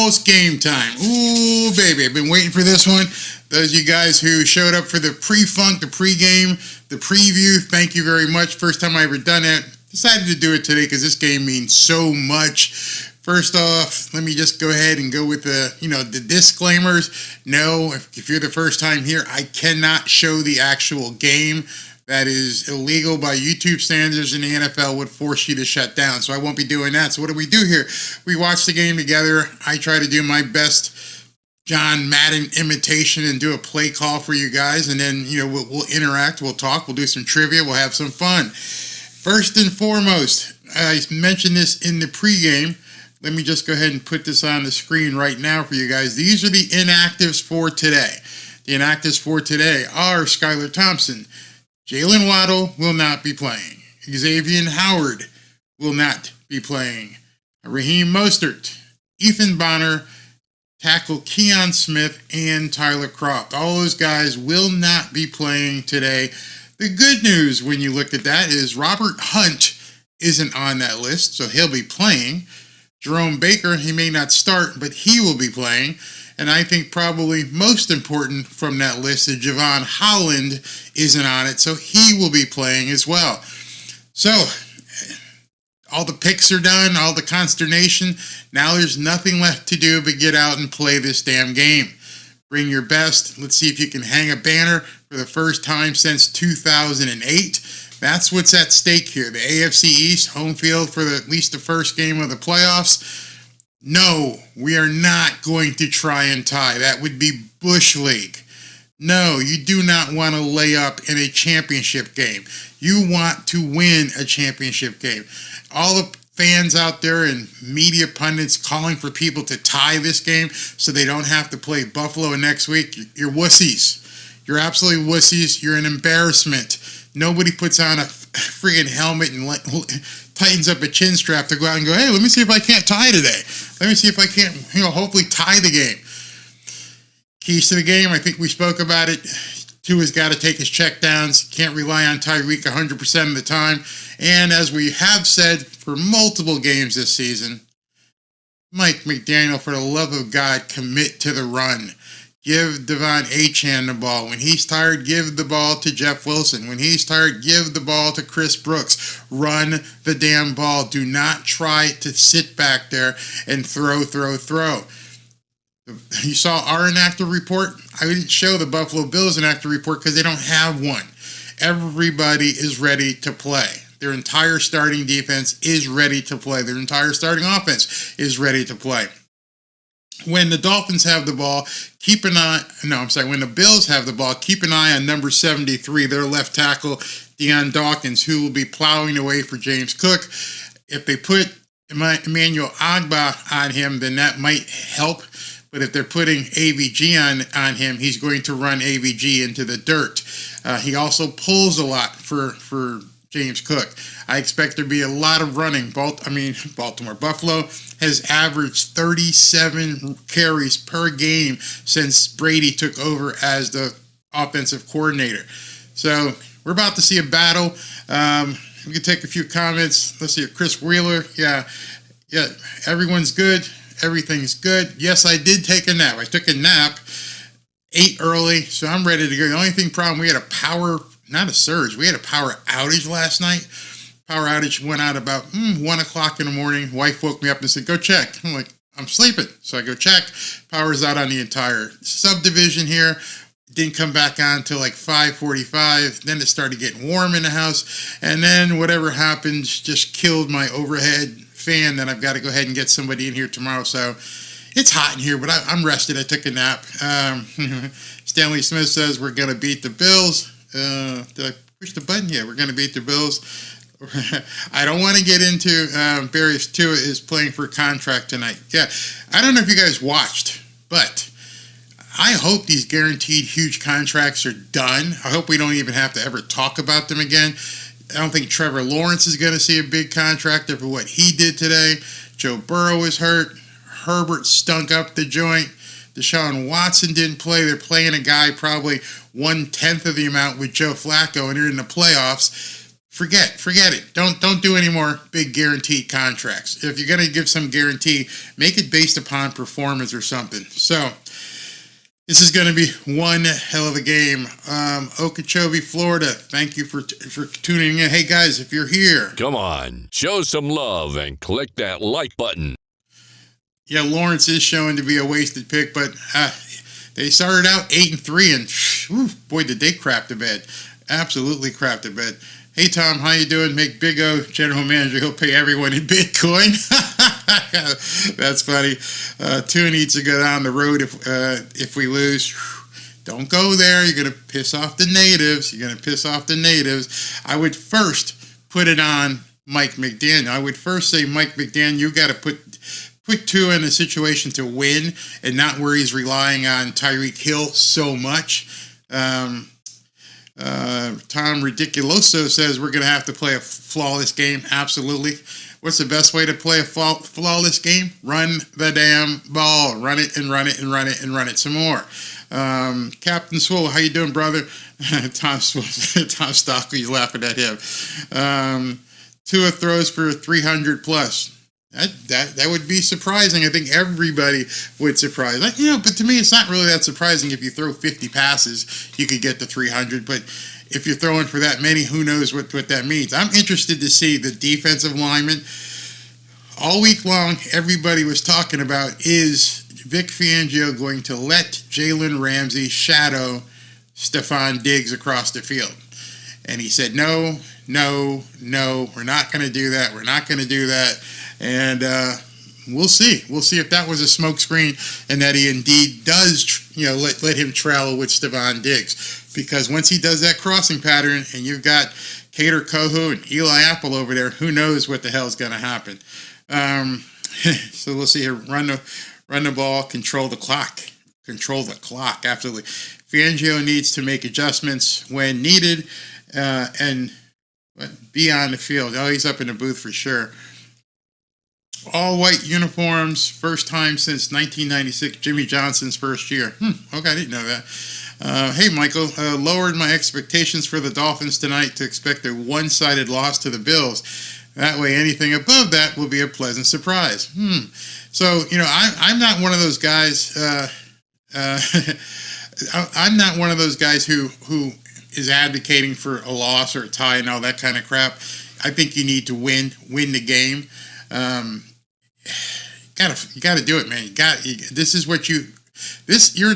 almost game time. Ooh, baby, I've been waiting for this one. Those of you guys who showed up for the pre-funk, the pregame, the preview, thank you very much. First time I ever done it. Decided to do it today because this game means so much. First off, let me just go ahead and go with the disclaimers. No, if you're the first time here, I cannot show the actual game. That is illegal by YouTube standards, and the NFL would force you to shut down. So I won't be doing that. So what do we do here? We watch the game together. I try to do my best John Madden imitation and do a play call for you guys. And then, we'll interact, we'll talk, we'll do some trivia, we'll have some fun. First and foremost, I mentioned this in the pregame. Let me just go ahead and put this on the screen right now for you guys. These are the inactives for today. The inactives for today are Skylar Thompson. Jalen Waddle will not be playing. Xavier Howard will not be playing. Raheem Mostert, Ethan Bonner, tackle Keon Smith, and Tyler Croft. All those guys will not be playing today. The good news when you look at that is Robert Hunt isn't on that list, so he'll be playing. Jerome Baker, he may not start, but he will be playing. And I think probably most important from that list is Javon Holland isn't on it, so he will be playing as well. So, all the picks are done, all the consternation. Now there's nothing left to do but get out and play this damn game. Bring your best. Let's see if you can hang a banner for the first time since 2008. That's what's at stake here. The AFC East, home field for at least the first game of the playoffs. No, we are not going to try and tie. That would be Bush League. No, you do not want to lay up in a championship game. You want to win a championship game. All the fans out there and media pundits calling for people to tie this game so they don't have to play Buffalo next week, you're wussies. You're absolutely wussies. You're an embarrassment. Nobody puts on a friggin' helmet and tightens up a chin strap to go out and go, hey, let me see if I can't tie today. Let me see if I can't, hopefully tie the game. Keys to the game, I think we spoke about it. Tua's got to take his checkdowns. Can't rely on Tyreek 100% of the time. And as we have said for multiple games this season, Mike McDaniel, for the love of God, commit to the run. Give Devon Achane the ball. When he's tired, give the ball to Jeff Wilson. When he's tired, give the ball to Chris Brooks. Run the damn ball. Do not try to sit back there and throw. You saw our inactive report. I didn't show the Buffalo Bills inactive report because they don't have one. Everybody is ready to play. Their entire starting defense is ready to play. Their entire starting offense is ready to play. When the Dolphins have the ball, when the Bills have the ball, keep an eye on number 73, their left tackle, Deion Dawkins, who will be plowing away for James Cook. If they put Emmanuel Ogbah on him, then that might help. But if they're putting AVG on him, he's going to run AVG into the dirt. He also pulls a lot for James Cook. I expect there to be a lot of running. Buffalo has averaged 37 carries per game since Brady took over as the offensive coordinator. So we're about to see a battle. We can take a few comments. Let's see, Chris Wheeler. Yeah, everyone's good. Everything's good. Yes, I did take a nap. I took a nap, ate early, so I'm ready to go. The only problem, we had a power outage last night. Power outage went out about 1 o'clock in the morning. Wife woke me up and said, go check. I'm like, I'm sleeping. So I go check. Power's out on the entire subdivision here. Didn't come back on until like 5:45. Then it started getting warm in the house. And then whatever happened just killed my overhead fan. Then I've got to go ahead and get somebody in here tomorrow. So it's hot in here, but I'm rested. I took a nap. Stanley Smith says we're going to beat the Bills. Did I push the button? Yeah, we're going to beat the Bills. I don't want to get into Barrios Tua is playing for a contract tonight. Yeah, I don't know if you guys watched, but I hope these guaranteed huge contracts are done. I hope we don't even have to ever talk about them again. I don't think Trevor Lawrence is going to see a big contract after what he did today. Joe Burrow is hurt. Herbert stunk up the joint. Deshaun Watson didn't play. They're playing a guy probably 1/10 of the amount with Joe Flacco, and they're in the playoffs. forget it. Don't do any more big guaranteed contracts. If you're going to give some guarantee, make it based upon performance or something. So this is going to be one hell of a game. Okeechobee, Florida. Thank you for tuning in. Hey guys, if you're here, come on, show some love and click that like button. Yeah, Lawrence is showing to be a wasted pick, but they started out 8-3, and boy, did they crap the bed. Absolutely crap the bed. Hey Tom, how you doing? Make Big O general manager. He'll pay everyone in Bitcoin. That's funny. Two needs to go down the road if we lose. Don't go there. You're going to piss off the natives. I would first put it on Mike McDaniel. I would first say, Mike McDaniel, you got to put Tua in a situation to win and not where he's relying on Tyreek Hill so much. Tom Ridiculoso says we're going to have to play a flawless game. Absolutely. What's the best way to play a flawless game? Run the damn ball. Run it and run it and run it and run it some more. Captain Swole, how you doing, brother? Tom Stockley's laughing at him. Tua throws for 300 plus. That would be surprising. I think everybody would surprise. But to me, it's not really that surprising. If you throw 50 passes, you could get to 300. But if you're throwing for that many, who knows what that means. I'm interested to see the defensive linemen. All week long, everybody was talking about, is Vic Fangio going to let Jalen Ramsey shadow Stephon Diggs across the field? And he said, no, we're not going to do that. And we'll see. We'll see if that was a smokescreen and that he indeed does, let him travel with Stephon Diggs. Because once he does that crossing pattern and you've got Kader Kohu and Eli Apple over there, who knows what the hell is going to happen. So we'll see here. Run the ball, control the clock. Absolutely. Fangio needs to make adjustments when needed and be on the field. Oh, he's up in the booth for sure. All white uniforms, first time since 1996, Jimmy Johnson's first year. Okay, I didn't know that. Hey, Michael, lowered my expectations for the Dolphins tonight to expect a one-sided loss to the Bills. That way, anything above that will be a pleasant surprise. So, I'm not one of those guys. I'm not one of those guys who is advocating for a loss or a tie and all that kind of crap. I think you need to win the game. You gotta do it, man. Your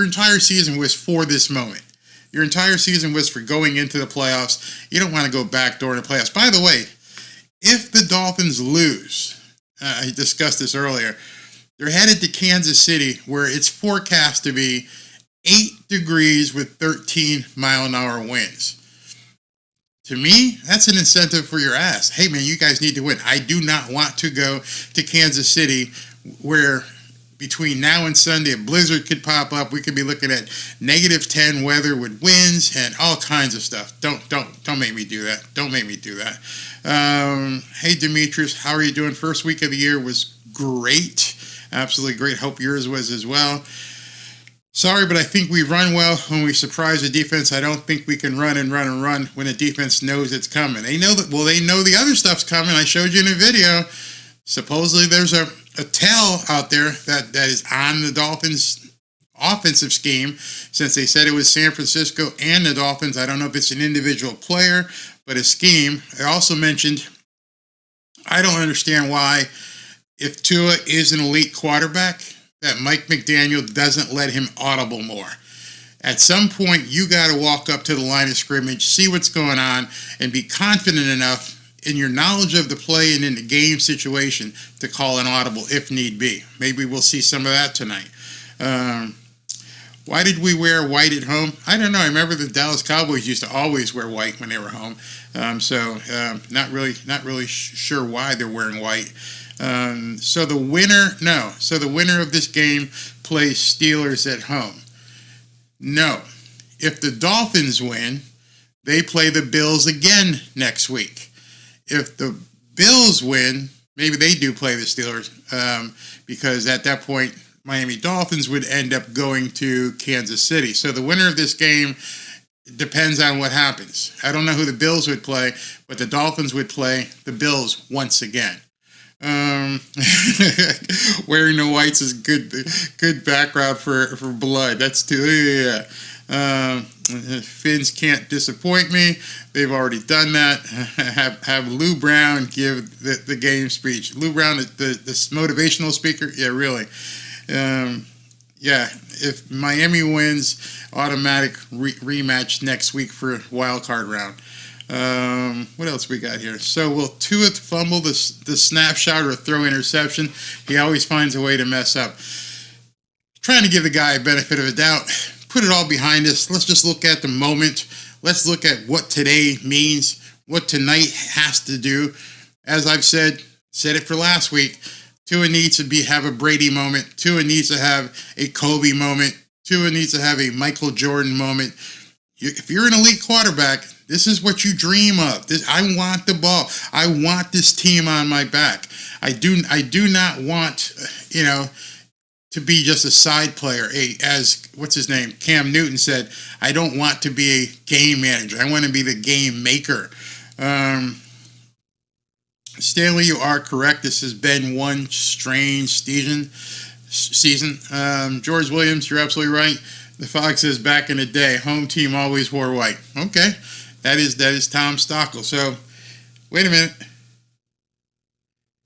entire season was for this moment. Your entire season was for going into the playoffs. You don't want to go backdoor in the playoffs. By the way, if the Dolphins lose, I discussed this earlier, they're headed to Kansas City, where it's forecast to be 8 degrees with 13-mile-an-hour winds. To me, that's an incentive for your ass. Hey, man, you guys need to win. I do not want to go to Kansas City where between now and Sunday a blizzard could pop up. We could be looking at -10 weather with winds and all kinds of stuff. Don't make me do that. Don't make me do that. Hey, Demetrius, how are you doing? First week of the year was great. Absolutely great. Hope yours was as well. Sorry, but I think we run well when we surprise the defense. I don't think we can run when the defense knows it's coming. They know the other stuff's coming. I showed you in a video. Supposedly there's a tell out there that is on the Dolphins' offensive scheme, since they said it was San Francisco and the Dolphins. I don't know if it's an individual player, but a scheme. I also mentioned, I don't understand why, if Tua is an elite quarterback, that Mike McDaniel doesn't let him audible more. At some point, you got to walk up to the line of scrimmage, see what's going on, and be confident enough in your knowledge of the play and in the game situation to call an audible if need be. Maybe we'll see some of that tonight. Why did we wear white at home? I don't know. I remember the Dallas Cowboys used to always wear white when they were home. Not really sure why they're wearing white. So the winner of this game plays Steelers at home. No. If the Dolphins win, they play the Bills again next week. If the Bills win, maybe they do play the Steelers, because at that point, Miami Dolphins would end up going to Kansas City. So the winner of this game It depends on what happens. I don't know who the Bills would play, but the Dolphins would play the Bills once again. Wearing the whites is good background for blood. That's too, yeah. Finns can't disappoint me. They've already done that. Have Lou Brown give the game speech. Lou Brown, the motivational speaker. Yeah, really. Yeah, if Miami wins, automatic rematch next week for wild card round. What else we got here? So will Tua fumble the snapshot or throw interception? He always finds a way to mess up. Trying to give the guy a benefit of a doubt. Put it all behind us. Let's just look at the moment. Let's look at what today means, what tonight has to do. As I've said it for last week, Tua needs to have a Brady moment. Tua needs to have a Kobe moment. Tua needs to have a Michael Jordan moment. If you're an elite quarterback, this is what you dream of. I want the ball. I want this team on my back. I do not want, to be just a side player. As what's his name, Cam Newton said, I don't want to be a game manager. I want to be the game maker. Stanley, you are correct. This has been one strange season. George Williams, you're absolutely right. The Fox says back in the day, home team always wore white. Okay, that is Tom Stockel. So, wait a minute.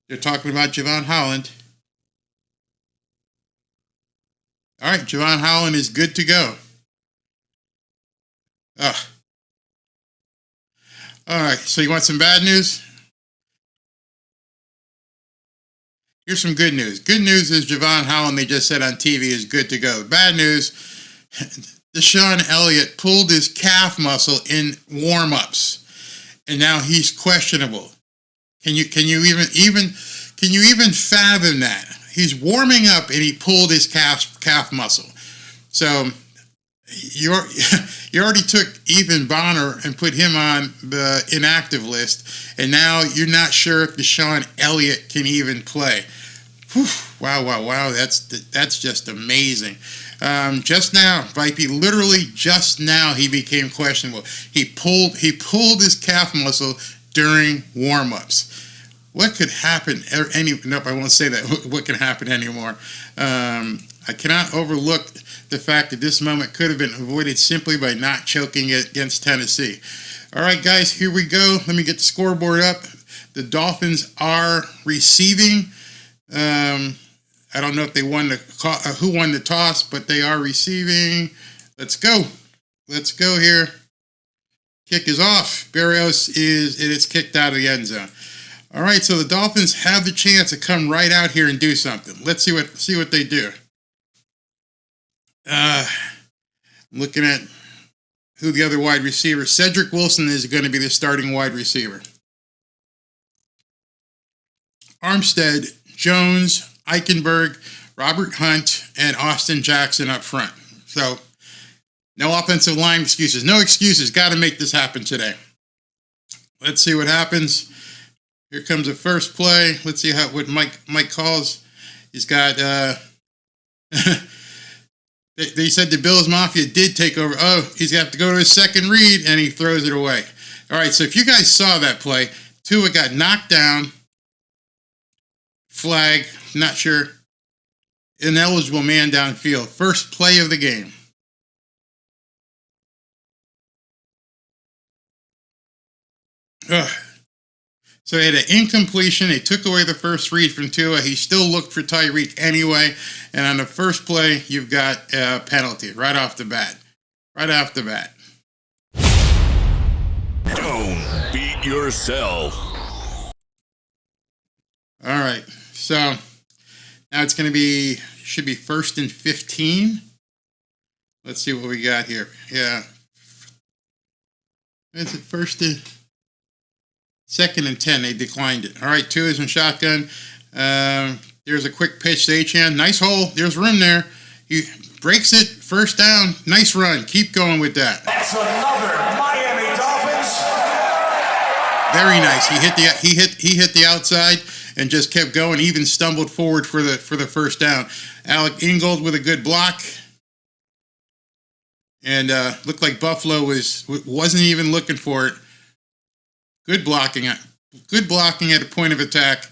They're talking about Javon Holland. All right, Javon Holland is good to go. All right, so you want some bad news? Here's some good news. Good news is Javon Holland, they just said on TV, is good to go. Bad news, Deshaun Elliott pulled his calf muscle in warm-ups, and now he's questionable. Can you even fathom that? He's warming up and he pulled his calf muscle. So you already took Ethan Bonner and put him on the inactive list, and now you're not sure if Deshaun Elliott can even play. Whew, wow! That's just amazing. Just now, Vipey, literally just now, he became questionable. He pulled his calf muscle during warm-ups. What could happen? Nope, I won't say that. What can happen anymore? I cannot overlook the fact that this moment could have been avoided simply by not choking it against Tennessee. All right, guys, here we go. Let me get the scoreboard up. The Dolphins are receiving. I don't know if they won who won the toss, but they are receiving. Let's go here. Kick is off. Barrios is kicked out of the end zone. All right, so the Dolphins have the chance to come right out here and do something. Let's see what they do. I'm looking at who the other wide receiver. Cedric Wilson is going to be the starting wide receiver. Armstead, Jones, Eichenberg, Robert Hunt, and Austin Jackson up front. So, no offensive line excuses. No excuses. Got to make this happen today. Let's see what happens. Here comes the first play. Let's see what Mike calls. He's got, they said the Bills Mafia did take over. Oh, he's got to go to his second read, and he throws it away. All right, so if you guys saw that play, Tua got knocked down. Flag, not sure. Ineligible man downfield. First play of the game. Ugh. So he had an incompletion. They took away the first read from Tua. He still looked for Tyreek anyway. And on the first play, you've got a penalty right off the bat. Don't beat yourself. All right. So now it's going to should be 1st and 15. Let's see what we got here. Yeah. Is it 2nd and 10? They declined it. All right, Tua's in shotgun. There's a quick pitch to Achane. Nice hole. There's room there. He breaks it. First down. Nice run. Keep going with that. That's another Miami Dolphins. Very nice. He hit the outside and just kept going. Even stumbled forward for the first down. Alec Ingold with a good block. And looked like Buffalo wasn't even looking for it. Good blocking at a point of attack.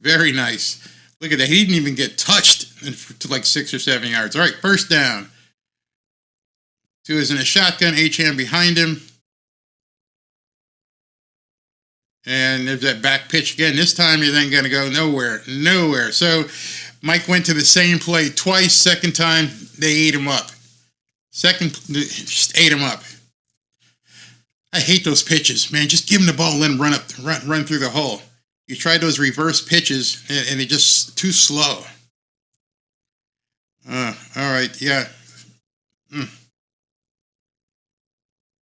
Very nice. Look at that. He didn't even get touched to like 6 or 7 yards. All right, first down. Tua is in a shotgun. Achane behind him. And there's that back pitch again. This time it ain't going to go nowhere. Nowhere. So Mike went to the same play twice. Second time, they ate him up. Just ate him up. I hate those pitches, man. Just give him the ball and let him run through the hole. You tried those reverse pitches, and they're just too slow. All right, yeah.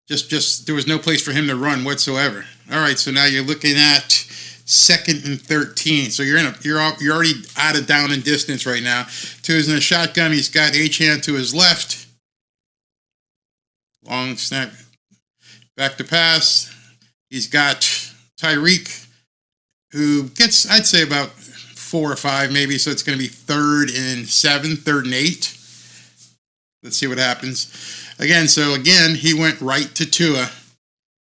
Just there was no place for him to run whatsoever. All right, so now you're looking at 2nd and 13. So you're already out of down and distance right now. Tua's in a shotgun. He's got Achane to his left. Long snap. Back to pass. He's got Tyreek, who gets, I'd say, about 4 or 5 maybe. So it's going to be 3rd and 7, 3rd and 8. Let's see what happens. Again, he went right to Tua.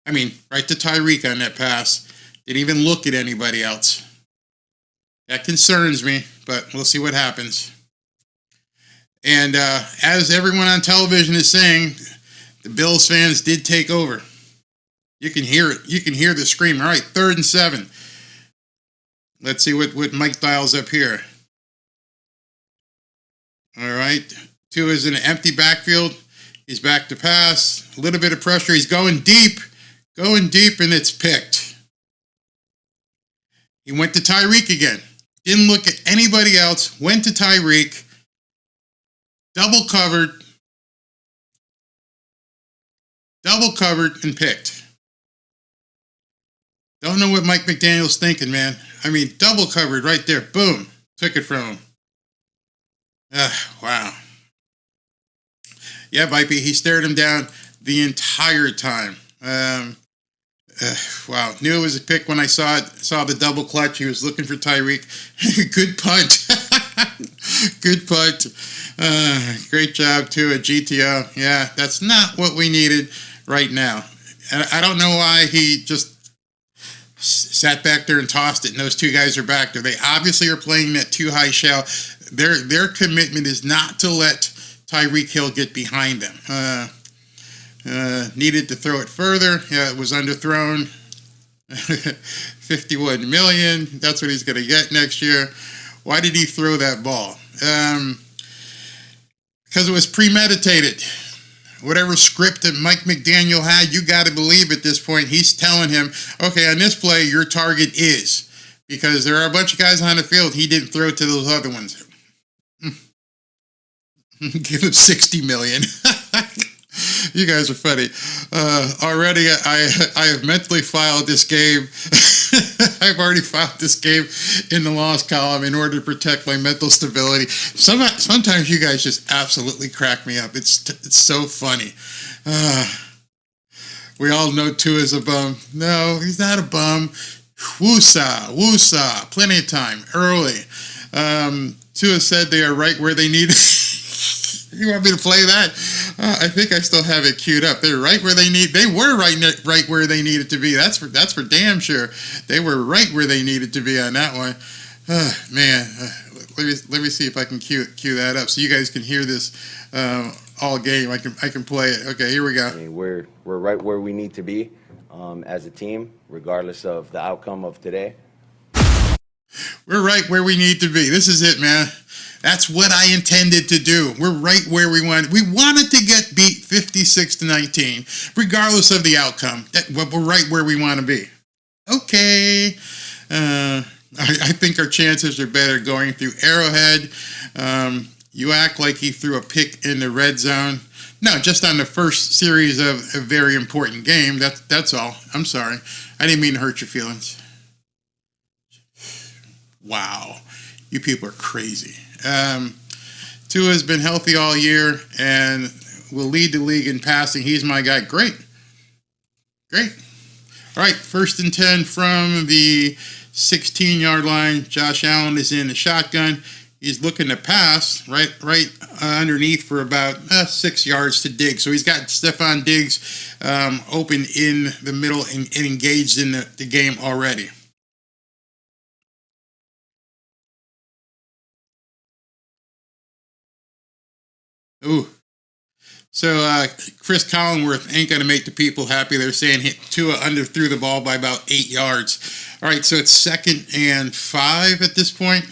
Right to Tyreek on that pass. Didn't even look at anybody else. That concerns me, but we'll see what happens. And as everyone on television is saying, the Bills fans did take over. You can hear it. You can hear the scream. All right, 3rd and 7. Let's see what Mike dials up here. All right. Tua is in an empty backfield. He's back to pass. A little bit of pressure. He's going deep, and it's picked. He went to Tyreek again. Didn't look at anybody else. Went to Tyreek. Double covered, and picked. Don't know what Mike McDaniel's thinking, man. Double covered right there. Boom. Took it from him. Wow. Yeah, Vipey, he stared him down the entire time. Wow. Knew it was a pick when I saw the double clutch. He was looking for Tyreek. Good punt. Good punt. Great job, too, at GTO. Yeah, that's not what we needed right now. And I don't know why he just sat back there and tossed it, and those two guys are back there. They obviously are playing that too high shell. Their commitment is not to let Tyreek Hill get behind them. Needed to throw it further. Yeah, it was underthrown. $51 million. That's what he's going to get next year. Why did he throw that ball? Because it was premeditated. Whatever script that Mike McDaniel had, you got to believe at this point, he's telling him, okay, on this play, your target is. Because there are a bunch of guys on the field, he didn't throw to those other ones. Give him $60 million. You guys are funny. Already, I have mentally filed this game. I've already filed this game in the loss column in order to protect my mental stability. Sometimes you guys just absolutely crack me up. It's so funny. We all know Tua's a bum. No, he's not a bum. Woosah. Plenty of time. Early. Tua said they are right where they need it. You want me to play that? I think I still have it queued up. They're right where they need. They were right where they needed to be. That's for damn sure. They were right where they needed to be on that one. Man, let me see if I can cue that up so you guys can hear this all game. I can play it. Okay, here we go. We're right where we need to be as a team, regardless of the outcome of today. We're right where we need to be. This is it, man. That's what I intended to do. We're right where we wanted. We wanted to get beat 56-19, regardless of the outcome. We're right where we want to be. Okay. I think our chances are better going through Arrowhead. You act like he threw a pick in the red zone. No, just on the first series of a very important game. That's all. I'm sorry. I didn't mean to hurt your feelings. Wow. You people are crazy. Tua has been healthy all year and will lead the league in passing. He's my guy. Great. All right, 1st and 10 from the 16-yard line. Josh Allen is in the shotgun. He's looking to pass right underneath for about 6 yards to Diggs. So he's got Stephon Diggs open in the middle and engaged in the game already. Ooh. So Chris Collinsworth ain't going to make the people happy. They're saying Tua underthrew the ball by about 8 yards. All right, so it's 2nd and 5 at this point.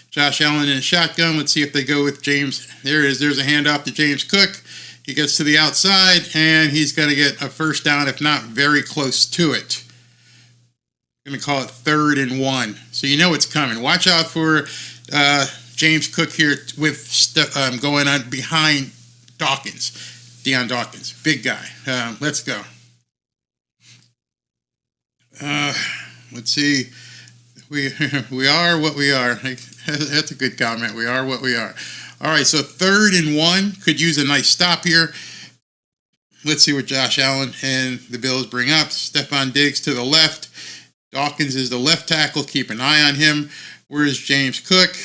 Josh Allen in a shotgun. Let's see if they go with James. There it is. There's a handoff to James Cook. He gets to the outside, and he's going to get a first down, if not very close to it. I'm going to call it 3rd and 1. So you know it's coming. Watch out for James Cook here with going on behind Deion Dawkins. Big guy. Let's go. Let's see. We are what we are. That's a good comment. We are what we are. All right, so 3rd and 1. Could use a nice stop here. Let's see what Josh Allen and the Bills bring up. Stephon Diggs to the left. Dawkins is the left tackle. Keep an eye on him. Where's James Cook?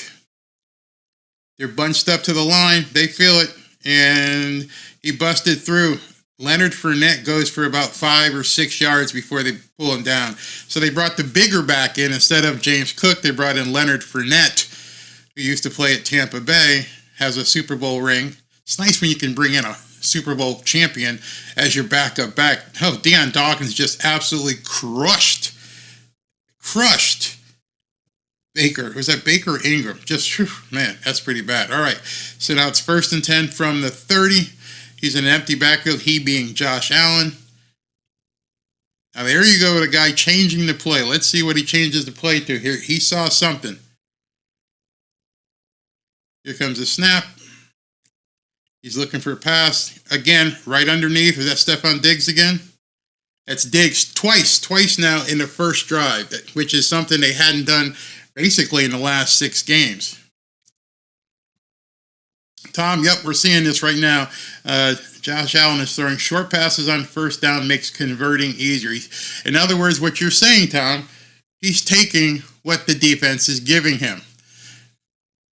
They're bunched up to the line. They feel it, and he busted through. Leonard Fournette goes for about 5 or 6 yards before they pull him down. So they brought the bigger back in. Instead of James Cook, they brought in Leonard Fournette, who used to play at Tampa Bay, has a Super Bowl ring. It's nice when you can bring in a Super Bowl champion as your backup back. Oh, Deion Dawkins just absolutely crushed Baker. Was that Baker or Ingram? Just, whew, man, that's pretty bad. All right, so now it's 1st and 10 from the 30. He's in an empty backfield, he being Josh Allen. Now there you go with a guy changing the play. Let's see what he changes the play to here. He saw something. Here comes the snap. He's looking for a pass. Again, right underneath. Is that Stephon Diggs again? That's Diggs twice now in the first drive, which is something they hadn't done basically in the last 6 games. Tom, yep, we're seeing this right now. Josh Allen is throwing short passes on first down, makes converting easier. In other words, what you're saying, Tom, he's taking what the defense is giving him.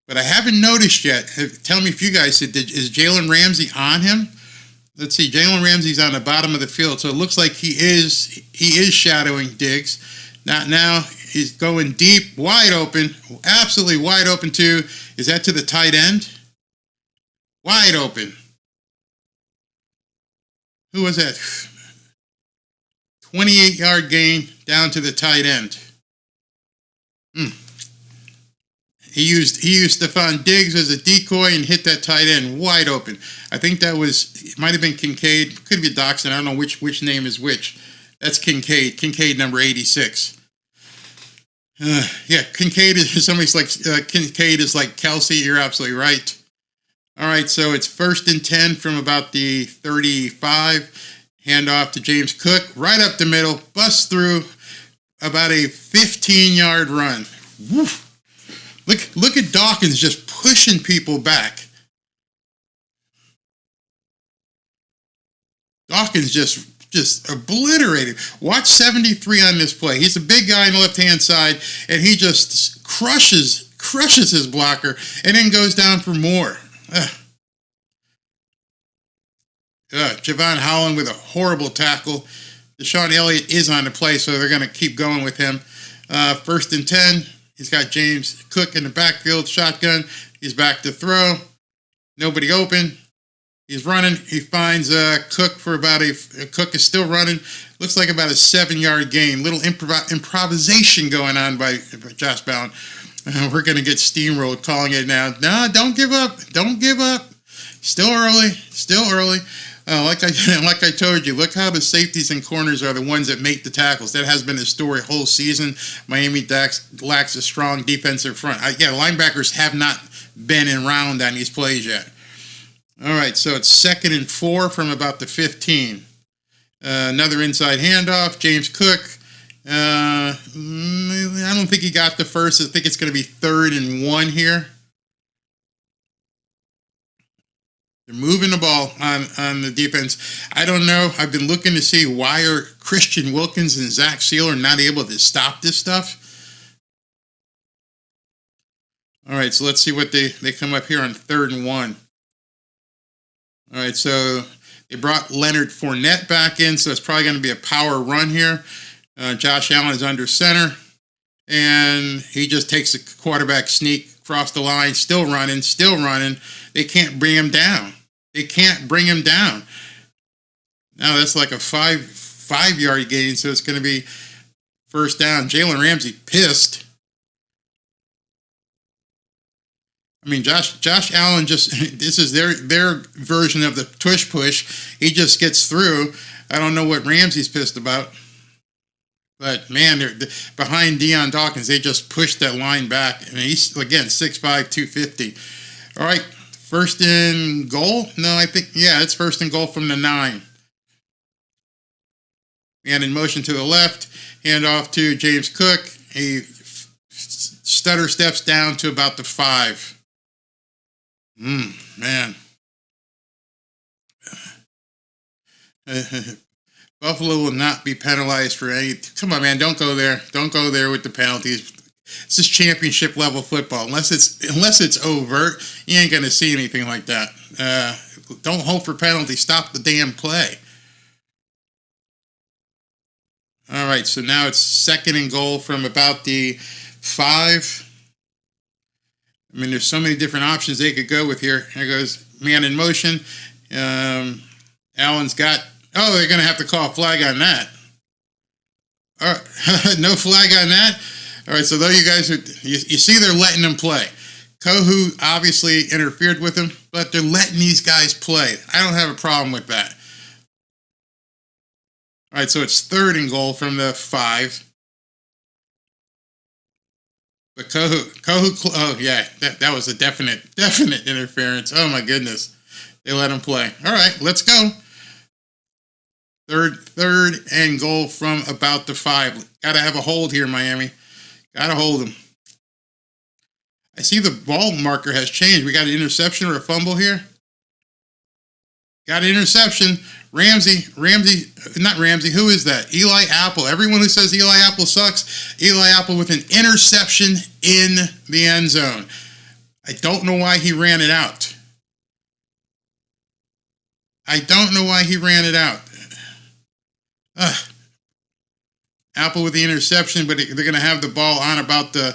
But I haven't noticed yet. Tell me if you guys said, is Jalen Ramsey on him? Let's see, Jalen Ramsey's on the bottom of the field, so it looks like he is shadowing Diggs. Now he's going deep, wide open, absolutely wide open too. Is that to the tight end? Wide open. Who was that? 28-yard gain down to the tight end. He used Stephon Diggs as a decoy and hit that tight end wide open. I think it might have been Kincaid. Could be Doxson. I don't know which name is which. That's Kincaid. Kincaid number 86. Yeah, Kincaid is somebody's like Kincaid is like Kelsey. You're absolutely right. All right, so it's 1st and 10 from about the 35. Handoff to James Cook, right up the middle, bust through about a 15-yard run. Woof. Look at Dawkins just pushing people back. Dawkins just obliterated. Watch 73 on this play. He's a big guy on the left-hand side, and he just crushes his blocker, and then goes down for more. Javon Holland with a horrible tackle. Deshaun Elliott is on the play, so they're going to keep going with him. 1st and 10. He's got James Cook in the backfield, shotgun. He's back to throw. Nobody open. He's running. He finds Cook for about Cook is still running. Looks like about a 7-yard gain. Little improvisation going on by Josh Allen. We're going to get steamrolled calling it now. No, don't give up. Don't give up. Still early. Like I told you, look how the safeties and corners are the ones that make the tackles. That has been the story whole season. Miami lacks a strong defensive front. Linebackers have not been around on these plays yet. All right, so it's 2nd and 4 from about the 15. Another inside handoff. James Cook. I don't think he got the first. I think it's going to be 3rd and 1 here. They're moving the ball on the defense. I don't know. I've been looking to see why are Christian Wilkins and Zach Sealer not able to stop this stuff. All right, so let's see what they come up here on 3rd and 1. All right, so they brought Leonard Fournette back in, so it's probably going to be a power run here. Josh Allen is under center, and he just takes a quarterback sneak across the line, still running. They can't bring him down. Now that's like a five-yard gain, so it's going to be first down. Jalen Ramsey pissed. I mean, Josh Allen this is their version of the tush push. He just gets through. I don't know what Ramsey's pissed about. But, man, they're behind Deion Dawkins, they just pushed that line back. And he's, again, 6'5", 250. All right, first and goal? No, it's first and goal from the 9. Man in motion to the left, hand off to James Cook. He stutter steps down to about the 5. Man. Buffalo will not be penalized for any. Come on, man, don't go there. Don't go there with the penalties. This is championship level football. Unless it's overt, you ain't gonna see anything like that. Don't hope for penalties. Stop the damn play. All right, so now it's 2nd and goal from about the 5. I mean, there's so many different options they could go with here. Here goes man in motion. Allen's got. Oh, they're going to have to call a flag on that. All right. No flag on that? All right, so though you guys, you see they're letting them play. Kohu obviously interfered with him, but they're letting these guys play. I don't have a problem with that. All right, so it's 3rd and goal from the 5. But Kohu, oh yeah, that was a definite interference. Oh my goodness. They let him play. All right, let's go. Third and goal from about the 5. Got to have a hold here, Miami. Got to hold him. I see the ball marker has changed. We got an interception or a fumble here. Got an interception. Not Ramsey. Who is that? Eli Apple. Everyone who says Eli Apple sucks. Eli Apple with an interception in the end zone. I don't know why he ran it out. Apple with the interception, but they're going to have the ball on about the.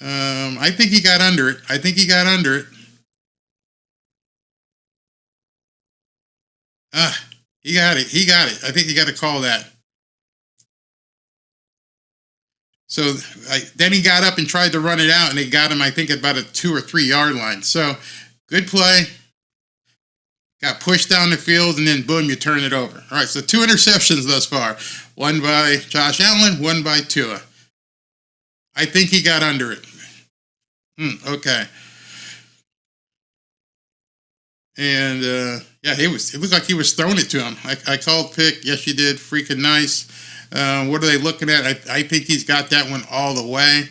I think he got under it. He got it. I think you got to call that. So then he got up and tried to run it out, and they got him, I think, at about a 2 or 3 yard line. So good play. Got pushed down the field, and then boom, you turn it over. All right, so 2 interceptions thus far. One by Josh Allen, one by Tua. I think he got under it. Okay. And, it looked like he was throwing it to him. I called pick. Yes, you did. Freaking nice. What are they looking at? I think he's got that one all the way.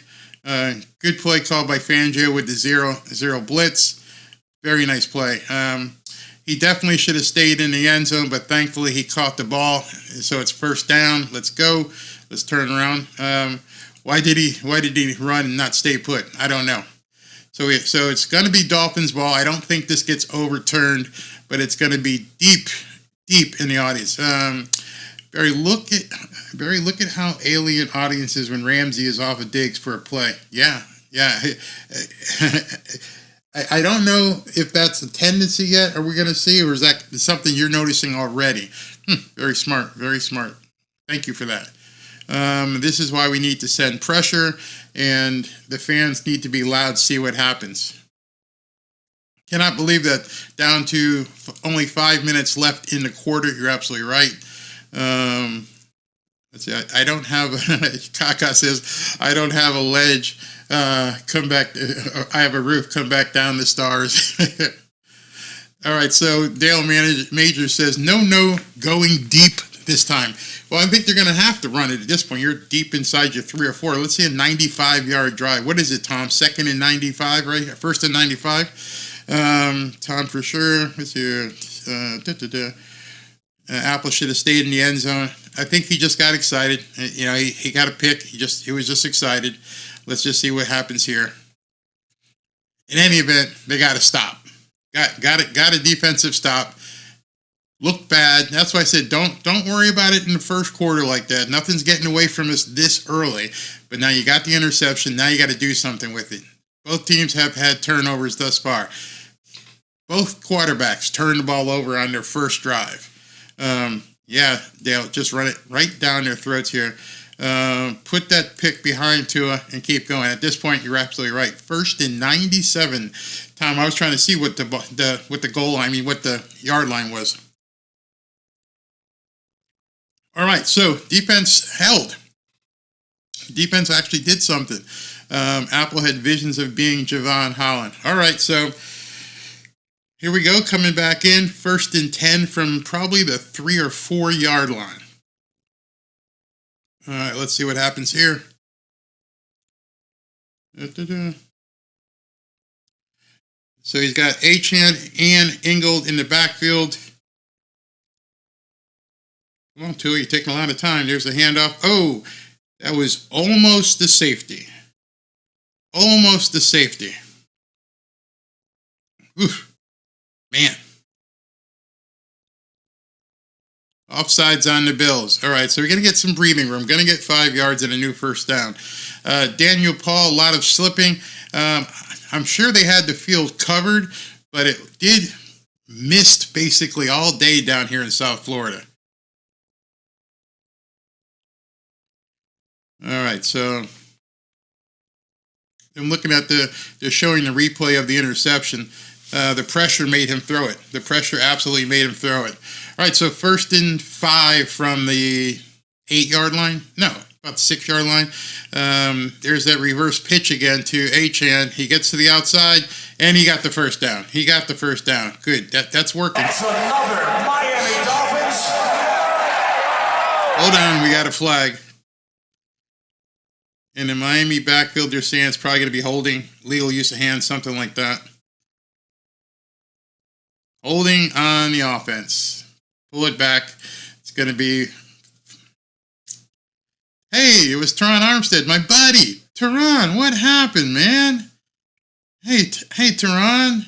Good play called by Fangio with the zero blitz. Very nice play. He definitely should have stayed in the end zone, but thankfully he caught the ball. So it's first down. Let's go. Let's turn around. Why did he run and not stay put? I don't know. So it's going to be Dolphins ball. I don't think this gets overturned, but it's going to be deep in the audience. Barry, look at how alien audience is when Ramsey is off of Diggs for a play. Yeah. I don't know if that's a tendency yet. Are we going to see, or is that something you're noticing already? Very smart. Thank you for that. This is why we need to send pressure, and the fans need to be loud, see what happens. Cannot believe that down to only 5 minutes left in the quarter. You're absolutely right. Let's see. I don't have, Kaka says, I don't have a ledge. Come back. I have a roof. Come back down the stars. All right. So Dale Major says, no, going deep this time. Well, I think they're going to have to run it at this point. You're deep inside your 3 or 4. Let's see a 95-yard drive. What is it, Tom? 2nd and 95, right? 1st and 95. Tom for sure. Let's see. Apple should have stayed in the end zone. I think he just got excited. He got a pick. He was just excited. Let's just see what happens here. in any event, they got to stop. Got a defensive stop. Looked bad. That's why I said don't worry about it in the first quarter like that. Nothing's getting away from us this early. But now you got the interception. Now you got to do something with it. Both teams have had turnovers thus far. Both quarterbacks turned the ball over on their first drive. They'll just run it right down their throats here. Put that pick behind Tua and keep going. At this point, you're absolutely right. 1st and 97. Tom, I was trying to see what the goal line, what the yard line was. All right, so defense held. Defense actually did something. Apple had visions of being Javon Holland. All right, so here we go, coming back in. 1st and 10 from probably the 3 or 4 yard line. All right, let's see what happens here. So he's got Achane and Ingold in the backfield. Come on, Tua, you're taking a lot of time. There's a handoff. Oh, that was almost the safety. Almost the safety. Oof. Man. Offsides on the Bills. All right, so we're going to get some breathing room. Going to get 5 yards and a new first down. Daniel Paul, a lot of slipping. I'm sure they had the field covered, but it did mist basically all day down here in South Florida. All right, so I'm looking at they're showing the replay of the interception. The pressure made him throw it. The pressure absolutely made him throw it. All right, so 1st and 5 from the 8 yard line. No, about the 6 yard line. There's that reverse pitch again to Achane. He gets to the outside, and he got the first down. He got the first down. Good. That's working. That's another Miami Dolphins. Hold on, we got a flag. In the Miami backfield, they're saying it's probably going to be holding, legal use of hands, something like that. Holding on the offense. Pull it back. It's going to be... Hey, it was Teron Armstead, my buddy. Teron, what happened, man? Hey, Teron.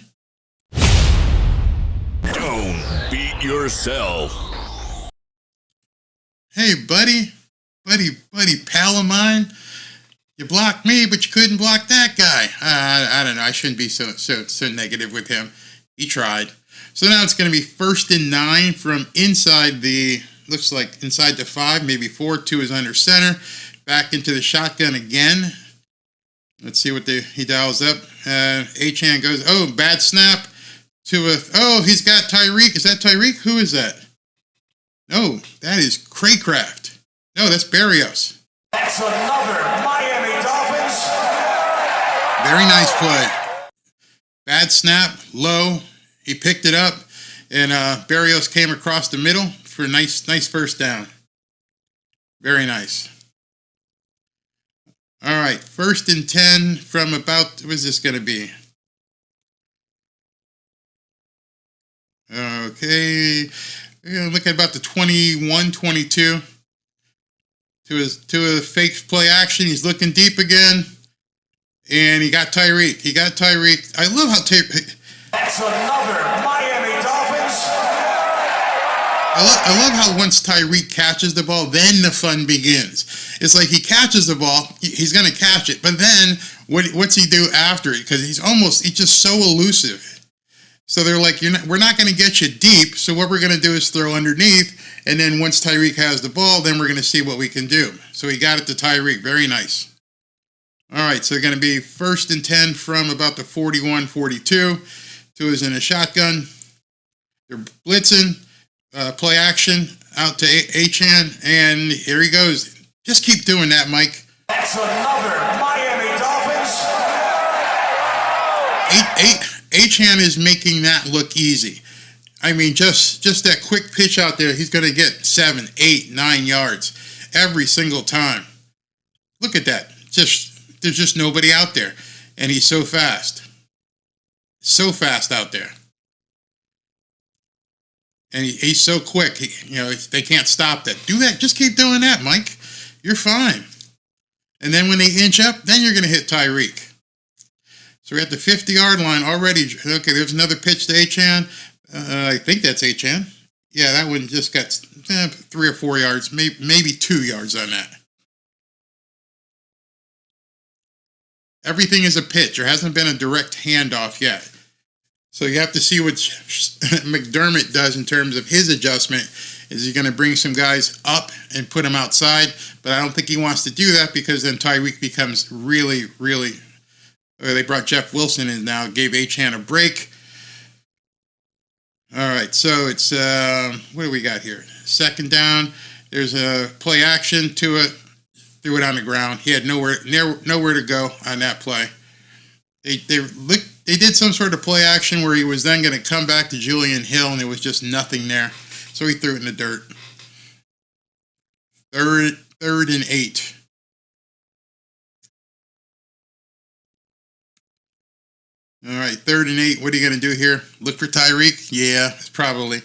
Don't beat yourself. Hey, buddy, pal of mine. You blocked me, but you couldn't block that guy. I don't know. I shouldn't be so negative with him. He tried. So now it's going to be 1st and 9 from inside the, looks like inside the 5, maybe 4. 2 is under center. Back into the shotgun again. Let's see what he dials up. Achane goes, oh, bad snap. He's got Tyreek. Is that Tyreek? Who is that? No, that is Craycraft. No, that's Berrios. That's another Miami Dolphins. Very nice play. Bad snap, low. He picked it up, and Berrios came across the middle for a nice first down. Very nice. All right, 1st and 10 from about, what is this going to be? Okay, look at about the 21-22. To a fake play action. He's looking deep again. And he got Tyreek. I love how Tyreek... That's another Miami Dolphins. I love how once Tyreek catches the ball, then the fun begins. It's like he catches the ball, he's going to catch it. But then, what's he do after it? Because he's just so elusive. So they're like, we're not going to get you deep, so what we're going to do is throw underneath, and then once Tyreek has the ball, then we're going to see what we can do. So he got it to Tyreek. Very nice. All right, so going to be 1st and 10 from about the 41-42. Tua is in a shotgun. They're blitzing. Play action out to Achane, and here he goes. Just keep doing that, Mike. That's another Miami Dolphins. Achane is making that look easy. I mean, just that quick pitch out there, he's going to get 7, 8, 9 yards every single time. Look at that. There's just nobody out there, and he's so fast. So fast out there. And he's so quick. They can't stop that. Do that. Just keep doing that, Mike. You're fine. And then when they inch up, then you're going to hit Tyreek. So we're at the 50-yard line already. Okay, there's another pitch to Achane. I think that's Achane. Yeah, that one just got 3 or 4 yards, maybe 2 yards on that. Everything is a pitch. There hasn't been a direct handoff yet. So you have to see what McDermott does in terms of his adjustment. Is he going to bring some guys up and put them outside? But I don't think he wants to do that because then Tyreek becomes really, really... They brought Jeff Wilson in now, gave Achane a break. All right, so it's... what do we got here? Second down. There's a play action to it. Threw it on the ground. He had nowhere to go on that play. They did some sort of play action where he was then going to come back to Julian Hill, and there was just nothing there. So he threw it in the dirt. Third and 8. All right, 3rd and 8. What are you going to do here? Look for Tyreek? Yeah, probably.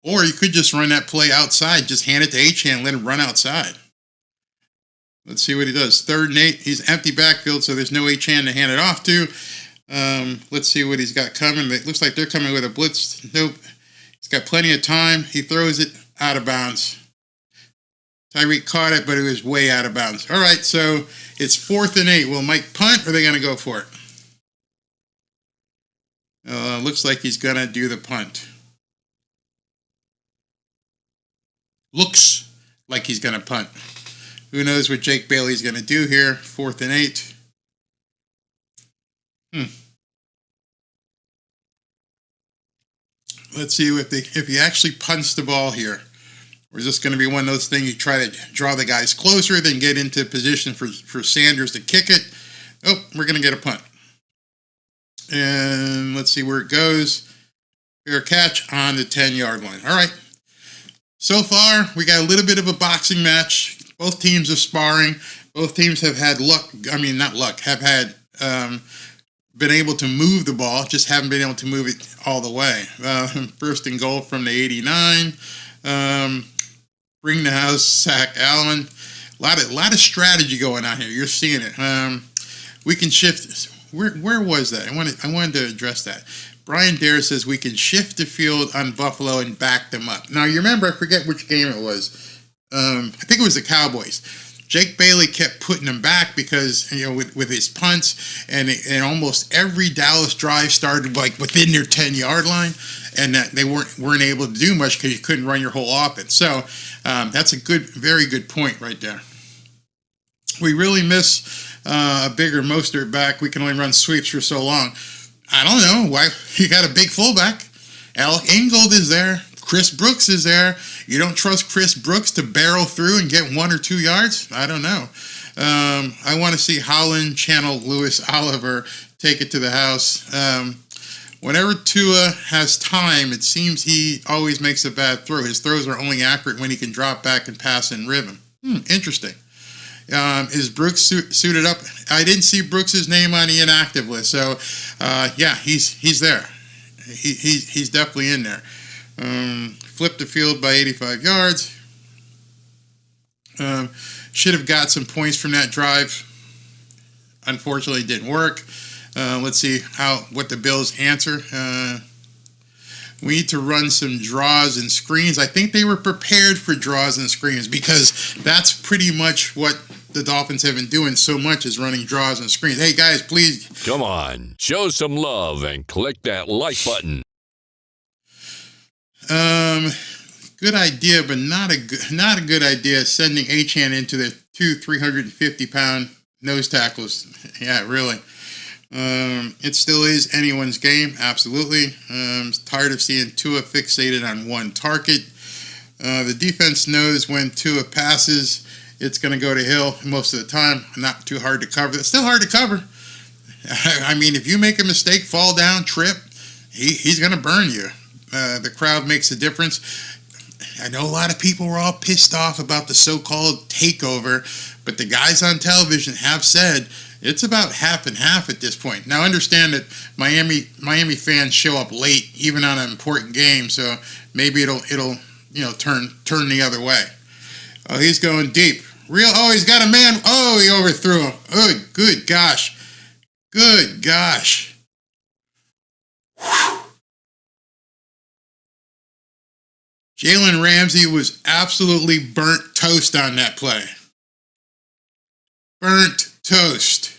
Or you could just run that play outside. Just hand it to Achane and let him run outside. Let's see what he does. 3rd and 8. He's empty backfield, so there's no Achane to hand it off to. Let's see what he's got coming. It looks like they're coming with a blitz. Nope. He's got plenty of time. He throws it out of bounds. Tyreek caught it, but it was way out of bounds. All right, so it's 4th and 8. Will Mike punt, or are they going to go for it? Looks like he's going to do the punt. Looks like he's going to punt. Who knows what Jake Bailey's going to do here? 4th and 8. Let's see if he actually punts the ball here. Or is this going to be one of those things you try to draw the guys closer, then get into position for Sanders to kick it? Oh, we're going to get a punt. And let's see where it goes. Fair catch on the 10-yard line. All right. So far, we got a little bit of a boxing match. Both teams are sparring. Both teams have had luck. I mean, not luck. Have had been able to move the ball. Just haven't been able to move it all the way. 1st and goal from the 89. Bring the house, sack Allen. A lot of strategy going on here. You're seeing it. We can shift. Where was that? I wanted to address that. Brian Dare says we can shift the field on Buffalo and back them up. Now, you remember, I forget which game it was. I think it was the Cowboys. Jake Bailey kept putting them back because, with his punts, and almost every Dallas drive started like within their 10-yard line, and that they weren't able to do much because you couldn't run your whole offense. So that's a very good point right there. We really miss a bigger Mostert back. We can only run sweeps for so long. I don't know why. You got a big fullback. Alec Ingold is there. Chris Brooks is there. You don't trust Chris Brooks to barrel through and get 1 or 2 yards? I don't know. I want to see Holland channel Lewis Oliver take it to the house. Whenever Tua has time, it seems he always makes a bad throw. His throws are only accurate when he can drop back and pass in rhythm. Interesting. Is Brooks suited up? I didn't see Brooks' name on the inactive list, so yeah, he's there. He's definitely in there. Flipped the field by 85 yards. Should have got some points from that drive. Unfortunately, it didn't work. Let's see what the Bills answer. We need to run some draws and screens. I think they were prepared for draws and screens because that's pretty much what the Dolphins have been doing so much is running draws and screens. Hey, guys, please. Come on, show some love and click that like button. Good idea, but not a good idea sending Achane into the 350-pound nose tackles. Yeah, really. It still is anyone's game, absolutely. Tired of seeing Tua fixated on one target. The defense knows when Tua passes, it's going to go to Hill most of the time. Not too hard to cover. It's still hard to cover. I mean, if you make a mistake, fall down, trip, he's going to burn you. The crowd makes a difference. I know a lot of people were all pissed off about the so-called takeover, but the guys on television have said it's about half and half at this point. Now, understand that Miami fans show up late, even on an important game, so maybe it'll turn the other way. Oh, he's going deep. He's got a man. Oh, he overthrew him. Oh, good gosh. Good gosh. Whew. Jalen Ramsey was absolutely burnt toast on that play. Burnt toast.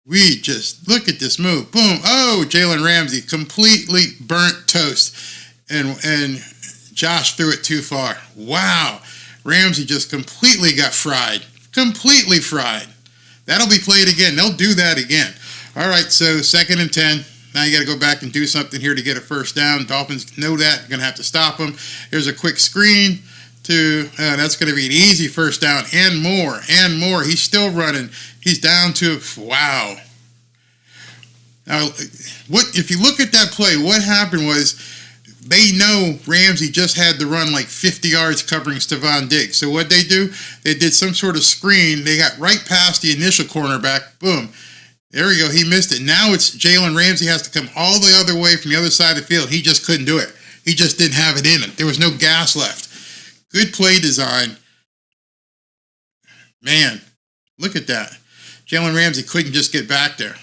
We just look at this move. Boom. Oh, Jalen Ramsey completely burnt toast. And Josh threw it too far. Wow. Ramsey just completely got fried. Completely fried. That'll be played again. They'll do that again. All right, so 2nd and 10. Now you got to go back and do something here to get a first down. Dolphins know that. You're going to have to stop them. Here's a quick screen to, that's going to be an easy first down and more and more. He's still running. He's down to, wow. Now, if you look at that play, what happened was they know Ramsey just had to run like 50 yards covering Stephon Diggs. So what they do, they did some sort of screen. They got right past the initial cornerback. Boom. There we go. He missed it. Now it's Jalen Ramsey has to come all the other way from the other side of the field. He just couldn't do it. He just didn't have it in him. There was no gas left. Good play design. Man, look at that. Jalen Ramsey couldn't just get back there.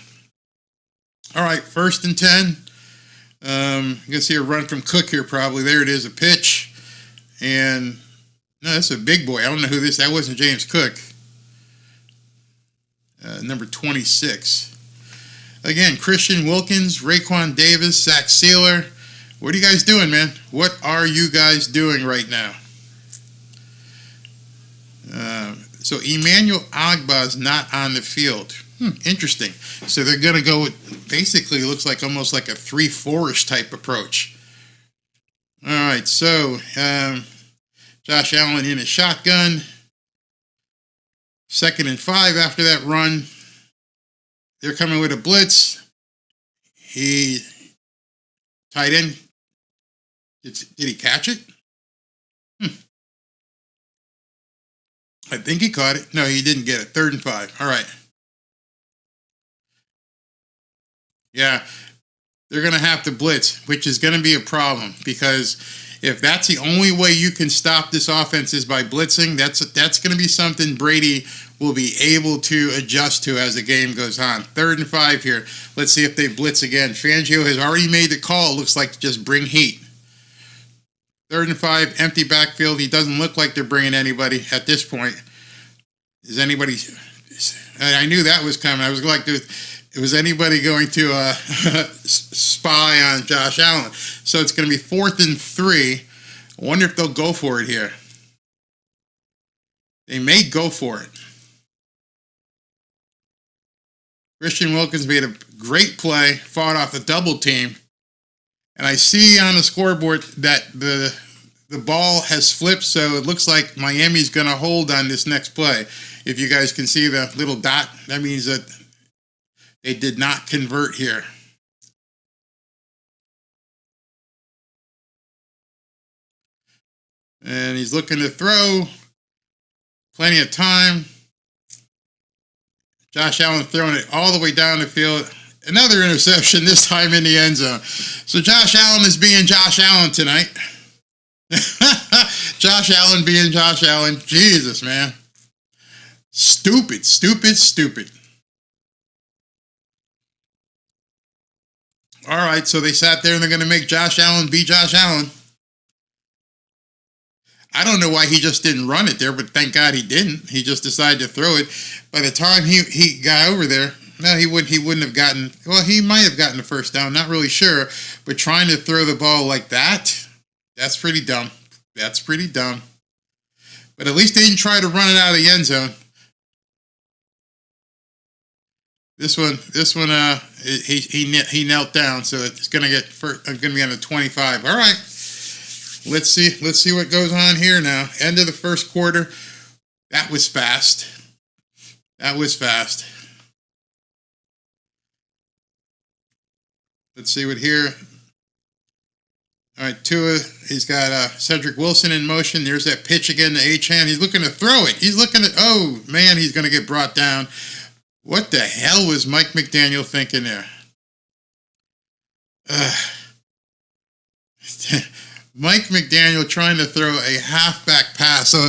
All right, 1st and 10. You can see a run from Cook here probably. There it is, a pitch. And, no, that's a big boy. I don't know who this, that wasn't James Cook. Number 26. Again, Christian Wilkins, Raekwon Davis, Zach Sealer. What are you guys doing, man? What are you guys doing right now? So Emmanuel Agba is not on the field. Interesting. So they're going to go with, basically looks like almost like a 3-4-ish type approach. All right, so Josh Allen in a shotgun. 2nd and 5 after that run. They're coming with a blitz. He tight end. Did he catch it? I think he caught it. No, he didn't get it. 3rd and 5. All right. Yeah, they're going to have to blitz, which is going to be a problem because if that's the only way you can stop this offense is by blitzing, that's going to be something Brady will be able to adjust to as the game goes on. 3rd and 5 here. Let's see if they blitz again. Fangio has already made the call. Looks like just bring heat. 3rd and 5, empty backfield. He doesn't look like they're bringing anybody at this point. Is anybody? I knew that was coming. I was like, was anybody going to spy on Josh Allen? So it's going to be 4th and 3. I wonder if they'll go for it here. They may go for it. Christian Wilkins made a great play, fought off a double team. And I see on the scoreboard that the ball has flipped, so it looks like Miami's going to hold on this next play. If you guys can see the little dot, that means that they did not convert here. And he's looking to throw. Plenty of time. Josh Allen throwing it all the way down the field. Another interception, this time in the end zone. So Josh Allen is being Josh Allen tonight. Josh Allen being Josh Allen. Jesus, man. Stupid, stupid, stupid. All right, so they sat there and they're going to make Josh Allen be Josh Allen. I don't know why he just didn't run it there, but thank God he didn't. He just decided to throw it. By the time he got over there, no, he wouldn't have gotten, well, he might have gotten the first down, not really sure. But trying to throw the ball like that, that's pretty dumb. That's pretty dumb. But at least they didn't try to run it out of the end zone. This one, he knelt down, so it's gonna be on the 25. All right, let's see what goes on here now. End of the first quarter. That was fast. That was fast. Let's see what here. All right, Tua, he's got Cedric Wilson in motion. There's that pitch again to Achane. He's looking to throw it. He's looking to, oh, man, he's going to get brought down. What the hell was Mike McDaniel thinking there? Mike McDaniel trying to throw a halfback pass. So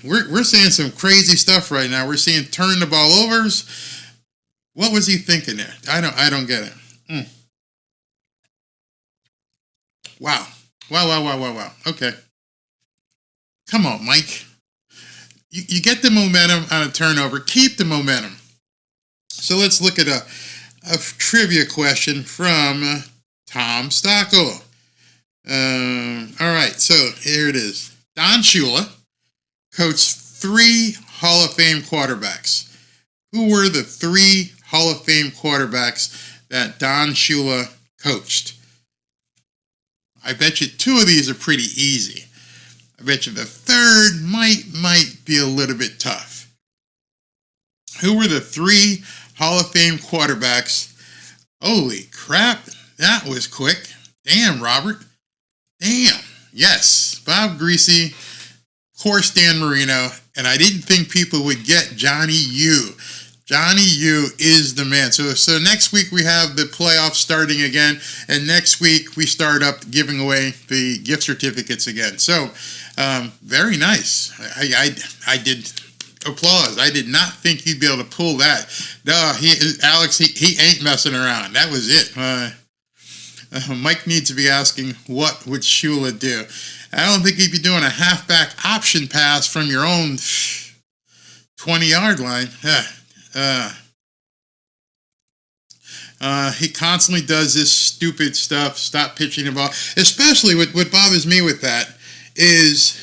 we're seeing some crazy stuff right now. We're seeing turn the ball overs. What was he thinking there? I don't get it. Wow. Okay. Come on, Mike. You get the momentum on a turnover. Keep the momentum. So let's look at a trivia question from Tom Stocco. All right, so here it is. Don Shula coached 3 Hall of Fame quarterbacks. Who were the 3 Hall of Fame quarterbacks that Don Shula coached? I bet you 2 of these are pretty easy. I bet you the third might be a little bit tough. Who were the 3 Hall of Fame quarterbacks? Holy crap, that was quick. Damn, Robert. Damn. Yes, Bob Greasy, of course Dan Marino, and I didn't think people would get Johnny U. Johnny U is the man. So next week we have the playoffs starting again, and next week we start up giving away the gift certificates again. So very nice. I did applause. I did not think he'd be able to pull that. No, Alex, he ain't messing around. That was it. Mike needs to be asking, what would Shula do? I don't think he'd be doing a halfback option pass from your own 20-yard line. He constantly does this stupid stuff, stop pitching the ball. Especially what bothers me with that is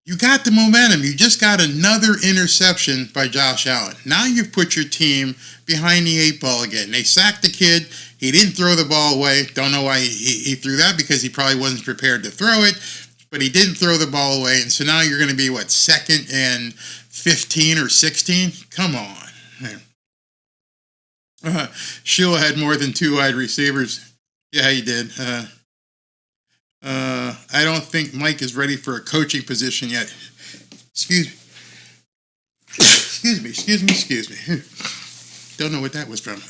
you got the momentum. You just got another interception by Josh Allen. Now you've put your team behind the 8 ball again. They sacked the kid. He didn't throw the ball away. Don't know why he threw that, because he probably wasn't prepared to throw it. But he didn't throw the ball away. And so now you're going to be, 2nd and 15 or 16? Come on. Shula had more than 2 wide receivers. Yeah, he did. I don't think Mike is ready for a coaching position yet. Excuse me. Don't know what that was from.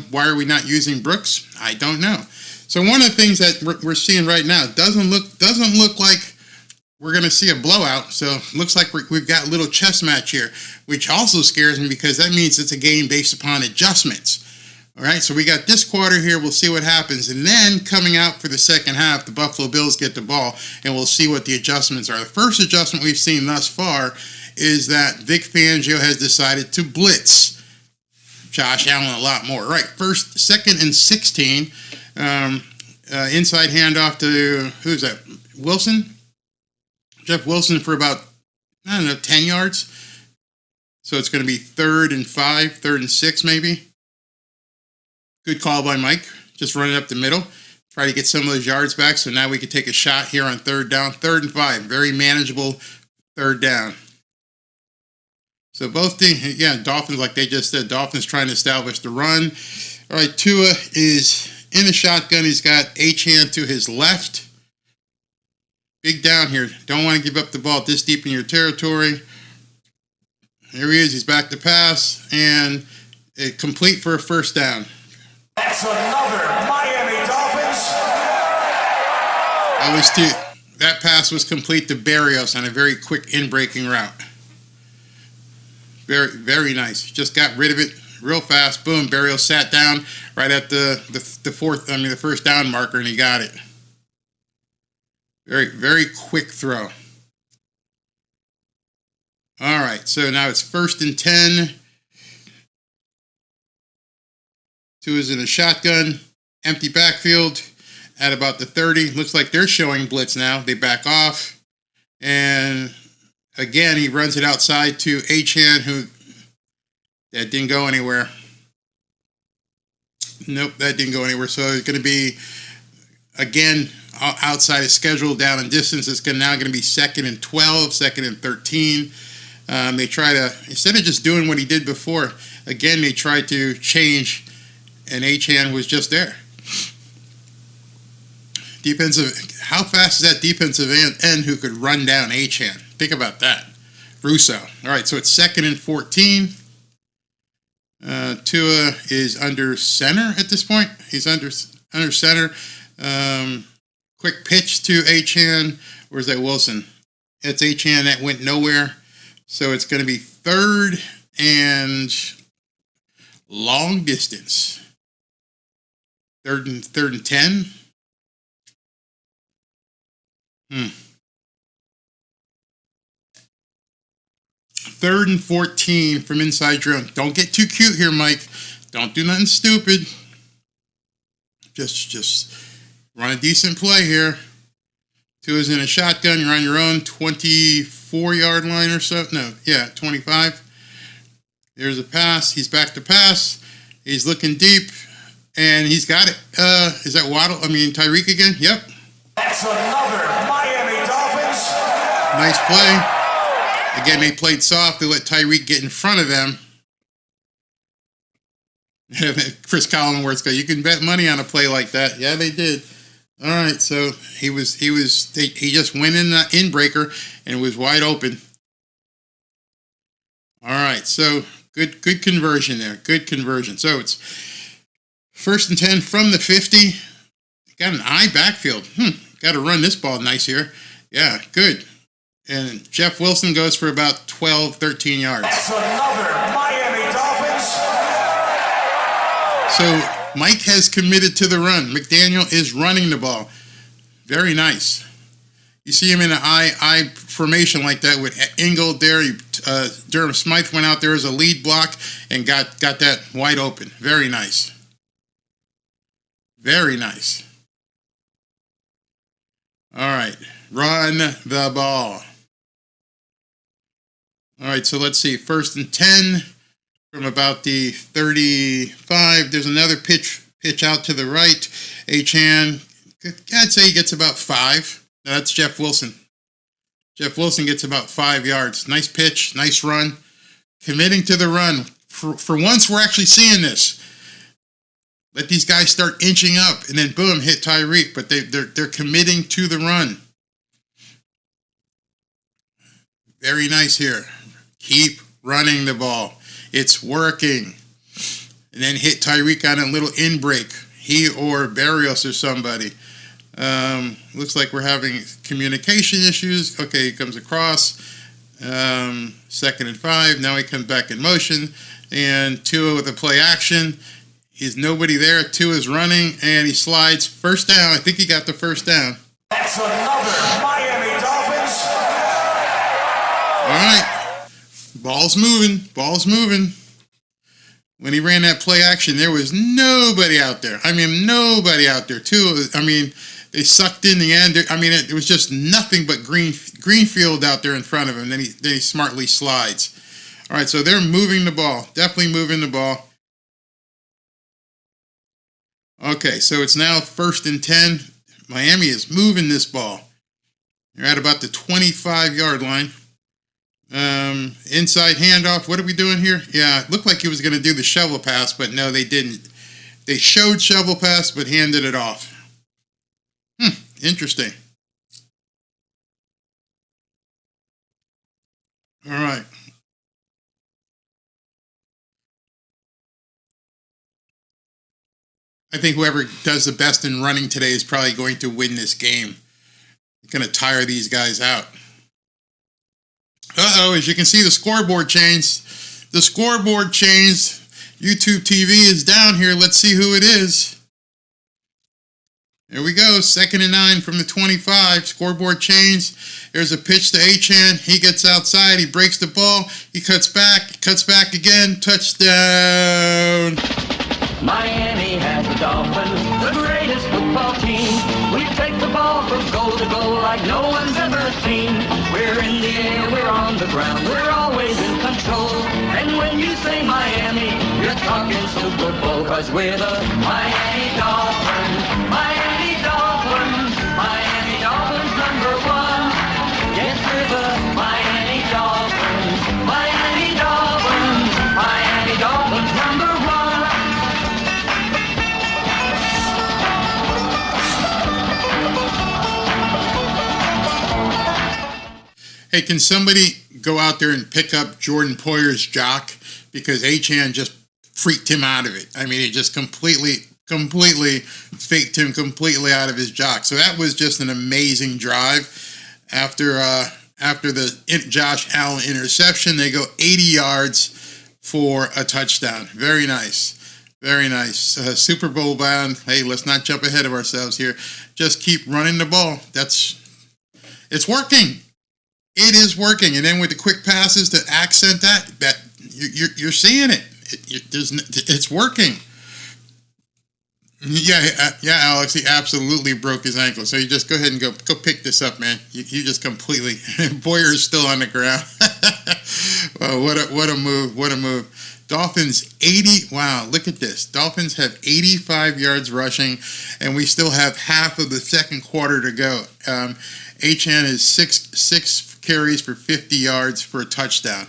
Why are we not using Brooks? I don't know. So one of the things that we're seeing right now doesn't look like we're going to see a blowout. So looks like we've got a little chess match here, which also scares me because that means it's a game based upon adjustments. All right, so we got this quarter here. We'll see what happens. And then coming out for the second half, the Buffalo Bills get the ball, and we'll see what the adjustments are. The first adjustment we've seen thus far is that Vic Fangio has decided to blitz Josh Allen a lot more. Right, 2nd and 16. Inside handoff to, who's that? Wilson? Jeff Wilson for about, 10 yards. So it's going to be 3rd and 5, 3rd and 6 maybe. Good call by Mike. Just running up the middle. Try to get some of those yards back. So now we can take a shot here on 3rd down. 3rd and 5. Very manageable 3rd down. So both teams, Dolphins, like they just said, Dolphins trying to establish the run. All right, Tua is in the shotgun. He's got Achane to his left. Big down here. Don't want to give up the ball this deep in your territory. Here he is. He's back to pass. And complete for a 1st down. That's another Miami Dolphins. That pass was complete to Berrios on a very quick in-breaking route. Very, very nice. Just got rid of it real fast. Boom. Berrios sat down right at the 1st down marker, and he got it. Very, very quick throw. All right. So now it's 1st and 10. Tua's in a shotgun, empty backfield at about the 30. Looks like they're showing blitz now. They back off. And again, he runs it outside to Achane, that didn't go anywhere. Nope, that didn't go anywhere. So it's going to be, again, outside of schedule, down in distance. It's now going to be 2nd and 12, 2nd and 13. They try to, instead of just doing what he did before, again, they tried to change. And Achane was just there. How fast is that defensive end who could run down Achane? Think about that. Russo. All right, so it's 2nd and 14. Tua is under center at this point. He's under center. Quick pitch to Achane. Where's that Wilson? It's Achane that went nowhere. So it's going to be 3rd and long distance. 3rd and 10. 3rd and 14 from inside your own. Don't get too cute here, Mike. Don't do nothing stupid. Just run a decent play here. Tua's in a shotgun. You're on your own 24-yard line or so. No, yeah, 25. There's a pass. He's back to pass. He's looking deep, and he's got it. Is that Waddle? Tyreek again? Yep. That's another Miami Dolphins. Nice play. Again, they played soft. They let Tyreek get in front of them. Chris Collinworth goes, "You can bet money on a play like that." Yeah, they did. All right, so he just went in the in breaker and was wide open. All right, so good conversion there. Good conversion. So it's 1st and 10 from the 50. Got an eye backfield. Got to run this ball nice here. Yeah, good. And Jeff Wilson goes for about 12, 13 yards. That's another Miami Dolphins. So Mike has committed to the run. McDaniel is running the ball. Very nice. You see him in an I formation like that with Ingold there. Durham Smythe went out there as a lead block and got that wide open. Very nice. Very nice. All right. Run the ball. All right, so let's see. 1st and 10 from about the 35. There's another pitch out to the right. Achane, I'd say he gets about 5. No, that's Jeff Wilson. Jeff Wilson gets about 5 yards. Nice pitch, nice run. Committing to the run. For once, we're actually seeing this. Let these guys start inching up, and then boom, hit Tyreek. But they're committing to the run. Very nice here. Keep running the ball. It's working. And then hit Tyreek on a little in break. He or Barrios or somebody. Looks like we're having communication issues. Okay, he comes across. 2nd and 5. Now he comes back in motion. And Tua with a play action. He's nobody there. Tua's running. And he slides. 1st down. I think he got the 1st down. That's another Miami Dolphins. All right. Ball's moving. Ball's moving. When he ran that play action, there was nobody out there. Nobody out there. They sucked in the end. It was just nothing but greenfield out there in front of him. Then he smartly slides. All right, so they're moving the ball. Definitely moving the ball. Okay, so it's now 1st and 10. Miami is moving this ball. They're at about the 25-yard line. Inside handoff. What are we doing here? Yeah, it looked like he was going to do the shovel pass, but no, they didn't. They showed shovel pass, but handed it off. Interesting. All right. I think whoever does the best in running today is probably going to win this game. Going to tire these guys out. As you can see, the scoreboard changed. The scoreboard changed. YouTube TV is down here. Let's see who it is. There we go. 2nd and 9 from the 25. Scoreboard changed. There's a pitch to Achane. He gets outside. He breaks the ball. He cuts back again. Touchdown. Miami has the Dolphins, the greatest football team. We take the ball from goal to goal like no one's ever seen. We're in the air, we're on the ground, we're always in control. And when you say Miami, you're talking Super Bowl, 'cause we're the Miami Dolphins. Miami Dolphins, Miami Dolphins #1. Yes, we're the Miami Dolphins. Miami Dolphins, Miami Dolphins #1. Hey, can somebody go out there and pick up Jordan Poyer's jock? Because Achane just freaked him out of it. He just completely faked him completely out of his jock. So that was just an amazing drive. After after the Josh Allen interception, they go 80 yards for a touchdown. Very nice. Very nice. Super Bowl bound. Hey, let's not jump ahead of ourselves here. Just keep running the ball. It's working. It is working. And then with the quick passes to accent that you're seeing it. It's working. Yeah, Alex, he absolutely broke his ankle. So you just go ahead and go pick this up, man. You just completely. Poyer is still on the ground. Oh, what a move! What a move! Dolphins 80. Wow, look at this. Dolphins have 85 yards rushing, and we still have half of the second quarter to go. HN is six carries for 50 yards for a touchdown.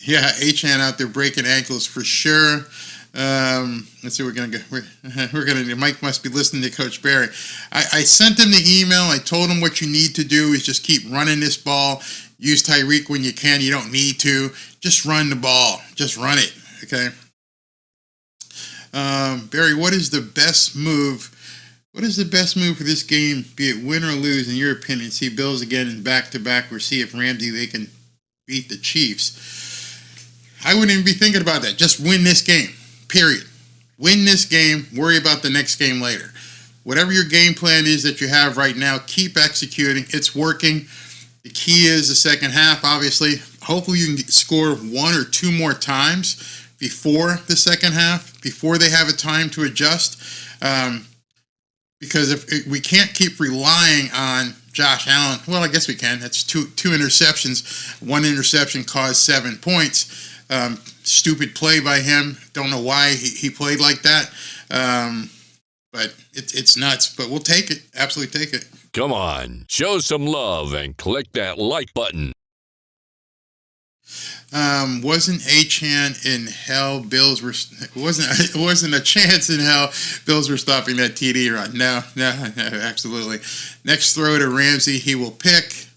Yeah, HN out there breaking ankles for sure. Let's see. We're gonna. Mike must be listening to Coach Barry. I sent him the email. I told him what you need to do is just keep running this ball. Use Tyreek when you can. You don't need to. Just run the ball. Just run it. Okay. Barry, what is the best move? What is the best move for this game, be it win or lose, in your opinion? See Bills again in back-to-back, or see if Ramsey they can beat the Chiefs. I wouldn't even be thinking about that. Just win this game. Period. Win this game. Worry about the next game later. Whatever your game plan is that you have right now, keep executing. It's working. The key is the second half, obviously. Hopefully you can score one or two more times before the second half, before they have a time to adjust. Because if we can't keep relying on Josh Allen, well, I guess we can. That's two interceptions. One interception caused 7 points. Stupid play by him. Don't know why he played like that. But it's nuts. But we'll take it. Absolutely take it. Come on, show some love and click that like button. Wasn't a chance in hell Bills were it wasn't a chance in hell Bills were stopping that TD run. No, absolutely. Next throw to Ramsey, he will pick.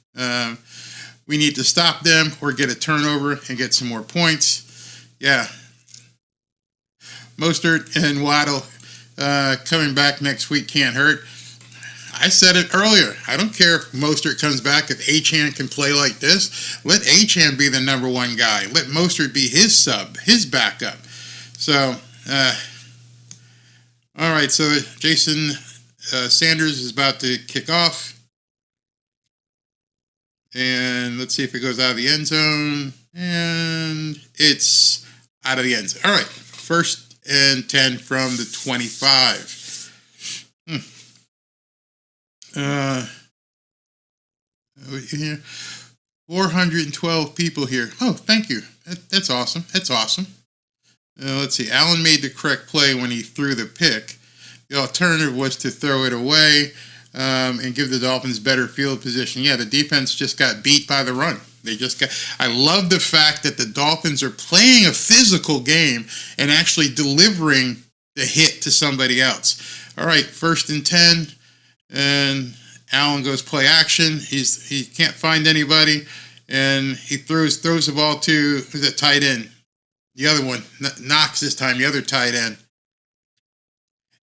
We need to stop them or get a turnover and get some more points. Yeah. Mostert and Waddle coming back next week can't hurt. I said it earlier. I don't care if Mostert comes back. If Achane can play like this, let Achane be the number one guy. Let Mostert be his sub, his backup. So, all right. So Jason Sanders is about to kick off. And let's see if it goes out of the end zone. And it's out of the end zone. All right. 1st and 10 from the 25. Here, 412 people here. Oh, thank you. That's awesome. That's awesome. Let's see. Allen made the correct play when he threw the pick. The alternative was to throw it away and give the Dolphins better field position. Yeah, the defense just got beat by the run. I love the fact that the Dolphins are playing a physical game and actually delivering the hit to somebody else. All right, 1st and 10. And Allen goes play action. He can't find anybody, and he throws the ball to who's that tight end? The other one, Knox this time. The other tight end.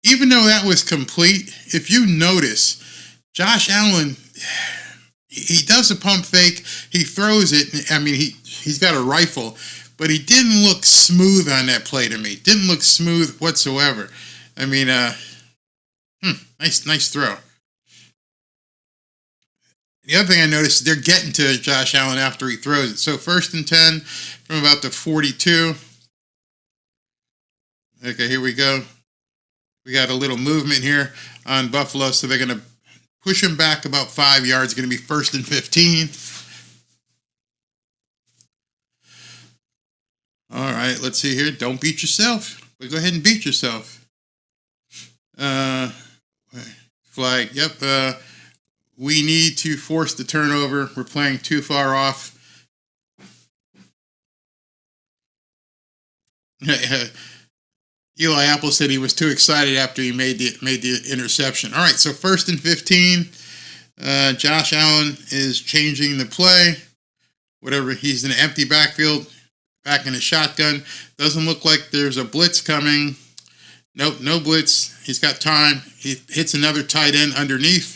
Even though that was complete, if you notice, Josh Allen, he does a pump fake. He throws it. I mean, he's got a rifle, but he didn't look smooth on that play to me. Didn't look smooth whatsoever. I mean, nice throw. The other thing I noticed is they're getting to Josh Allen after he throws it. So 1st and 10 from about the 42. Okay, here we go. We got a little movement here on Buffalo, so they're going to push him back about 5 yards. It's going to be 1st and 15. All right, let's see here. Don't beat yourself. But go ahead and beat yourself. Flag. Yep. We need to force the turnover. We're playing too far off. Eli Apple said he was too excited after he made the interception. All right, so 1st and 15. Josh Allen is changing the play. Whatever, he's in an empty backfield, back in a shotgun. Doesn't look like there's a blitz coming. Nope, no blitz. He's got time. He hits another tight end underneath.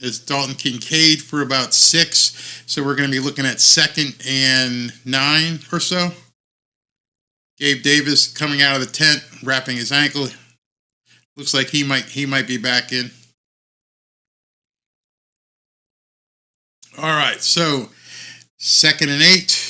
It's Dalton Kincaid for about 6. So we're going to be looking at 2nd and 9 or so. Gabe Davis coming out of the tent, wrapping his ankle. Looks like he might be back in. All right, so 2nd and 8.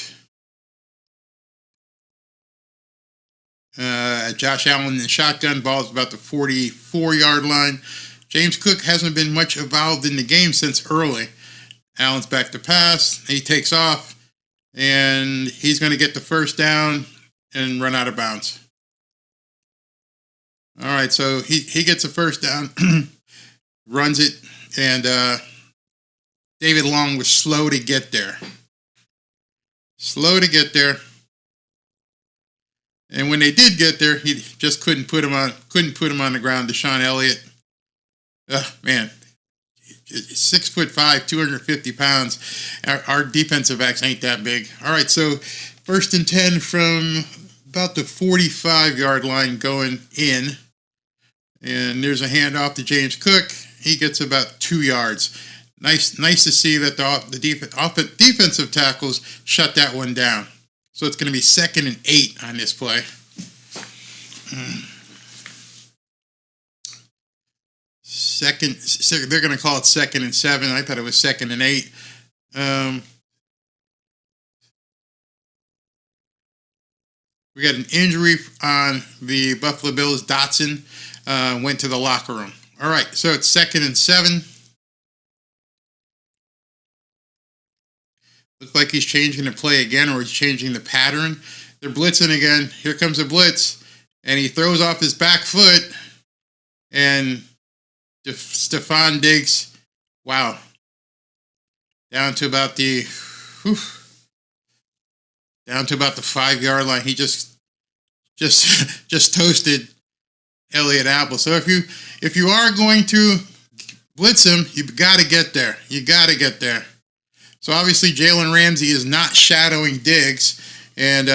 Josh Allen in the shotgun, ball's about the 44-yard line. James Cook hasn't been much involved in the game since early. Allen's back to pass. He takes off, and he's going to get the first down and run out of bounds. All right, so he gets a first down, runs it, and David Long was slow to get there. And when they did get there, he just couldn't put him on the ground. Deshaun Elliott, man, 6'5", 250 pounds. Our defensive backs ain't that big. All right, so 1st and 10 from about the 45-yard line going in. And there's a handoff to James Cook. He gets about 2 yards. Nice to see that the defensive tackles shut that one down. So it's going to be 2nd and 8 on this play. They're going to call it 2nd and 7. I thought it was 2nd and 8. We got an injury on the Buffalo Bills. Dotson went to the locker room. All right, so it's 2nd and 7. Looks like he's changing the play again, or he's changing the pattern. They're blitzing again. Here comes a blitz, and he throws off his back foot, and Stephon Diggs, wow, down to about the 5-yard line. He just toasted Elliott Apple. So if you are going to blitz him, you've got to get there. So obviously Jalen Ramsey is not shadowing Diggs, and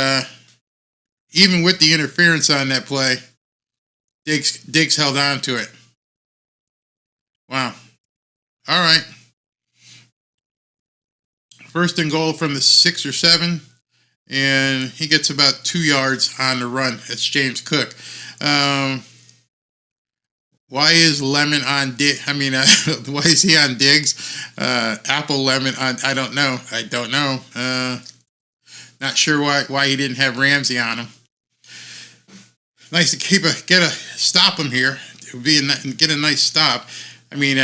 even with the interference on that play, Diggs held on to it. Wow. All right. 1st and goal from the 6 or 7, and he gets about 2 yards on the run. It's James Cook. Why is Lemon on Diggs? Why is he on Diggs? Apple Lemon on, I don't know. Not sure why he didn't have Ramsey on him. Nice to stop him here. It would be get a nice stop. He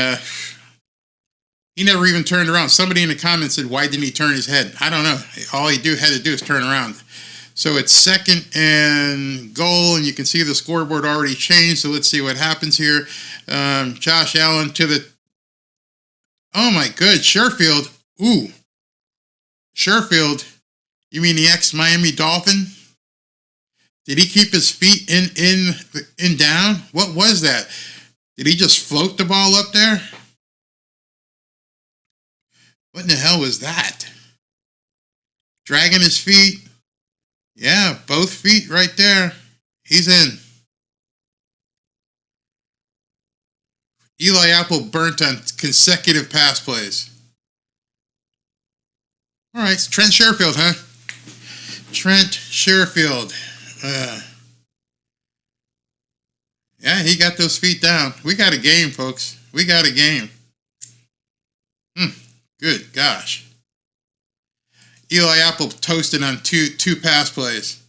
never even turned around. Somebody in the comments said, why didn't he turn his head? I don't know. All he had to do is turn around. So it's 2nd and goal, and you can see the scoreboard already changed. So let's see what happens here. Josh Allen to the... Oh, my good. Sherfield. Ooh. Sherfield. You mean the ex-Miami Dolphin? Did he keep his feet in down? What was that? Did he just float the ball up there? What in the hell was that? Dragging his feet. Yeah, both feet right there. He's in. Eli Apple burnt on consecutive pass plays. All right, it's Trent Sherfield, huh? Trent Sherfield. Yeah, he got those feet down. We got a game, folks. We got a game. Good gosh. Eli Apple toasted on two pass plays.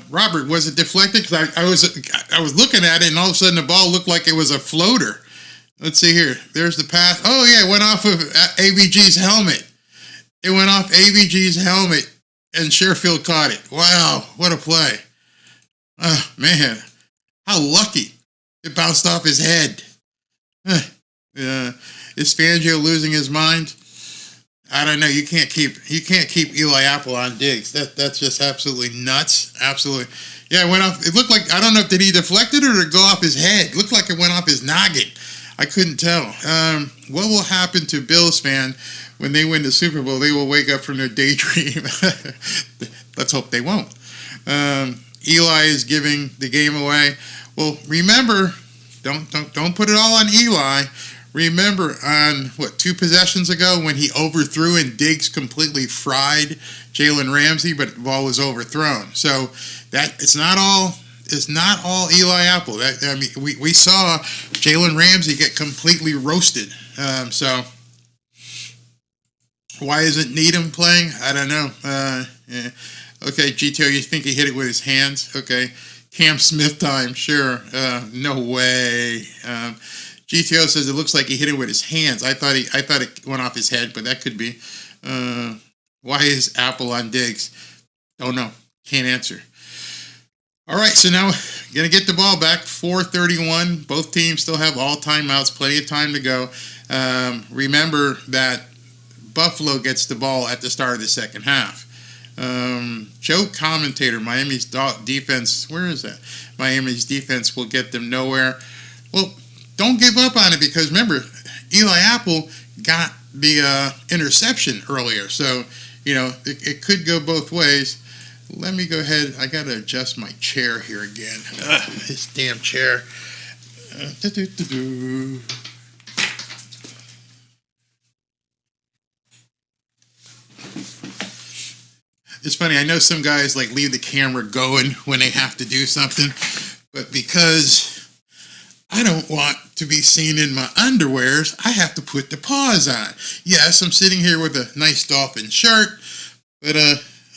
Robert, was it deflected? Because I was looking at it, and all of a sudden the ball looked like it was a floater. Let's see here. There's the pass. Oh, yeah, it went off of AVG's helmet. It went off AVG's helmet, and Sherfield caught it. Wow, what a play. Oh, man. How lucky. It bounced off his head. Is Fangio losing his mind? I don't know. You can't keep Eli Apple on Diggs. That's just absolutely nuts. Absolutely. Yeah, it went off. It looked like, I don't know, did he deflect it or did it go off his head? It looked like it went off his noggin. I couldn't tell. What will happen to Bills fan when they win the Super Bowl? They will wake up from their daydream. Let's hope they won't. Eli is giving the game away. Well, remember, don't put it all on Eli. remember on, 2 possessions ago when he overthrew and Diggs completely fried Jalen Ramsey, but the ball was overthrown. So that it's not all Eli Apple. We saw Jalen Ramsey get completely roasted. So why isn't Needham playing? I don't know. Yeah. Okay, GTO, you think he hit it with his hands? Okay. Cam Smith time, sure. No way. GTO says it looks like he hit it with his hands. I thought it went off his head, but that could be. Why is Apple on Diggs? Don't know. Can't answer. All right, so now going to get the ball back. 4:31. Both teams still have all timeouts. Plenty of time to go. Remember that Buffalo gets the ball at the start of the second half. Joe commentator, Miami's defense, where is that? Miami's defense will get them nowhere. Well, don't give up on it because remember, Eli Apple got the interception earlier. So, it could go both ways. Let me go ahead. I got to adjust my chair here again. This damn chair. It's funny, I know some guys leave the camera going when they have to do something, but because I don't want to be seen in my underwears, I have to put the pause on. Yes, I'm sitting here with a nice Dolphin shirt, but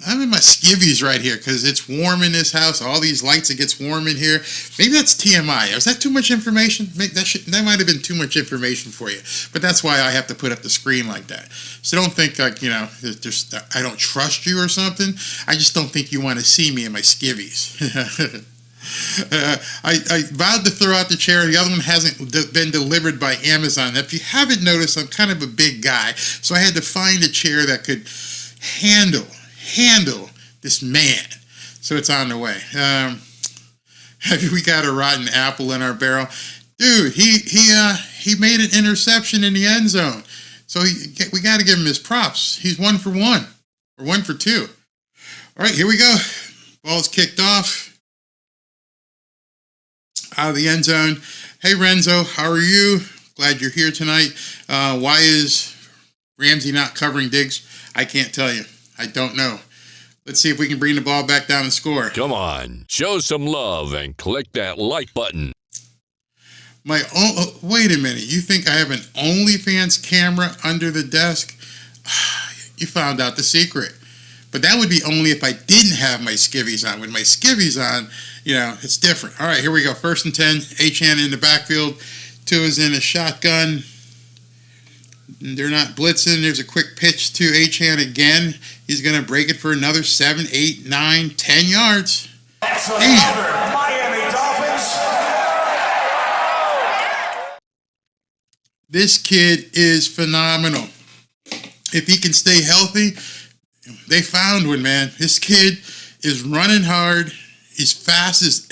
I'm in my skivvies right here because it's warm in this house. All these lights, it gets warm in here. Maybe that's TMI. Is that too much information? That might have been too much information for you. But that's why I have to put up the screen like that. So don't think I don't trust you or something. I just don't think you want to see me in my skivvies. I vowed to throw out the chair. The other one hasn't been delivered by Amazon. If you haven't noticed, I'm kind of a big guy. So I had to find a chair that could handle this man. So it's on the way. We got a rotten apple in our barrel. Dude, he made an interception in the end zone. So we got to give him his props. He's 1 for 1 or 1 for 2. All right, here we go. Ball's kicked off. Out of the end zone. Hey, Renzo, how are you? Glad you're here tonight. Why is Ramsey not covering Diggs? I can't tell you. I don't know. Let's see if we can bring the ball back down and score. Come on, show some love and click that like button. Wait a minute. You think I have an OnlyFans camera under the desk? You found out the secret. But that would be only if I didn't have my skivvies on. With my skivvies on, it's different. All right, here we go. 1st and 10. Achane in the backfield. Tua's in a shotgun. They're not blitzing. There's a quick pitch to Achane again. He's going to break it for another 7, 8, 9, 10 yards. That's another Miami Dolphins. This kid is phenomenal. If he can stay healthy, they found one, man. This kid is running hard. He's fast as...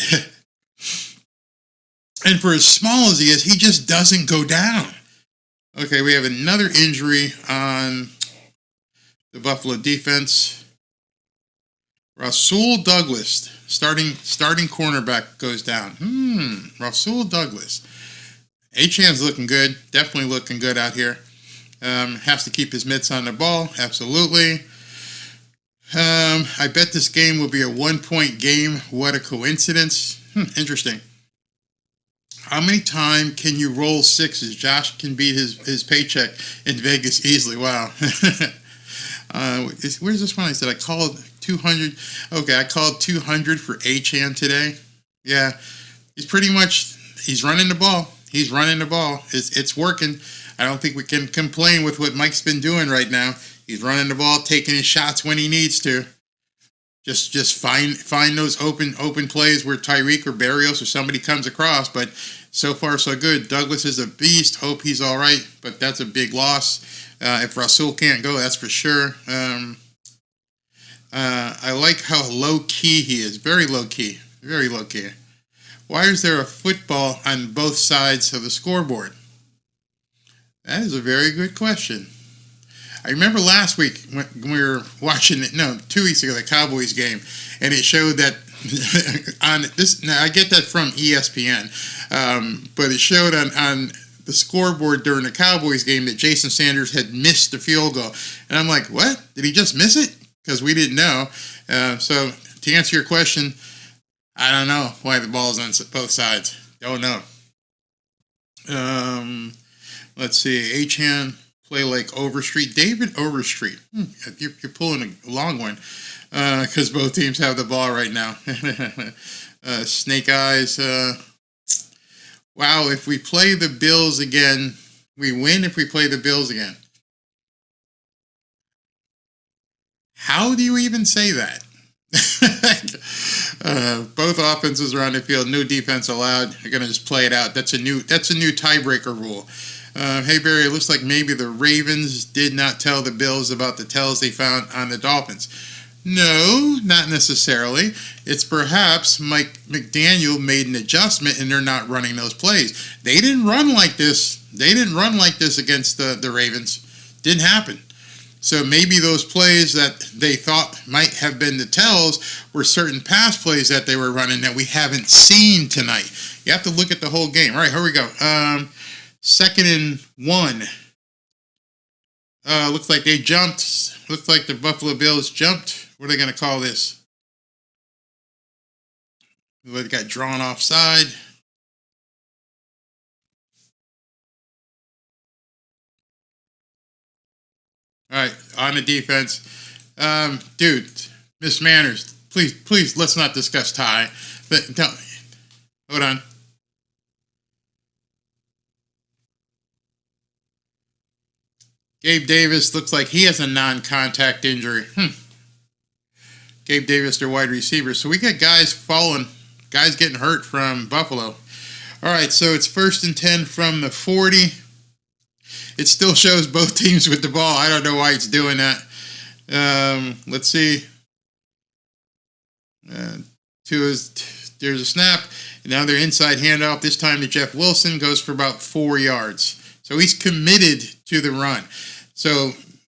and for as small as he is, he just doesn't go down. Okay, we have another injury on the Buffalo defense. Rasul Douglas, starting cornerback, goes down. Rasul Douglas. Achane's looking good. Definitely looking good out here. Has to keep his mitts on the ball. Absolutely. I bet this game will be a 1-point game. What a coincidence. Interesting. How many times can you roll 6s? Josh can beat his paycheck in Vegas easily. Wow. Where's this one? I said I called 200. Okay, I called 200 for Achane today. Yeah, he's running the ball. He's running the ball. It's working. I don't think we can complain with what Mike's been doing right now. He's running the ball, taking his shots when he needs to. Just find those open plays where Tyreek or Barrios or somebody comes across. But so far, so good. Douglas is a beast. Hope he's all right. But that's a big loss. If Rasul can't go, that's for sure. I like how low-key he is. Very low-key. Very low-key. Why is there a football on both sides of the scoreboard? That is a very good question. I remember last week when we were watching 2 weeks ago, the Cowboys game, and it showed that on this. Now I get that from ESPN, but it showed on the the scoreboard during the Cowboys game that Jason Sanders had missed the field goal. And I'm like, what? Did he just miss it? Because we didn't know. So to answer your question, I don't know why the ball's on both sides. Don't know. Let's see. H-Han play like Overstreet. David Overstreet. You're pulling a long one because both teams have the ball right now. Snake Eyes. Wow, if we play the Bills again, we win if we play the Bills again. How do you even say that? Both offenses are on the field. No defense allowed. They're going to just play it out. That's a new tiebreaker rule. Hey, Barry, it looks like maybe the Ravens did not tell the Bills about the tells they found on the Dolphins. No, not necessarily. It's perhaps Mike McDaniel made an adjustment and they're not running those plays. They didn't run like this. They didn't run like this against the Ravens. Didn't happen. So maybe those plays that they thought might have been the tells were certain pass plays that they were running that we haven't seen tonight. You have to look at the whole game. All right, here we go. 2nd and 1. Looks like they jumped. Looks like the Buffalo Bills jumped. What are they going to call this? They got drawn offside. All right, on the defense. Dude, Miss Manners, please, let's not discuss Ty. Hold on. Gabe Davis looks like he has a non-contact injury. Gabe Davis, their wide receiver. So we got guys falling, guys getting hurt from Buffalo. All right, so it's 1st and 10 from the 40. It still shows both teams with the ball. I don't know why it's doing that. Let's see. There's a snap. And now they're inside handoff. This time to Jeff Wilson. Goes for about 4 yards. So he's committed to the run. So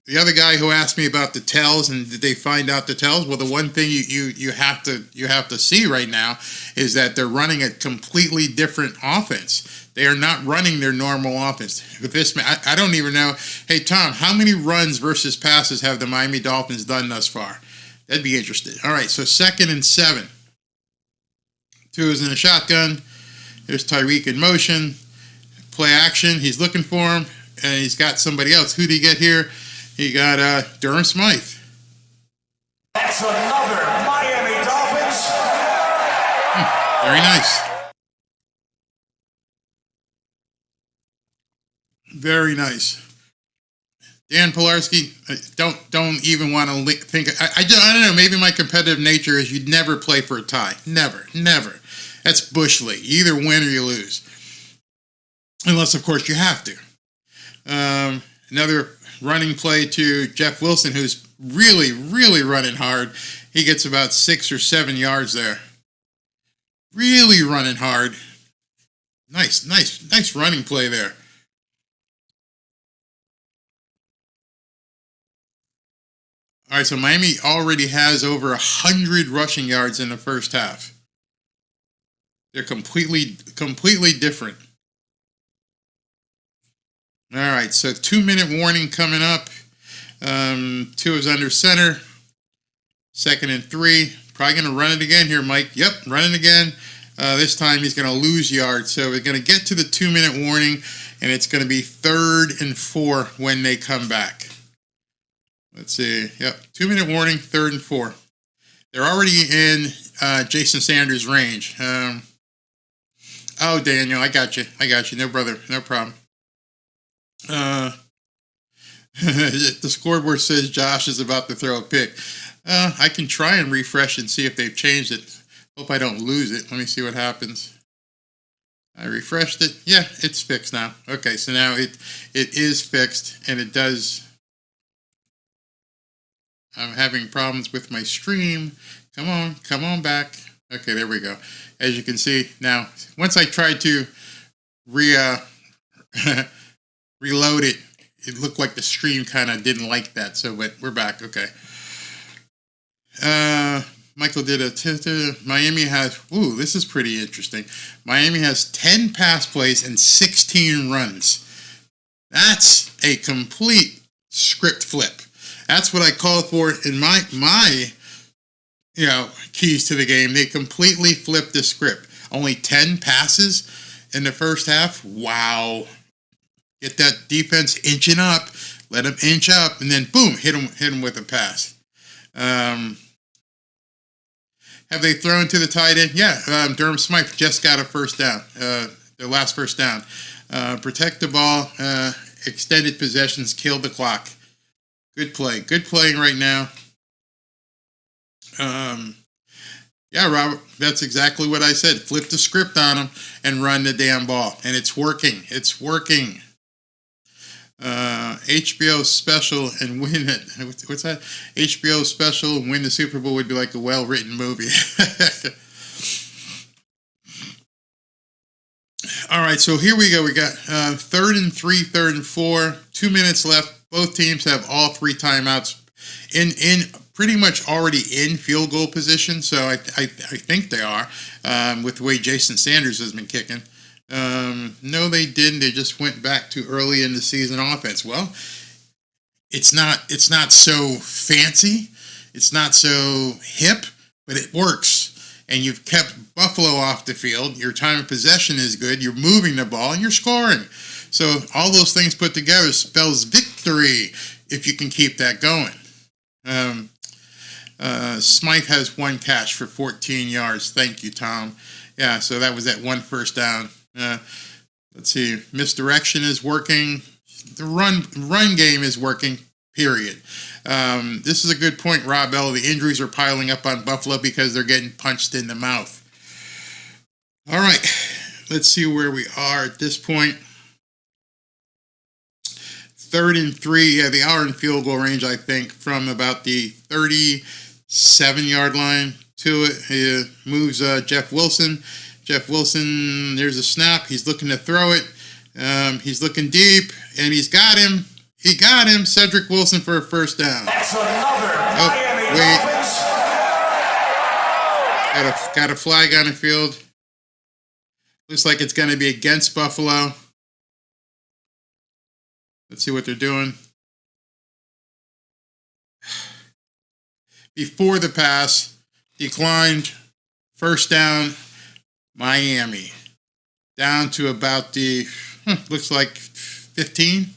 the other guy who asked me about the tells and did they find out the tells? Well, the one thing you have to see right now is that they're running a completely different offense. They are not running their normal offense. With this, I don't even know. Hey, Tom, how many runs versus passes have the Miami Dolphins done thus far? That'd be interesting. All right, so 2nd and 7. 2 is in a shotgun. There's Tyreek in motion. Play action. He's looking for him, and he's got somebody else. Who did he get here? He got Durham Smythe. That's another Miami Dolphins. Very nice. Very nice. Dan Pilarski, don't even want to think. I don't know. Maybe my competitive nature is you'd never play for a tie. Never. That's Bush League. You either win or you lose. Unless, of course, you have to. Another running play to Jeff Wilson, who's really running hard. He gets about 6 or 7 yards there. Really running hard. Nice running play there. All right, so Miami already has over 100 rushing yards in the first half. They're completely different. All right, so 2-minute warning coming up. 2 is under center. 2nd and 3. Probably going to run it again here, Mike. Yep, running again. This time he's going to lose yards. So we're going to get to the 2-minute warning, and it's going to be 3rd and 4 when they come back. Let's see. Yep, 2-minute warning, 3rd and 4. They're already in Jason Sanders' range. Oh, Daniel, I got you. No, brother, no problem. The scoreboard says Josh is about to throw a pick. I can try and refresh and see if they've changed it. Hope I don't lose it. Let me see what happens. I refreshed it. Yeah, it's fixed now. Okay, so now it is fixed, and it does. I'm having problems with my stream. Come on back. Okay, there we go. As you can see now, once I tried to reload it, it looked like the stream kind of didn't like that. So, but we're back. Okay. Michael did Miami has, this is pretty interesting. Miami has 10 pass plays and 16 runs. That's a complete script flip. That's what I called for in my keys to the game. They completely flipped the script. Only 10 passes in the first half. Wow. Get that defense inching up. Let them inch up, and then boom, hit them with a pass. Have they thrown to the tight end? Yeah, Durham Smythe just got a first down, their last first down. Protect the ball, extended possessions, kill the clock. Good play. Good playing right now. Yeah, Robert, that's exactly what I said. Flip the script on them and run the damn ball. And it's working. It's working. HBO special and win it. What's that? HBO special and win the Super Bowl would be like a well-written movie. All right, so here we go. We got 3rd and 3, 3rd and 4. 2 minutes left. Both teams have all 3 timeouts in pretty much already in field goal position. So I think they are with the way Jason Sanders has been kicking. No, they didn't. They just went back to early in the season offense. Well, it's not so fancy. It's not so hip, but it works. And you've kept Buffalo off the field. Your time of possession is good. You're moving the ball and you're scoring. So all those things put together spells victory if you can keep that going. Smythe has 1 catch for 14 yards. Thank you, Tom. Yeah, so that was that 1 first down. Let's see. Misdirection is working. The run game is working, period. This is a good point, Rob L. The injuries are piling up on Buffalo because they're getting punched in the mouth. All right. Let's see where we are at this point. 3rd and 3. Yeah, they are in field goal range, I think, from about the 37-yard line to it. He moves Jeff Wilson. Jeff Wilson, there's a snap. He's looking to throw it. He's looking deep, and he's got him. He got him. Cedric Wilson for a first down. That's another Miami Dolphins. Got a flag on the field. Looks like it's going to be against Buffalo. Let's see what they're doing. Before the pass, declined. First down, Miami. Down to about the, looks like 15.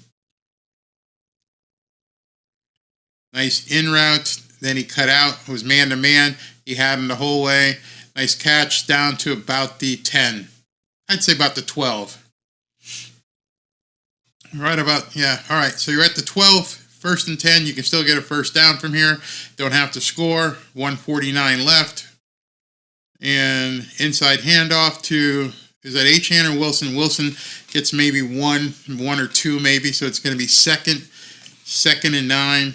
Nice in route. Then he cut out. It was man to man. He had him the whole way. Nice catch down to about the 10. I'd say about the 12. Right about, yeah. All right. So you're at the 12. 1st and 10. You can still get a first down from here. Don't have to score. 1:49 left. And inside handoff to, is that Achane or Wilson? Wilson gets maybe one or two maybe. So it's going to be second and 9.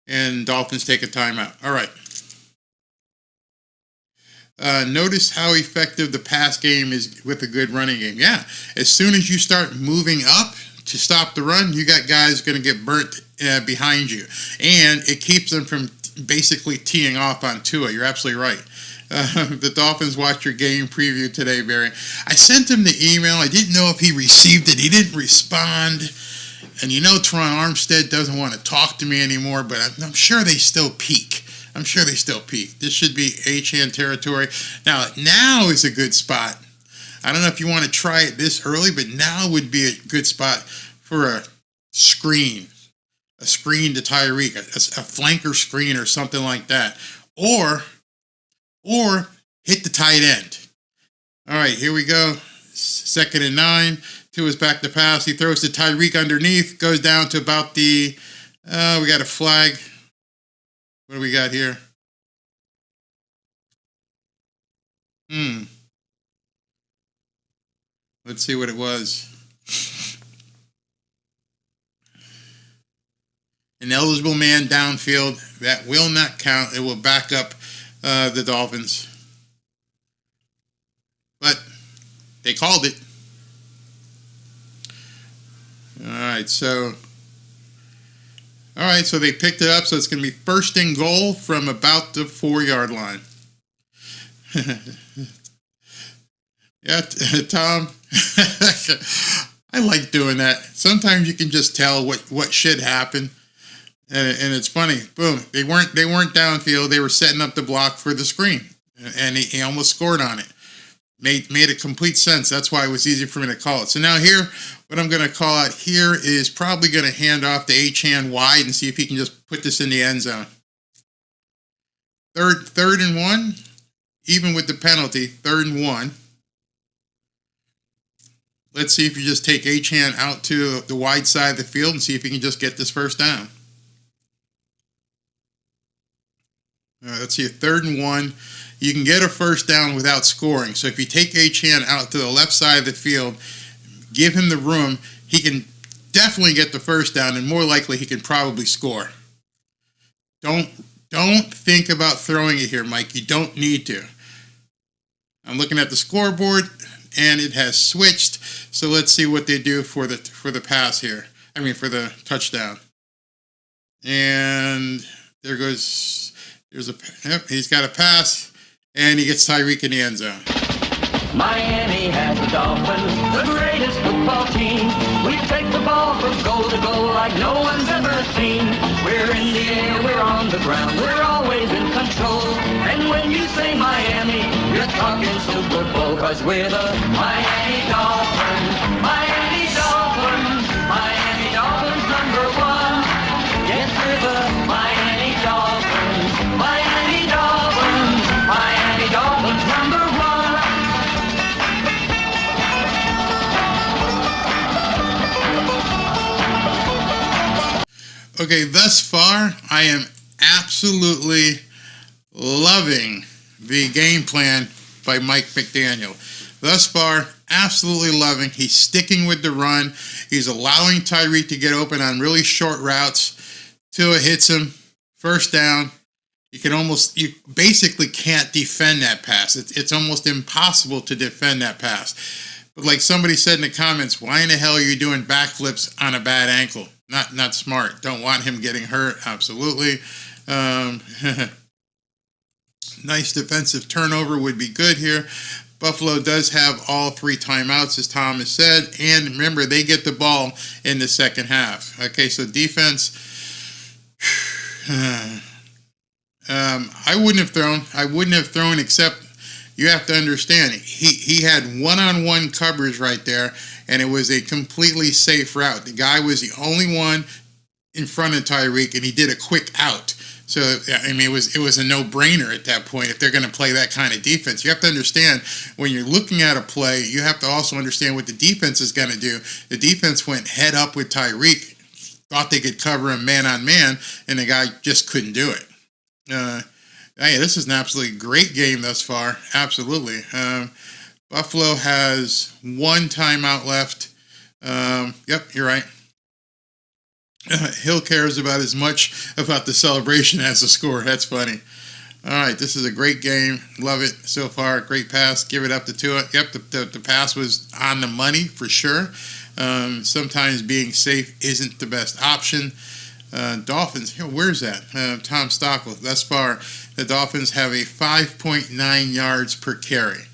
And Dolphins take a timeout. All right. Notice how effective the pass game is with a good running game. Yeah, as soon as you start moving up to stop the run, you got guys going to get burnt behind you. And it keeps them from basically teeing off on Tua. You're absolutely right. The Dolphins watched your game preview today, Barry. I sent him the email. I didn't know if he received it. He didn't respond. And you know Teron Armstead doesn't want to talk to me anymore, but I'm sure they still peak. This should be Achane territory. Now is a good spot. I don't know if you want to try it this early, but now would be a good spot for a screen to Tyreek, a flanker screen or something like that. Or hit the tight end. All right, here we go. 2nd and 9. Tua's back to pass. He throws to Tyreek underneath. Goes down to about the, we got a flag. What do we got here? Let's see what it was. An eligible man downfield. That will not count. It will back up the Dolphins. But they called it. All right, so All right, so they picked it up, so it's going to be first and goal from about the 4-yard line. Yeah, Tom, I like doing that. Sometimes you can just tell what should happen, and it's funny. Boom, they weren't downfield. They were setting up the block for the screen, and he almost scored on it. Made a complete sense. That's why it was easy for me to call it. So now here, what I'm going to call out here is probably going to hand off to Achane wide and see if he can just put this in the end zone. Third and 1, even with the penalty, 3rd and 1. Let's see if you just take Achane out to the wide side of the field and see if he can just get this first down. Let's see, 3rd and 1. You can get a first down without scoring. So if you take Achane out to the left side of the field, give him the room, he can definitely get the first down, and more likely he can probably score. Don't think about throwing it here, Mike. You don't need to. I'm looking at the scoreboard, and it has switched. So let's see what they do for the pass here. I mean, for the touchdown. And there goes. He's got a pass. And he gets Tyreek in the end zone. Miami has the Dolphins, the greatest football team. We take the ball from goal to goal like no one's ever seen. We're in the air, we're on the ground, we're always in control. And when you say Miami, you're talking Super Bowl, 'cause we're the Miami Dolphins. Miami Dolphins, Miami Dolphins #1. Yes, we're the Miami Dolphins, Miami Dolphins, Miami Dolphins #1. Okay, thus far, I am absolutely loving the game plan by Mike McDaniel. Thus far, absolutely loving. He's sticking with the run. He's allowing Tyreek to get open on really short routes. Tua hits him, first down. You basically can't defend that pass. It's almost impossible to defend that pass. But like somebody said in the comments, why in the hell are you doing backflips on a bad ankle? Not smart. Don't want him getting hurt. Absolutely. Nice defensive turnover would be good here. Buffalo does have all 3 timeouts, as Tom has said. And remember, they get the ball in the second half. Okay, so defense. I wouldn't have thrown, except you have to understand, he had one-on-one coverage right there, and it was a completely safe route. The guy was the only one in front of Tyreek, and he did a quick out. So, I mean, it was a no-brainer at that point if they're going to play that kind of defense. You have to understand, when you're looking at a play, you have to also understand what the defense is going to do. The defense went head up with Tyreek, thought they could cover him man-on-man, and the guy just couldn't do it. Hey, this is an absolutely great game thus far. Absolutely. Buffalo has 1 timeout left. Yep, you're right. Hill cares about as much about the celebration as the score. That's funny. All right, this is a great game. Love it so far. Great pass. Give it up to Tua. Yep, the pass was on the money for sure. Sometimes being safe isn't the best option. Dolphins, where's that? Tom Stockwell. Thus far, the Dolphins have a 5.9 yards per carry.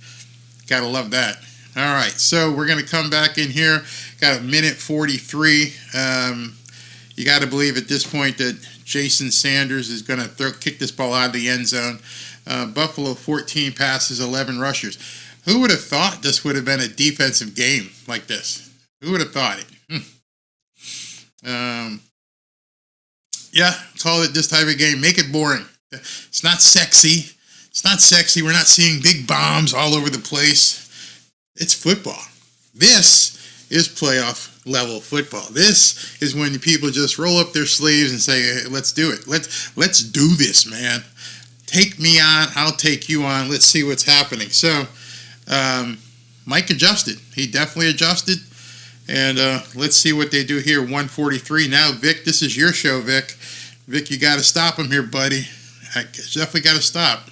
Gotta love that. All right, so we're going to come back in here. Got a minute 43. You got to believe at this point that Jason Sanders is going to kick this ball out of the end zone. Buffalo, 14 passes, 11 rushers. Who would have thought this would have been a defensive game like this? Who would have thought it? Yeah, call it this type of game. Make it boring. It's not sexy. It's not sexy. We're not seeing big bombs all over the place. It's football. This is playoff level football. This is when people just roll up their sleeves and say, hey, let's do it. Let's do this, man. Take me on. I'll take you on. Let's see what's happening. So Mike adjusted. He definitely adjusted. And let's see what they do here. 143. Now, Vic, this is your show, Vic. Vic, you got to stop him here, buddy. I definitely got to stop.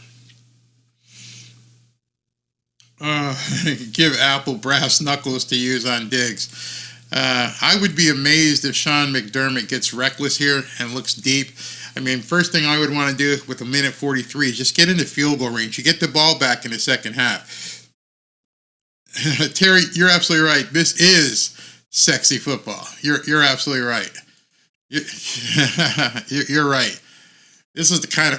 Give Apple brass knuckles to use on Diggs. I would be amazed if Sean McDermott gets reckless here and looks deep. I mean, first thing I would want to do with a minute 43 is just get into field goal range. You get the ball back in the second half. Terry, you're absolutely right. This is sexy football. You're absolutely right. You're right. This is the kind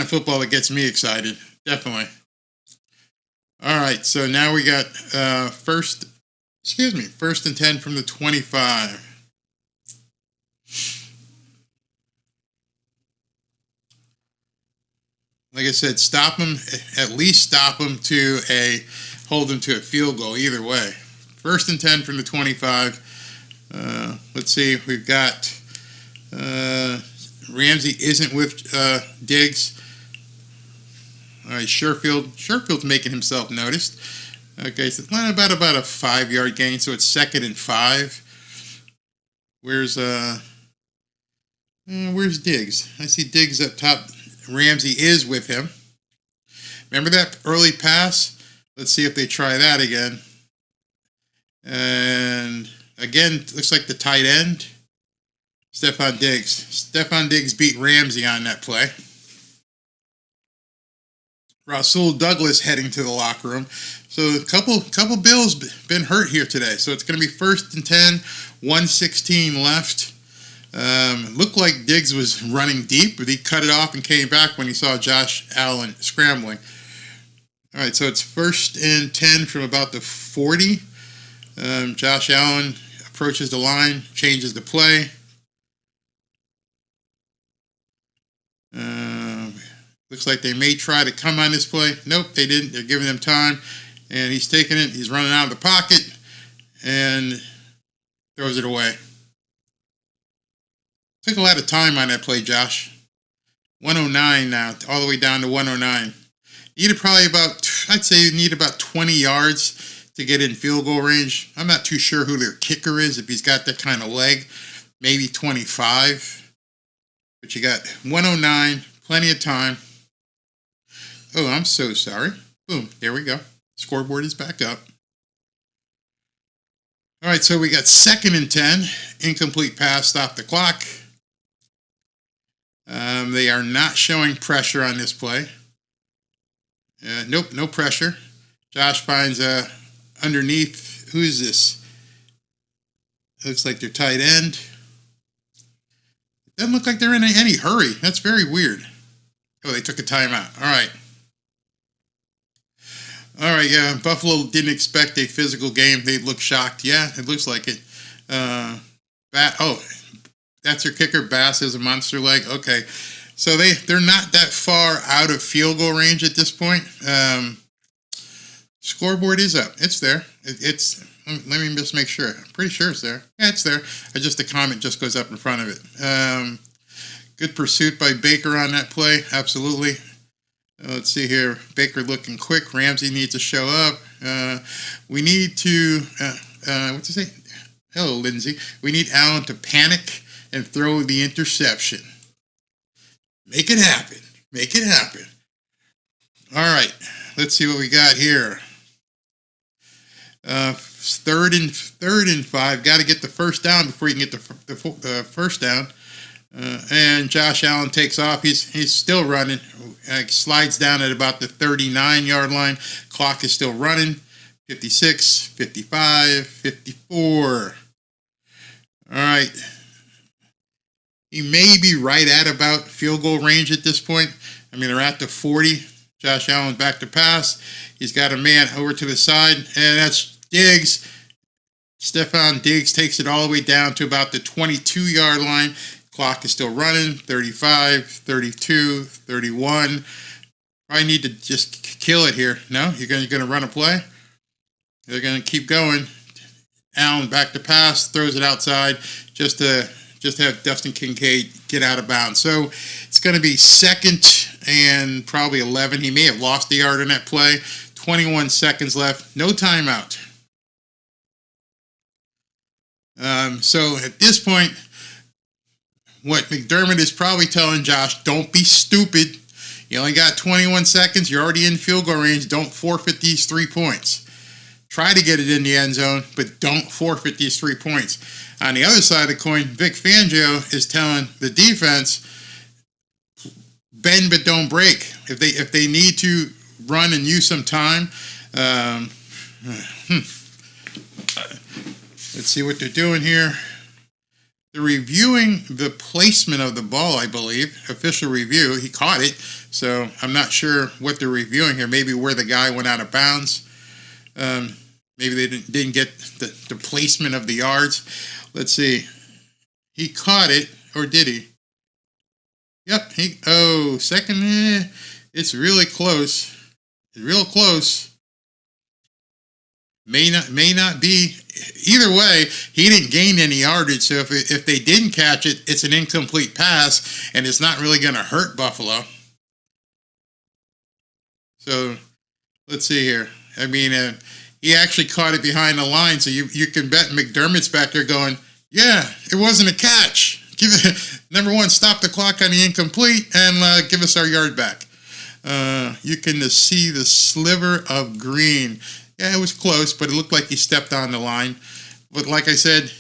of football that gets me excited. Definitely. All right, so now we got first and 10 from the 25. Like I said, at least stop them hold them to a field goal either way. First and 10 from the 25. Let's see, we've got Ramsey isn't with Diggs. All right, Sherfield's making himself noticed. Okay, so about a 5-yard gain, so it's 2nd and 5. Where's Diggs? I see Diggs up top. Ramsey is with him. Remember that early pass? Let's see if they try that again. And again, looks like the tight end, Stephon Diggs. Stephon Diggs beat Ramsey on that play. Rasul Douglas heading to the locker room. So a couple Bills been hurt here today. So it's going to be 1st and 10, 1:16 left. Looked like Diggs was running deep, but he cut it off and came back when he saw Josh Allen scrambling. All right, so it's 1st and 10 from about the 40. Josh Allen approaches the line, changes the play. Looks like they may try to come on this play. Nope, they didn't. They're giving him time. And he's taking it. He's running out of the pocket and throws it away. Took a lot of time on that play, Josh. 109 now, all the way down to 109. I'd say you need about 20 yards to get in field goal range. I'm not too sure who their kicker is, if he's got that kind of leg. Maybe 25. But you got 109, plenty of time. Oh, I'm so sorry. Boom, there we go. Scoreboard is back up. All right, so we got 2nd and 10. Incomplete pass, stop the clock. They are not showing pressure on this play. Nope, no pressure. Josh finds underneath. Who is this? Looks like their tight end. Doesn't look like they're in any hurry. That's very weird. Oh, they took a timeout. All right. Yeah, Buffalo didn't expect a physical game. They look shocked. Yeah, it looks like it. That's your kicker. Bass is a monster leg. Okay. So they're not that far out of field goal range at this point. Scoreboard is up. It's there. Let me just make sure. I'm pretty sure it's there. Yeah, it's there. The comment just goes up in front of it. Good pursuit by Baker on that play. Absolutely. Let's see here. Baker looking quick. Ramsey needs to show up. We need to, what's he say? Hello, Lindsay. We need Allen to panic and throw the interception. Make it happen. Make it happen. All right. Let's see what we got here. Third and 5. Got to get the first down before you can get the first down. And Josh Allen takes off. He's still running. Slides down at about the 39-yard line. Clock is still running. 56, 55, 54. All right. He may be right at about field goal range at this point. I mean, they're at the 40. Josh Allen back to pass. He's got a man over to the side, and that's Diggs. Stephon Diggs takes it all the way down to about the 22-yard line. Clock is still running. 35, 32, 31. Probably need to just kill it here. No? You're going to run a play? They're going to keep going. Allen back to pass, throws it outside just to have Dustin Kincaid get out of bounds. So it's going to be 2nd and probably 11. He may have lost a yard on that play. 21 seconds left. No timeout. So at this point, what McDermott is probably telling Josh, don't be stupid. You only got 21 seconds. You're already in field goal range. Don't forfeit these 3 points. try to get it in the end zone, but don't forfeit these 3 points. On the other side of the coin, Vic Fangio is telling the defense, bend but don't break. If they need to run and use some time, let's see what they're doing here. They're reviewing the placement of the ball, I believe. Official review. He caught it, so I'm not sure what they're reviewing here. Maybe where the guy went out of bounds. Maybe they didn't get the placement of the yards. Let's see. He caught it, or did he? Yep. Second. It's really close. Real close. May not be. Either way, he didn't gain any yardage. So if they didn't catch it, it's an incomplete pass, and it's not really going to hurt Buffalo. So let's see here. I mean, he actually caught it behind the line, so you can bet McDermott's back there going, yeah, it wasn't a catch. Give it, number one, stop the clock on the incomplete and give us our yard back. You can see the sliver of green. Yeah, it was close, but it looked like he stepped on the line. But like I said,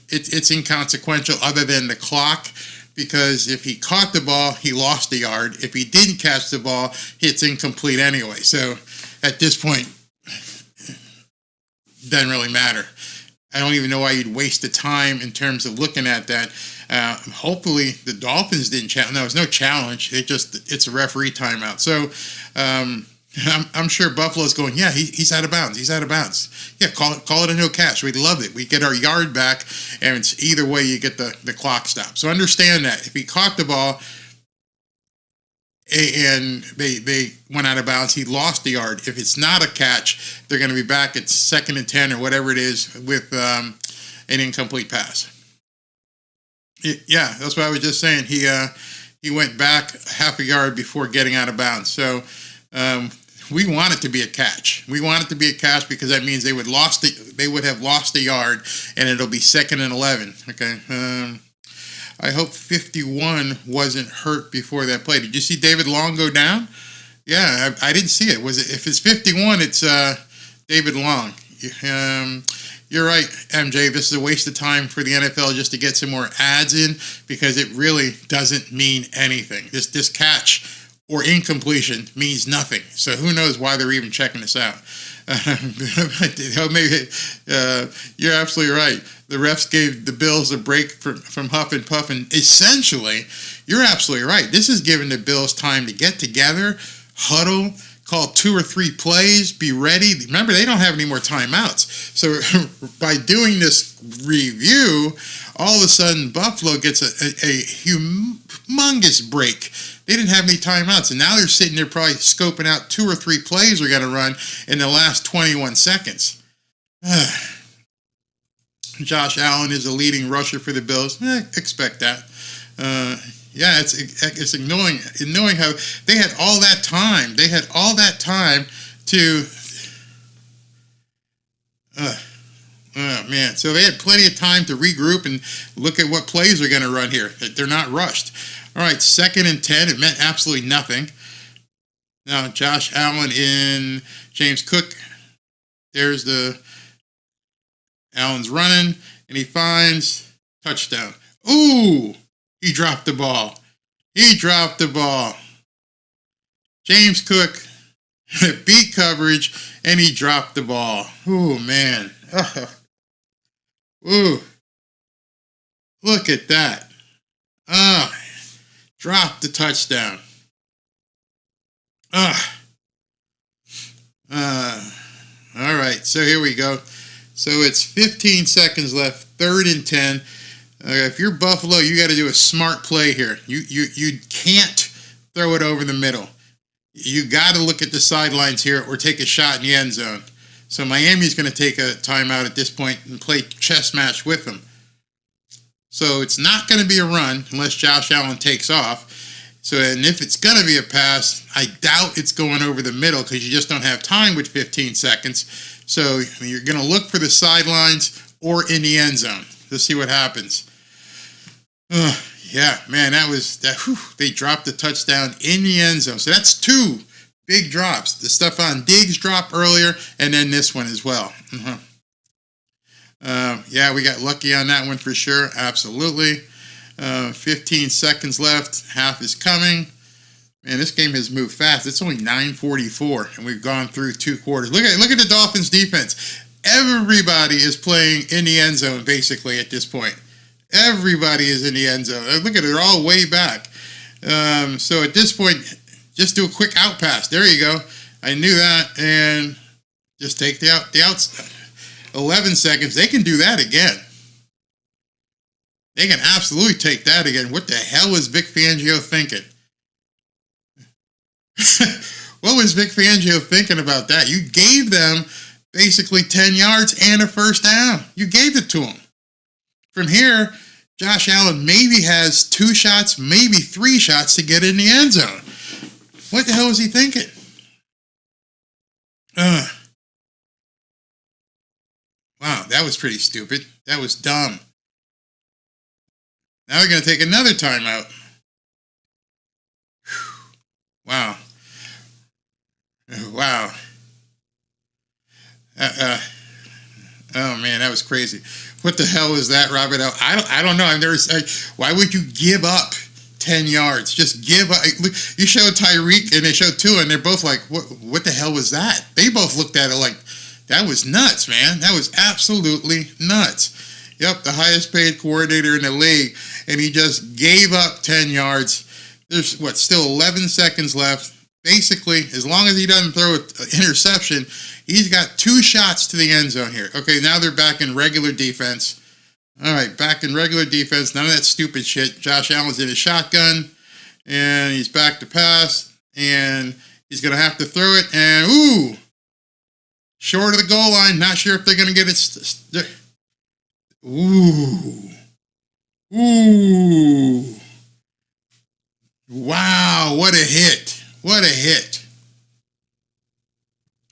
it's inconsequential other than the clock, because if he caught the ball, he lost a yard. If he didn't catch the ball, it's incomplete anyway. So at this point, it doesn't really matter. I don't even know why you'd waste the time in terms of looking at that. Hopefully the Dolphins didn't challenge. No, it was no challenge. It's a referee timeout. So I'm sure Buffalo's going, yeah, he's out of bounds. He's out of bounds. Yeah, call it a no catch. We'd love it. We get our yard back, and it's either way you get the clock stopped. So understand that. If he caught the ball and they went out of bounds, he lost the yard. If it's not a catch, they're going to be back at 2nd and 10 or whatever it is with an incomplete pass. Yeah, that's what I was just saying. He went back half a yard before getting out of bounds. So we want it to be a catch. We want it to be a catch because that means they would have lost a yard, and it'll be 2nd and 11. Okay. I hope 51 wasn't hurt before that play. Did you see David Long go down? Yeah, I didn't see it. If it's 51, it's David Long. You're right, MJ. This is a waste of time for the NFL just to get some more ads in, because it really doesn't mean anything. This catch or incompletion means nothing. So who knows why they're even checking this out. Maybe you're absolutely right. The refs gave the Bills a break from huff and puff, and essentially, you're absolutely right. This is giving the Bills time to get together, huddle, call 2 or 3 plays, be ready. Remember, they don't have any more timeouts. So by doing this review, all of a sudden Buffalo gets a humongous break. They didn't have any timeouts, and now they're sitting there probably scoping out 2 or 3 plays they're going to run in the last 21 seconds. Josh Allen is a leading rusher for the Bills. Expect that. Yeah, it's annoying how they had all that time. They had all that time to. Oh man! So they had plenty of time to regroup and look at what plays they're going to run here. They're not rushed. All right, 2nd and 10. It meant absolutely nothing. Now Josh Allen in James Cook. There's Allen's running, and he finds touchdown. Ooh! He dropped the ball. James Cook beat coverage, and he dropped the ball. Ooh, man. Ooh. Look at that. Dropped the touchdown. All right, so here we go. So it's 15 seconds left, 3rd and 10. If you're Buffalo, you got to do a smart play here. You can't throw it over the middle. You got to look at the sidelines here or take a shot in the end zone. So Miami's going to take a timeout at this point and play chess match with them. So it's not going to be a run unless Josh Allen takes off. So, and if it's going to be a pass, I doubt it's going over the middle because you just don't have time with 15 seconds. So you're going to look for the sidelines or in the end zone. Let's see what happens. Yeah, man, that. They dropped the touchdown in the end zone. So that's 2 big drops. The Stephon Diggs drop earlier, and then this one as well. Yeah, we got lucky on that one for sure. Absolutely. 15 seconds left. Half is coming. Man, this game has moved fast. It's only 9:44, and we've gone through 2 quarters. Look at the Dolphins defense. Everybody is playing in the end zone, basically, at this point. Everybody is in the end zone. Look at it, they're all way back. So at this point, just do a quick out pass. There you go. I knew that, and just take the outs. 11 seconds. They can do that again. They can absolutely take that again. What the hell was Vic Fangio thinking? What was Vic Fangio thinking about that? You gave them basically 10 yards and a first down. You gave it to them. From here, Josh Allen maybe has 2 shots, maybe 3 shots to get in the end zone. What the hell was he thinking? Wow, that was pretty stupid. That was dumb. Now we're going to take another timeout. Wow. Wow. Oh man, that was crazy. What the hell is that, Robert? I don't know. I've never. Why would you give up 10 yards? Just give up. You showed Tyreek and they showed Tua, and they're both like, "What the hell was that?" They both looked at it like, "That was nuts, man. That was absolutely nuts." Yep, the highest paid coordinator in the league, and he just gave up 10 yards. There's still 11 seconds left. Basically, as long as he doesn't throw an interception, he's got 2 shots to the end zone here. Okay, now they're back in regular defense. All right, back in regular defense. None of that stupid shit. Josh Allen's in a shotgun, and he's back to pass, and he's going to have to throw it, and ooh, short of the goal line. Not sure if they're going to get it. Ooh. Wow, what a hit. What a hit.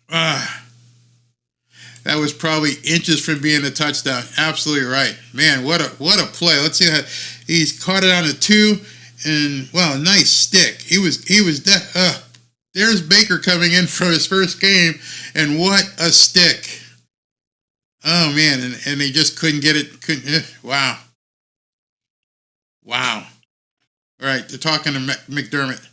That was probably inches from being a touchdown. Absolutely right. Man, what a play. Let's see how he's caught it on a 2, and well, nice stick. There's Baker coming in for his first game, and what a stick. Oh man, and they just couldn't get it. Wow. All right, they're talking to McDermott.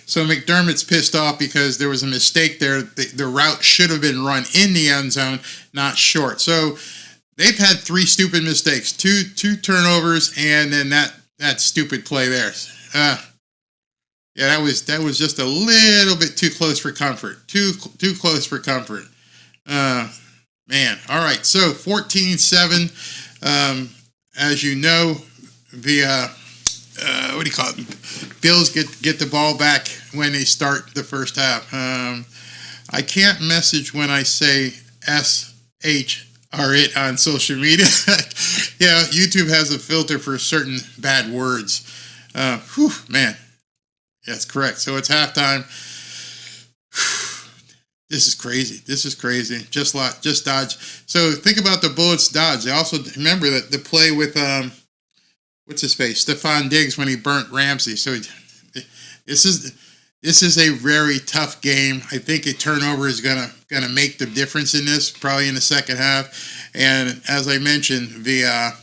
So McDermott's pissed off because there was a mistake there. The route should have been run in the end zone, not short. So they've had 3 stupid mistakes, two turnovers, and then that stupid play there. Yeah, that was just a little bit too close for comfort. Too close for comfort. Man, all right. So 14-7. As you know, the what do you call it? Bills get the ball back when they start the first half. I can't message when I say SH or it on social media. Yeah, YouTube has a filter for certain bad words. Man. That's correct. So it's halftime. This is crazy. Just dodge. So think about the Bullets dodge. They also remember that the play with what's his face, Stephon Diggs, when he burnt Ramsey. So this is a very tough game. I think a turnover is gonna make the difference in this, probably in the second half. And as I mentioned, the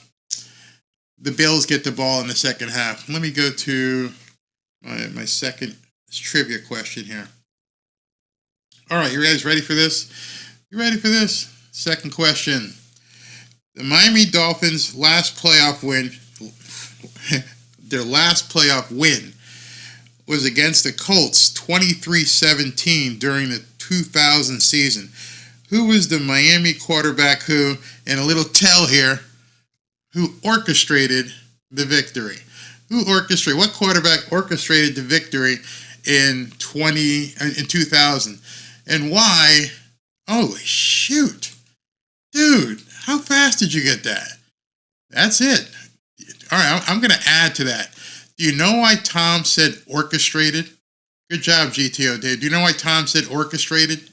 Bills get the ball in the second half. Let me go to my second trivia question here. All right, you guys ready for this? You ready for this? Second question. The Miami Dolphins' last playoff win, their last playoff win was against the Colts, 23-17 during the 2000 season. Who was the Miami quarterback who, and a little tell here, who orchestrated the victory? What quarterback orchestrated the victory in 2000? And why? Holy shoot. Dude, how fast did you get that? That's it. All right, I'm going to add to that. Do you know why Tom said orchestrated? Good job, GTO Dave. Do you know why Tom said orchestrated?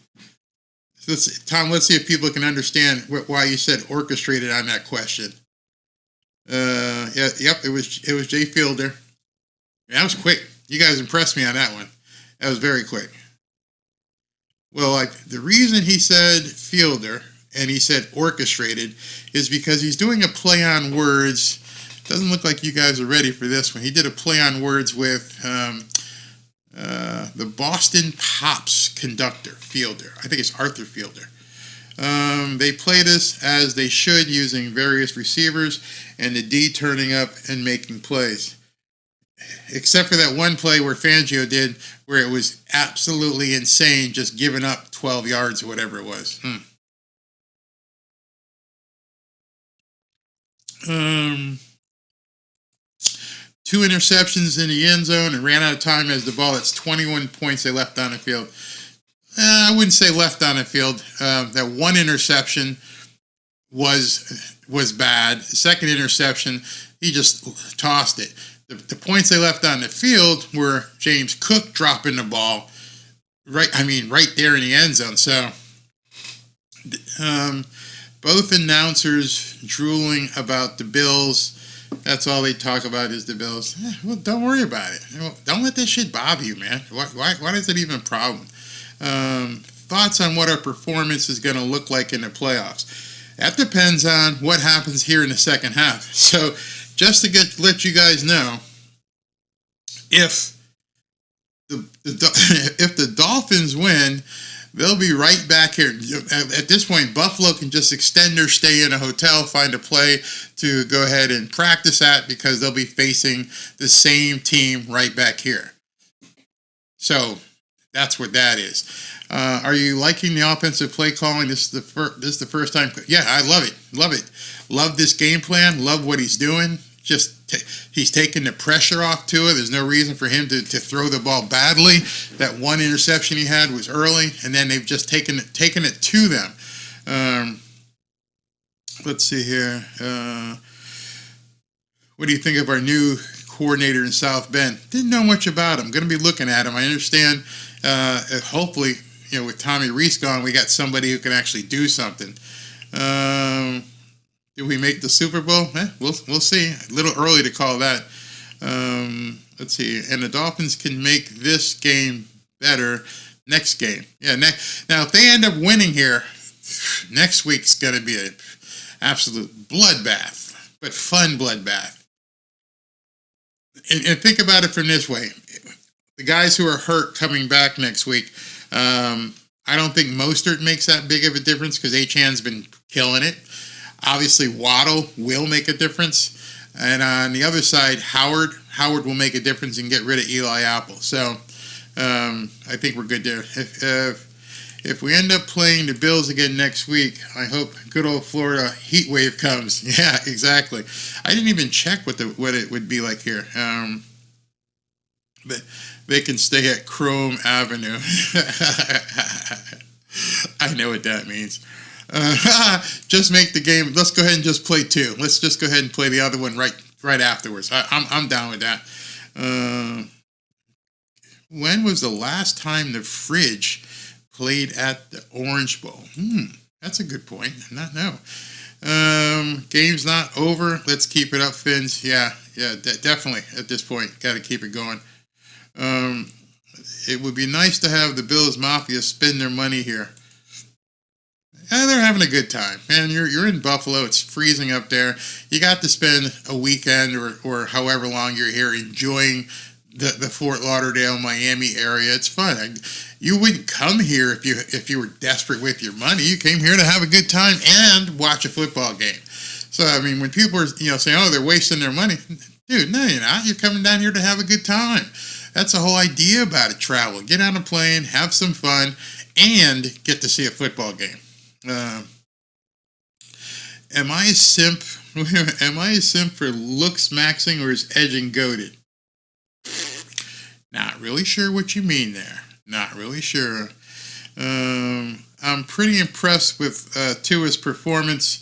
Tom, let's see if people can understand why you said orchestrated on that question. It was Jay Fielder. That was quick. You guys impressed me on that one. That was very quick. Well, like the reason he said Fielder and he said orchestrated is because he's doing a play on words. Doesn't look like you guys are ready for this one. He did a play on words with the Boston Pops conductor, Fielder. I think it's Arthur Fielder. They played us as they should using various receivers and the D turning up and making plays. Except for that one play where Fangio did, where it was absolutely insane, just giving up 12 yards or whatever it was. Two interceptions in the end zone and ran out of time as the ball. That's 21 points they left on the field. I wouldn't say left on the field. That one interception was bad. The second interception, he just tossed it. The points they left on the field were James Cook dropping the ball right there in the end zone. So both announcers drooling about the Bills. That's all they talk about is the Bills. Well, don't worry about it. Don't let that shit bother you, man. Why is it even a problem? Thoughts on what our performance is going to look like in the playoffs. That depends on what happens here in the second half. So just to let you guys know, if the Dolphins win, they'll be right back here. At this point, Buffalo can just extend their stay in a hotel, find a play to go ahead and practice at because they'll be facing the same team right back here. So that's what that is. Are you liking the offensive play calling? This is the first time. Yeah, I love it. Love this game plan. Love what he's doing. He's taking the pressure off Tua. There's no reason for him to throw the ball badly. That one interception he had was early, and then they've just taken it to them. Let's see here. What do you think of our new coordinator in South Bend? Didn't know much about him. Going to be looking at him. I understand. Hopefully, with Tommy Reese gone, we got somebody who can actually do something. Did we make the Super Bowl? We'll see. A little early to call that. Let's see. And the Dolphins can make this game better next game. Yeah. Now, if they end up winning here, next week's going to be an absolute bloodbath, but fun bloodbath. And think about it from this way. The guys who are hurt coming back next week, I don't think Mostert makes that big of a difference because Achan's been killing it. Obviously, Waddle will make a difference. And on the other side, Howard will make a difference and get rid of Eli Apple. So I think we're good there. If we end up playing the Bills again next week, I hope good old Florida heat wave comes. Yeah, exactly. I didn't even check what it would be like here. But they can stay at Chrome Avenue. I know what that means. Just make the game. Let's go ahead and just play two. Let's just go ahead and play the other one right afterwards. I'm down with that. When was the last time the Fridge played at the Orange Bowl? That's a good point. Not know. Game's not over. Let's keep it up, Fins. Yeah, definitely. At this point, got to keep it going. It would be nice to have the Bills Mafia spend their money here. They're having a good time, man. You're in Buffalo. It's freezing up there. You got to spend a weekend or however long you're here enjoying the Fort Lauderdale, Miami area. It's fun. You wouldn't come here if you were desperate with your money. You came here to have a good time and watch a football game. So I mean, when people are saying, "Oh, they're wasting their money," dude, no, you're not. You're coming down here to have a good time. That's the whole idea about it. Travel, get on a plane, have some fun, and get to see a football game. Am I a simp? Am I a simp for looks maxing or is edging goated? Not really sure what you mean there. Not really sure. I'm pretty impressed with Tua's performance.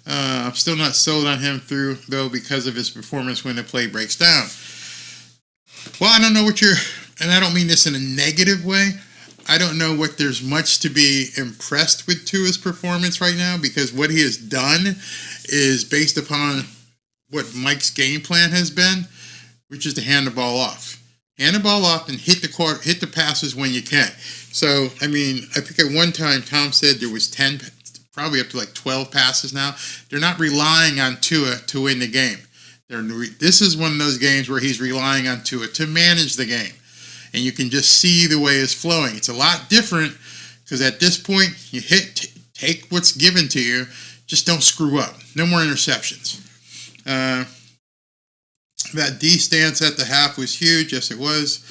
I'm still not sold on him though because of his performance when the play breaks down. Well, I don't know and I don't mean this in a negative way. I don't know what there's much to be impressed with Tua's performance right now because what he has done is based upon what Mike's game plan has been, which is to hand the ball off. Hand the ball off and hit the passes when you can. So, I mean, I think at one time Tom said there was 10, probably up to like 12 passes now. They're not relying on Tua to win the game. This is one of those games where he's relying on Tua to manage the game. And you can just see the way it's flowing. It's a lot different because at this point, you take what's given to you, just don't screw up. No more interceptions. That D stance at the half was huge. Yes, it was.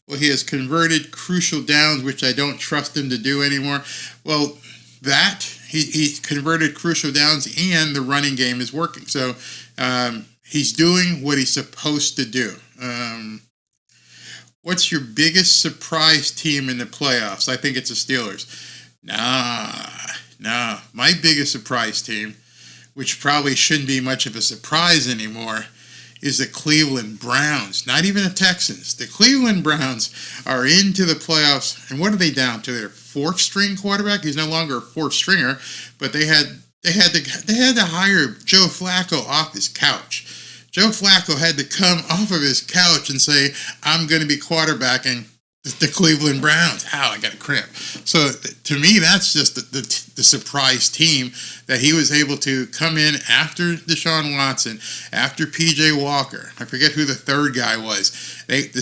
Well, he has converted crucial downs, which I don't trust him to do anymore. Well, he converted crucial downs, and the running game is working. So he's doing what he's supposed to do. What's your biggest surprise team in the playoffs? I think it's the Steelers. Nah. My biggest surprise team, which probably shouldn't be much of a surprise anymore, is the Cleveland Browns. Not even the Texans. The Cleveland Browns are into the playoffs, and what are they down to? Their fourth string quarterback. He's no longer a fourth stringer, but they had to hire Joe Flacco off his couch. Joe Flacco had to come off of his couch and say, "I'm going to be quarterbacking the Cleveland Browns." Ow, I got a cramp. So to me, that's just the surprise team that he was able to come in after Deshaun Watson, after P.J. Walker. I forget who the third guy was.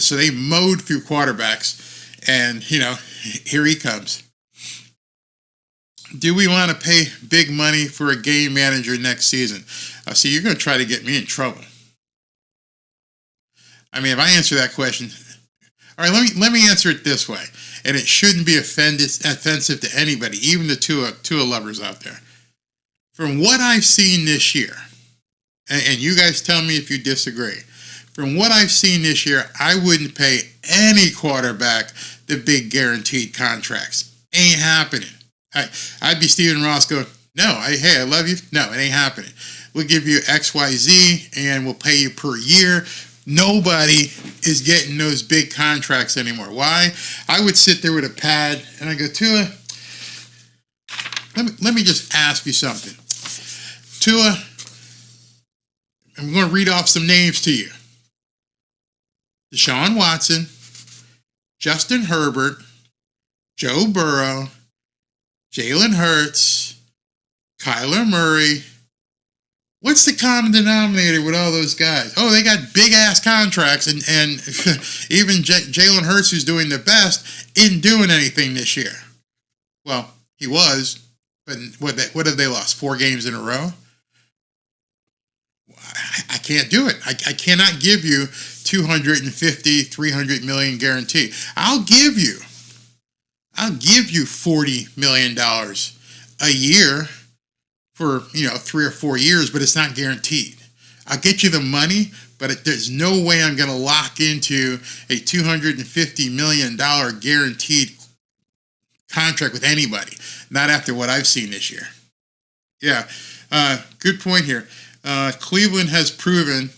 So they mowed through quarterbacks, and, here he comes. Do we want to pay big money for a game manager next season? See, you're going to try to get me in trouble. I mean, if I answer that question... All right, let me answer it this way, and it shouldn't be offensive to anybody, even the Tua lovers out there. From what I've seen this year, and you guys tell me if you disagree, from what I've seen this year, I wouldn't pay any quarterback the big guaranteed contracts. Ain't happening. I'd be Stephen Ross going, no, hey, I love you. No, it ain't happening. We'll give you XYZ, and we'll pay you per year. Nobody is getting those big contracts anymore. Why? I would sit there with a pad and I go, Tua, let me just ask you something. Tua, I'm going to read off some names to you. Deshaun Watson, Justin Herbert, Joe Burrow, Jalen Hurts, Kyler Murray. What's the common denominator with all those guys? Oh, they got big-ass contracts, and even Jalen Hurts, who's doing the best, isn't doing anything this year. Well, he was, but what have they lost? 4 games in a row? I can't do it. I cannot give you $250, $300 million guarantee. I'll give you $40 million a year for 3 or 4 years, but it's not guaranteed. I'll get you the money, but there's no way I'm going to lock into a $250 million guaranteed contract with anybody. Not after what I've seen this year. Yeah, good point here. Cleveland has proven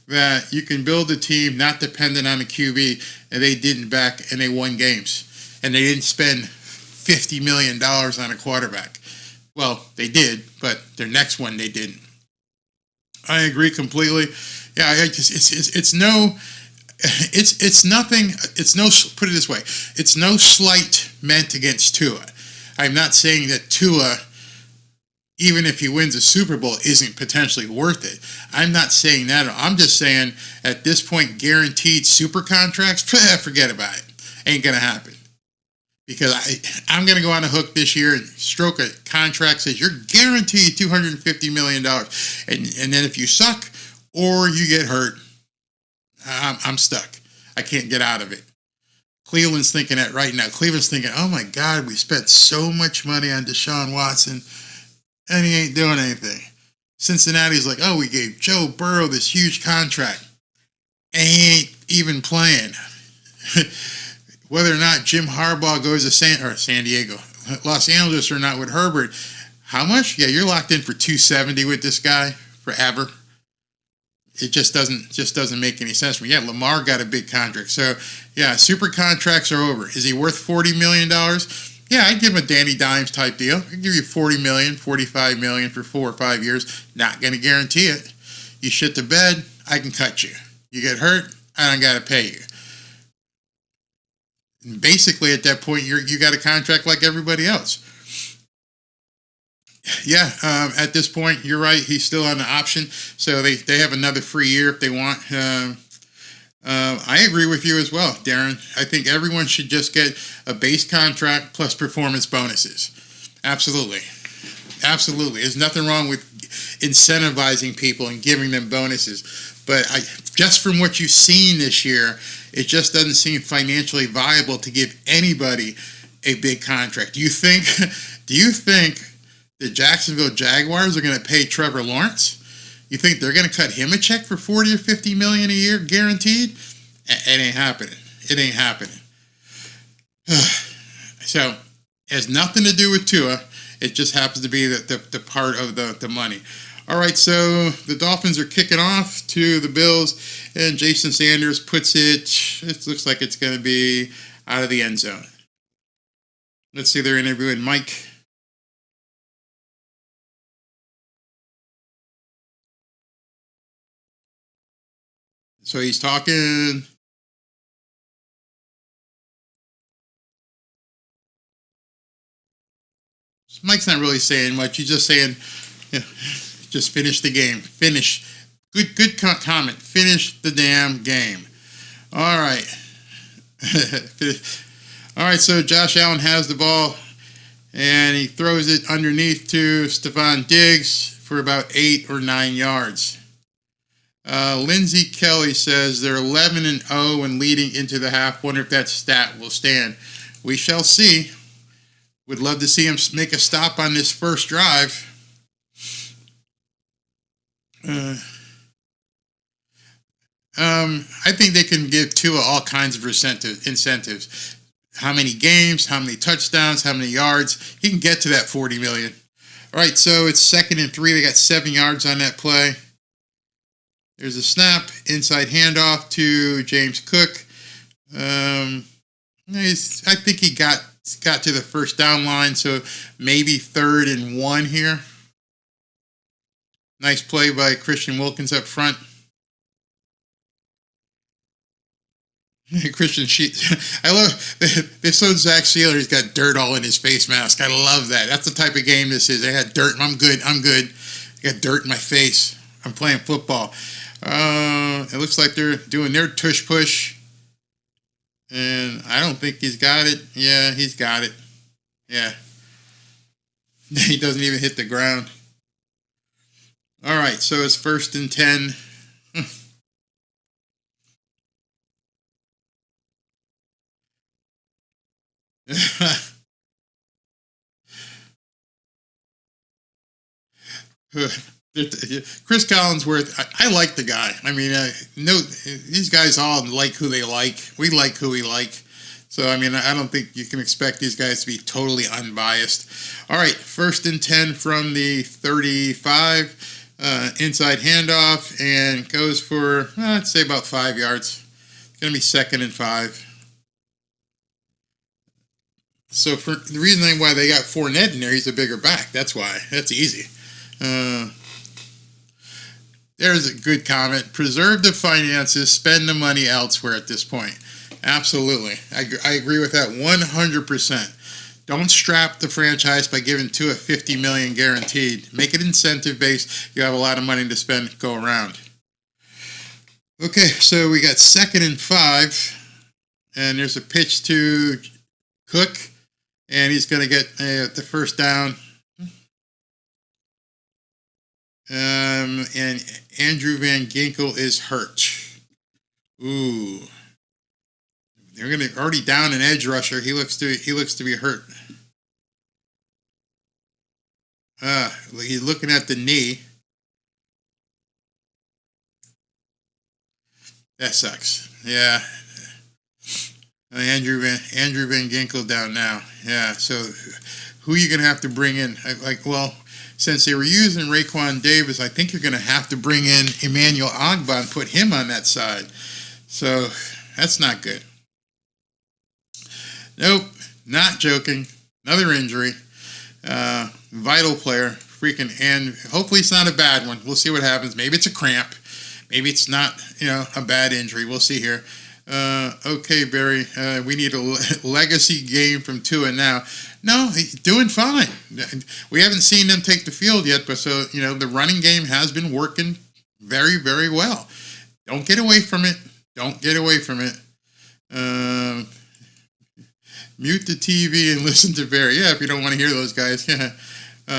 that you can build a team not dependent on a QB, and they didn't back, and they won games, and they didn't spend $50 million on a quarterback. Well, they did, but their next one they didn't. I agree completely. Yeah, it's nothing. Put it this way, it's no slight meant against Tua. I'm not saying that Tua, even if he wins a Super Bowl, isn't potentially worth it. I'm not saying that. I'm just saying at this point, guaranteed super contracts, forget about it. Ain't gonna happen. Because I'm going to go on a hook this year and stroke a contract that says you're guaranteed $250 million. And then if you suck or you get hurt, I'm stuck. I can't get out of it. Cleveland's thinking that right now. Cleveland's thinking, oh my God, we spent so much money on Deshaun Watson and he ain't doing anything. Cincinnati's like, oh, we gave Joe Burrow this huge contract and he ain't even playing. Whether or not Jim Harbaugh goes to San Diego, Los Angeles or not with Herbert, how much? Yeah, you're locked in for $270 with this guy forever. It just doesn't make any sense for me. Yeah, Lamar got a big contract. So, yeah, super contracts are over. Is he worth $40 million? Yeah, I'd give him a Danny Dimes type deal. I'd give you $40 million, $45 million for 4 or 5 years. Not going to guarantee it. You shit the bed, I can cut you. You get hurt, I don't got to pay you. And basically, at that point, you got a contract like everybody else. Yeah, at this point, you're right. He's still on the option, so they have another free year if they want. I agree with you as well, Darren. I think everyone should just get a base contract plus performance bonuses. Absolutely. Absolutely. There's nothing wrong with incentivizing people and giving them bonuses. But just from what you've seen this year, it just doesn't seem financially viable to give anybody a big contract. Do you think the Jacksonville Jaguars are going to pay Trevor Lawrence? You think they're going to cut him a check for $40 or $50 million a year guaranteed? It ain't happening. It ain't happening. So it has nothing to do with Tua. It just happens to be the part of the money. All right, so the Dolphins are kicking off to the Bills, and Jason Sanders puts it looks like it's going to be out of the end zone. Let's see, they're interviewing Mike. So he's talking. Mike's not really saying much. He's just saying, just finish the game. Finish. Good comment. Finish the damn game. All right. All right, so Josh Allen has the ball, and he throws it underneath to Stephon Diggs for about 8 or 9 yards. Lindsey Kelly says they're 11-0 and leading into the half. Wonder if that stat will stand. We shall see. Would love to see him make a stop on this first drive. I think they can give Tua all kinds of incentives. How many games, how many touchdowns, how many yards. He can get to that $40 million. All right, so it's 2nd and 3. They got 7 yards on that play. There's a snap, inside handoff to James Cook. I think he got to the first down line, so maybe 3rd and 1 here. Nice play by Christian Wilkins up front. Christian Sheets. I love they showed Zach Sealer. He's got dirt all in his face mask. I love that. That's the type of game this is. I had dirt. I'm good. I got dirt in my face. I'm playing football. It looks like they're doing their tush push. And I don't think he's got it. Yeah, he's got it. Yeah. He doesn't even hit the ground. All right, so it's 1st and 10. Chris Collinsworth, I like the guy. I mean, these guys all like who they like. We like who we like. So, I mean, I don't think you can expect these guys to be totally unbiased. All right, 1st and 10 from the 35. Inside handoff, and goes for, I'd say about 5 yards. It's going to be 2nd and 5. So for the reason why they got Fournette in there, he's a bigger back. That's why. That's easy. There's a good comment. Preserve the finances, spend the money elsewhere at this point. Absolutely. I agree with that 100%. Don't strap the franchise by giving Tua $50 million guaranteed. Make it incentive based. You have a lot of money to spend. Go around. Okay, so we got 2nd and 5, and there's a pitch to Cook, and he's going to get the first down. And Andrew Van Ginkel is hurt. Ooh. They're going to already down an edge rusher. He looks to be hurt. He's looking at the knee. That sucks. Yeah. Andrew Van Ginkel down now. Yeah. So who are you going to have to bring in? Since they were using Raekwon Davis, I think you're going to have to bring in Emmanuel Ogbah and put him on that side. So that's not good. Nope, not joking. Another injury. Vital player. Freaking, and hopefully it's not a bad one. We'll see what happens. Maybe it's a cramp. Maybe it's not, a bad injury. We'll see here. Okay, Barry. We need a legacy game from Tua now. No, he's doing fine. We haven't seen them take the field yet, but so, the running game has been working very, very well. Don't get away from it. Don't get away from it. Mute the TV and listen to Barry. Yeah, if you don't want to hear those guys.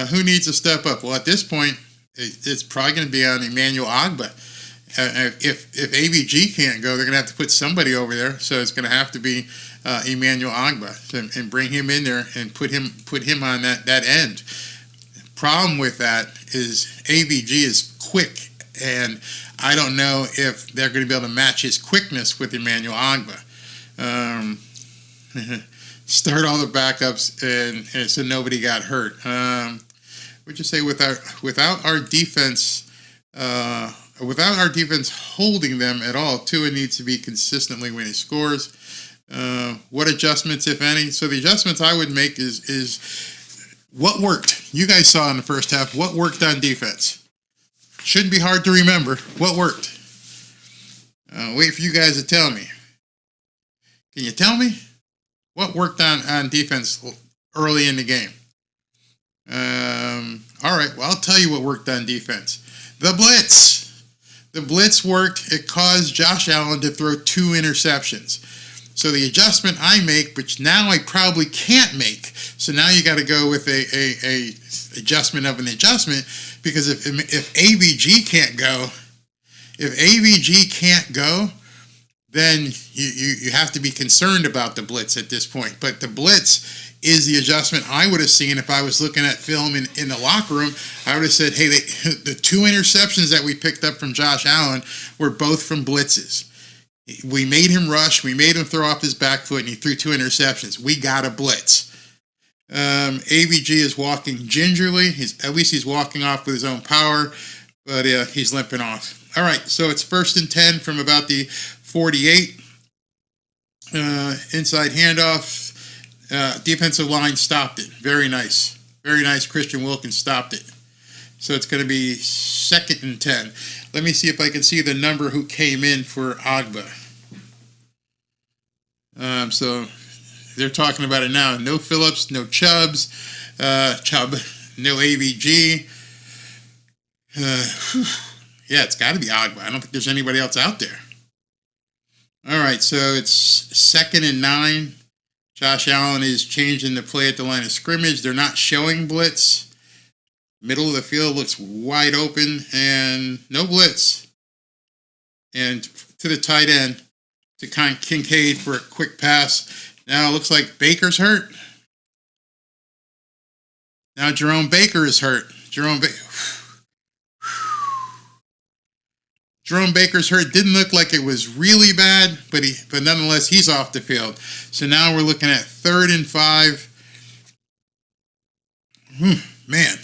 Who needs to step up? Well, at this point, it's probably going to be on Emmanuel Ogbah. If AVG can't go, they're going to have to put somebody over there. So it's going to have to be Emmanuel Ogbah and bring him in there and put him on that end. Problem with that is AVG is quick, and I don't know if they're going to be able to match his quickness with Emmanuel Ogbah. Start all the backups, and so nobody got hurt. Would you say without our defense holding them at all, Tua needs to be consistently winning scores. What adjustments, if any? So the adjustments I would make is what worked. You guys saw in the first half what worked on defense. Shouldn't be hard to remember what worked. Wait for you guys to tell me. Can you tell me what worked on defense early in the game? All right, well, I'll tell you what worked on defense. The blitz. The blitz worked. It caused Josh Allen to throw 2 interceptions. So the adjustment I make, which now I probably can't make, so now you got to go with a adjustment of an adjustment, because if AVG can't go, then you have to be concerned about the blitz at this point. But the blitz is the adjustment I would have seen if I was looking at film in the locker room. I would have said, hey, the 2 interceptions that we picked up from Josh Allen were both from blitzes. We made him rush. We made him throw off his back foot, and he threw 2 interceptions. We got a blitz. AVG is walking gingerly. At least he's walking off with his own power, but he's limping off. All right, so it's 1st and 10 from about the 48. Inside handoff. Defensive line stopped it. Very nice. Very nice. Christian Wilkins stopped it. So it's going to be 2nd and 10. Let me see if I can see the number who came in for Ogbah. So they're talking about it now. No Phillips, no Chubb, no AVG. Yeah, it's got to be Ogbah. I don't think there's anybody else out there. All right, so it's 2nd and 9. Josh Allen is changing the play at the line of scrimmage. They're not showing blitz. Middle of the field looks wide open, and no blitz. And to the tight end, to Kincaid for a quick pass. Now it looks like Baker's hurt. Now Jerome Baker is hurt. Jerome Baker's hurt. Didn't look like it was really bad, but nonetheless, he's off the field. So now we're looking at 3rd and 5. Man,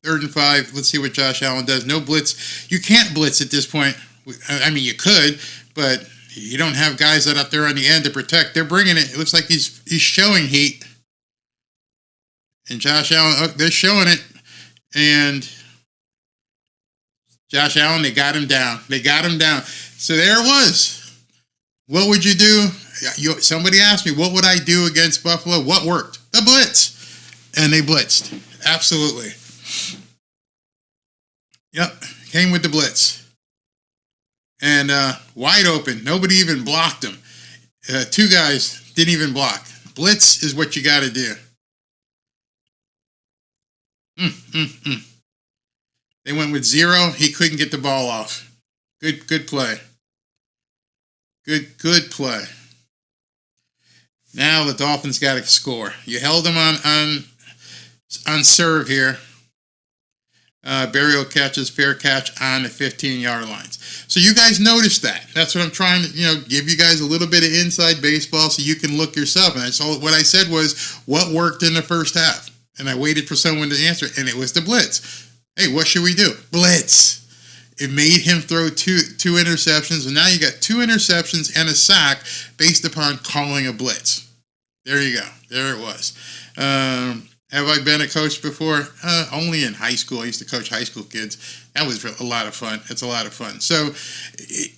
3rd and 5. Let's see what Josh Allen does. No blitz. You can't blitz at this point. I mean, you could, but you don't have guys that out there on the end to protect. They're bringing it. It looks like he's showing heat. And Josh Allen, they're showing it. And Josh Allen, they got him down. So there it was. What would you do? Somebody asked me, what would I do against Buffalo? What worked? The blitz. And they blitzed. Absolutely. Yep. Came with the blitz. And wide open. Nobody even blocked him. 2 guys didn't even block. Blitz is what you got to do. They went with 0. He couldn't get the ball off. Good play. Good play. Now the Dolphins got to score. You held them on serve here. Burial catches, fair catch on the 15-yard lines. So you guys noticed that. That's what I'm trying to, give you guys a little bit of inside baseball so you can look yourself. And that's all. What I said was what worked in the first half. And I waited for someone to answer, and it was the blitz. Hey, what should we do? Blitz. It made him throw two interceptions, and now you got 2 interceptions and a sack based upon calling a blitz. There you go. There it was. Have I been a coach before? Only in high school. I used to coach high school kids. That was a lot of fun. It's a lot of fun. So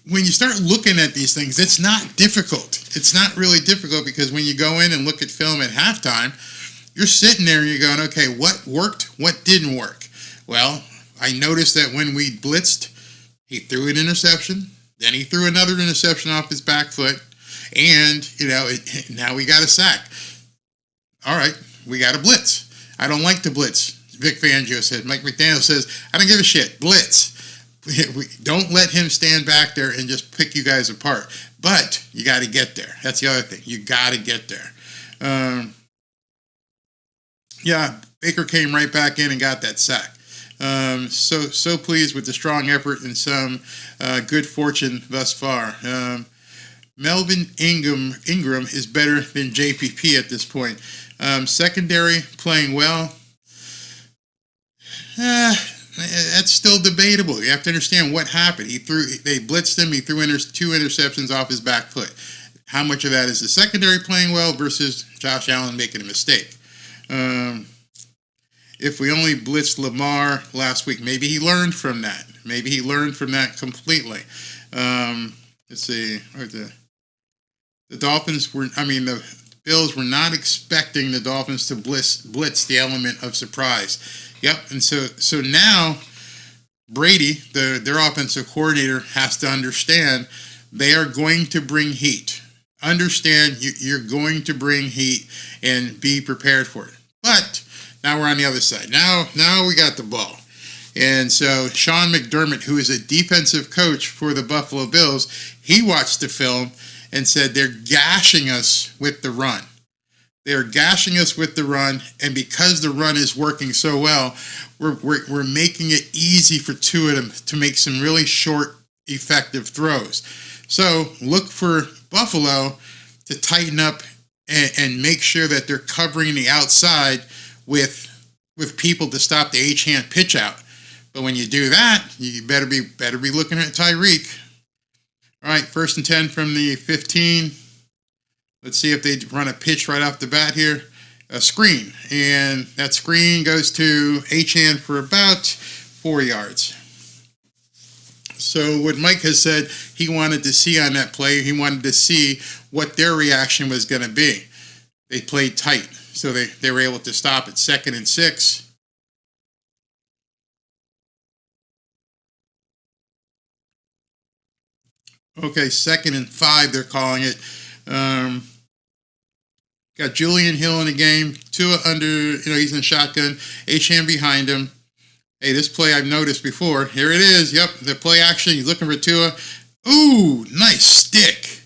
when you start looking at these things, it's not difficult. It's not really difficult because when you go in and look at film at halftime, you're sitting there and you're going, okay, what worked? What didn't work? Well, I noticed that when we blitzed, he threw an interception. Then he threw another interception off his back foot. And, now we got a sack. All right, we got a blitz. I don't like the blitz. Vic Fangio said. Mike McDaniel says, I don't give a shit. Blitz. Don't let him stand back there and just pick you guys apart. But you got to get there. That's the other thing. You got to get there. Yeah, Baker came right back in and got that sack. So pleased with the strong effort and some good fortune thus far. Melvin Ingram is better than JPP at this point. Secondary playing well. That's still debatable. You have to understand what happened. They blitzed him. He threw two interceptions off his back foot. How much of that is the secondary playing well versus Josh Allen making a mistake? If we only blitzed Lamar last week, maybe he learned from that. Maybe he learned from that completely. Let's see. The Bills were not expecting the Dolphins to blitz the element of surprise. Yep, and so now Brady, their offensive coordinator, has to understand they are going to bring heat. Understand you're going to bring heat and be prepared for it. But now we're on the other side. Now we got the ball. And so Sean McDermott, who is a defensive coach for the Buffalo Bills, he watched the film and said they're gashing us with the run. They're gashing us with the run, and because the run is working so well, we're making it easy for two of them to make some really short, effective throws. So look for Buffalo to tighten up and make sure that they're covering the outside with people to stop the H-hand pitch out. But when you do that, you better be looking at Tyreek. All right, 1st and 10 from the 15. Let's see if they run a pitch right off the bat here. A screen. And that screen goes to H-hand for about 4 yards. So what Mike has said he wanted to see on that play, he wanted to see what their reaction was going to be. They played tight. So they were able to stop at 2nd and 6. Okay, 2nd and 5, they're calling it. Got Julian Hill in the game. Tua under, he's in the shotgun. H-hand behind him. Hey, this play I've noticed before. Here it is. Yep, the play action. He's looking for Tua. Ooh, nice stick.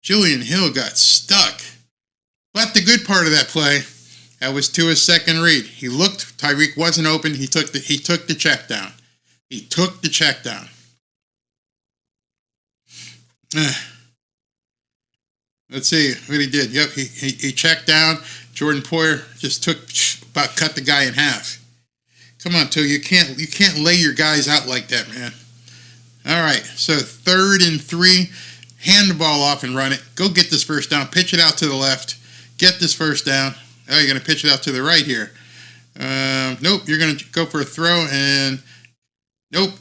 Julian Hill got stuck. But the good part of that play, that was Tua's second read. He looked. Tyreek wasn't open. He took the check down. He took the check down. Let's see what he did. Yep, he checked down. Jordan Poyer just cut the guy in half. Come on, Tua, you can't lay your guys out like that, man. All right, so 3rd and 3, hand the ball off and run it. Go get this first down. Pitch it out to the left. Get this first down. Oh, you're going to pitch it out to the right here. Nope, you're going to go for a throw and nope.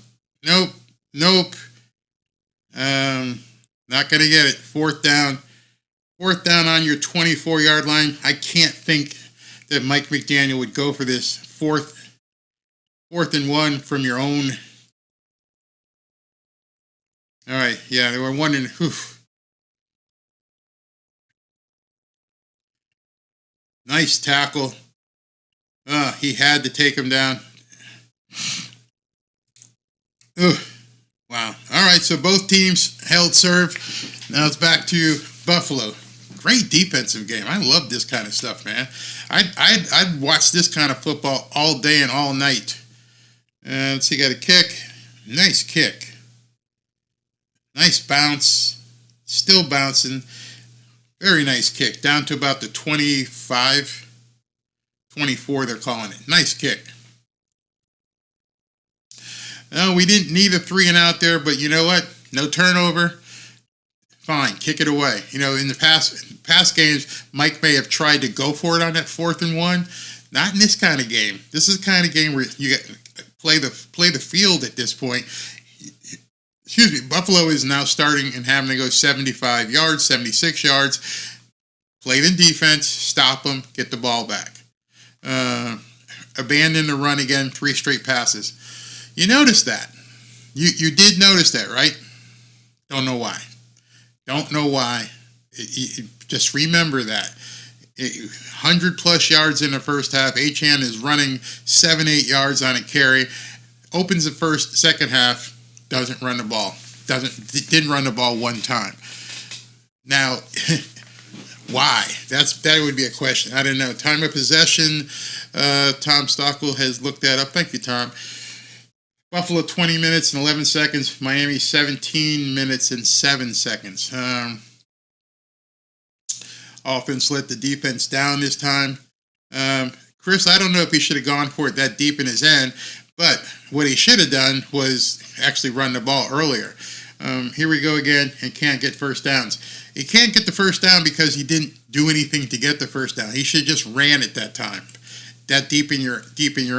Not going to get it. 4th down. 4th down on your 24-yard line. I can't think that Mike McDaniel would go for this 4th and 1 from your own. All right, yeah, they were wondering. Nice tackle. He had to take him down. Wow. All right, so both teams held serve. Now it's back to Buffalo. Great defensive game. I love this kind of stuff, man. I'd watch this kind of football all day and all night. Let's see, got a kick. Nice kick. Nice bounce. Still bouncing. Very nice kick. Down to about the 25, 24 they're calling it. Nice kick. No, we didn't need a 3 and out there, but you know what? No turnover. fine, kick it away. You know, in the past games, Mike may have tried to go for it on that 4th and 1. Not in this kind of game. This is the kind of game where you play the field at this point. Excuse me. Buffalo is now starting and having to go 75 yards, 76 yards. Play the defense, stop them, get the ball back. Abandon the run again, 3 straight passes. You noticed that. You did notice that, right? Don't know why. Don't know why. Just remember that. 100-plus yards in the first half. Achane is running 7-8 yards on a carry. Opens the second half. Doesn't run the ball. Didn't run the ball one time. Now, why? That would be a question. I don't know. Time of possession. Tom Stockwell has looked that up. Thank you, Tom. Buffalo 20 minutes and 11 seconds. Miami 17 minutes and 7 seconds. Offense let the defense down this time. Chris, I don't know if he should have gone for it that deep in his end, but what he should have done was actually run the ball earlier. Here we go again, and can't get first downs. He can't get the first down because he didn't do anything to get the first down. He should have just ran it that time. That deep in your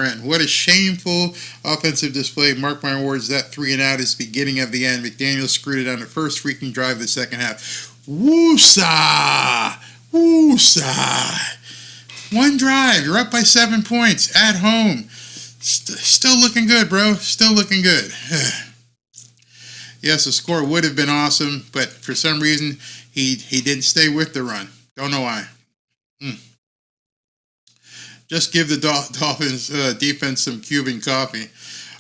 end. What a shameful offensive display. Mark my words, that 3 and out is the beginning of the end. McDaniel screwed it on the first freaking drive of the second half. Woosah! Woosah! One drive. You're up by 7 points at home. Still looking good, bro. Still looking good. Yes, the score would have been awesome, but for some reason, he didn't stay with the run. Don't know why. Just give the Dolphins defense some Cuban coffee.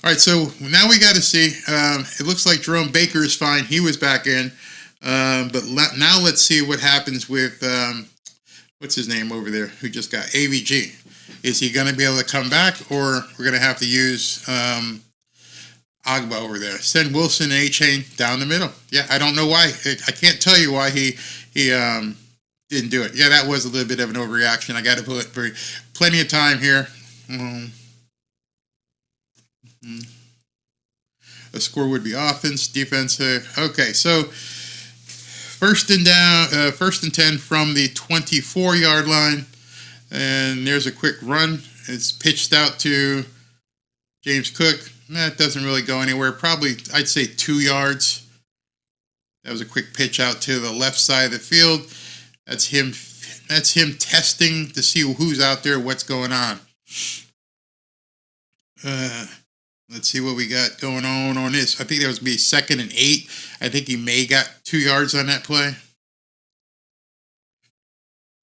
All right, so now we got to see. It looks like Jerome Baker is fine. He was back in. But now let's see what happens with, what's his name over there, who just got AVG. Is he going to be able to come back, or we're going to have to use Agba over there? Send Wilson and Achane down the middle. Yeah, I don't know why. I can't tell you why he didn't do it. Yeah, that was a little bit of an overreaction. I got to put plenty of time here. The score would be offense, defense. Okay, so first and 10 from the 24-yard line. And there's a quick run. It's pitched out to James Cook. That doesn't really go anywhere. Probably, I'd say 2 yards. That was a quick pitch out to the left side of the field. That's him testing to see who's out there, what's going on. Let's see what we got going on this. I think that was be 2nd and 8. I think he may got 2 yards on that play.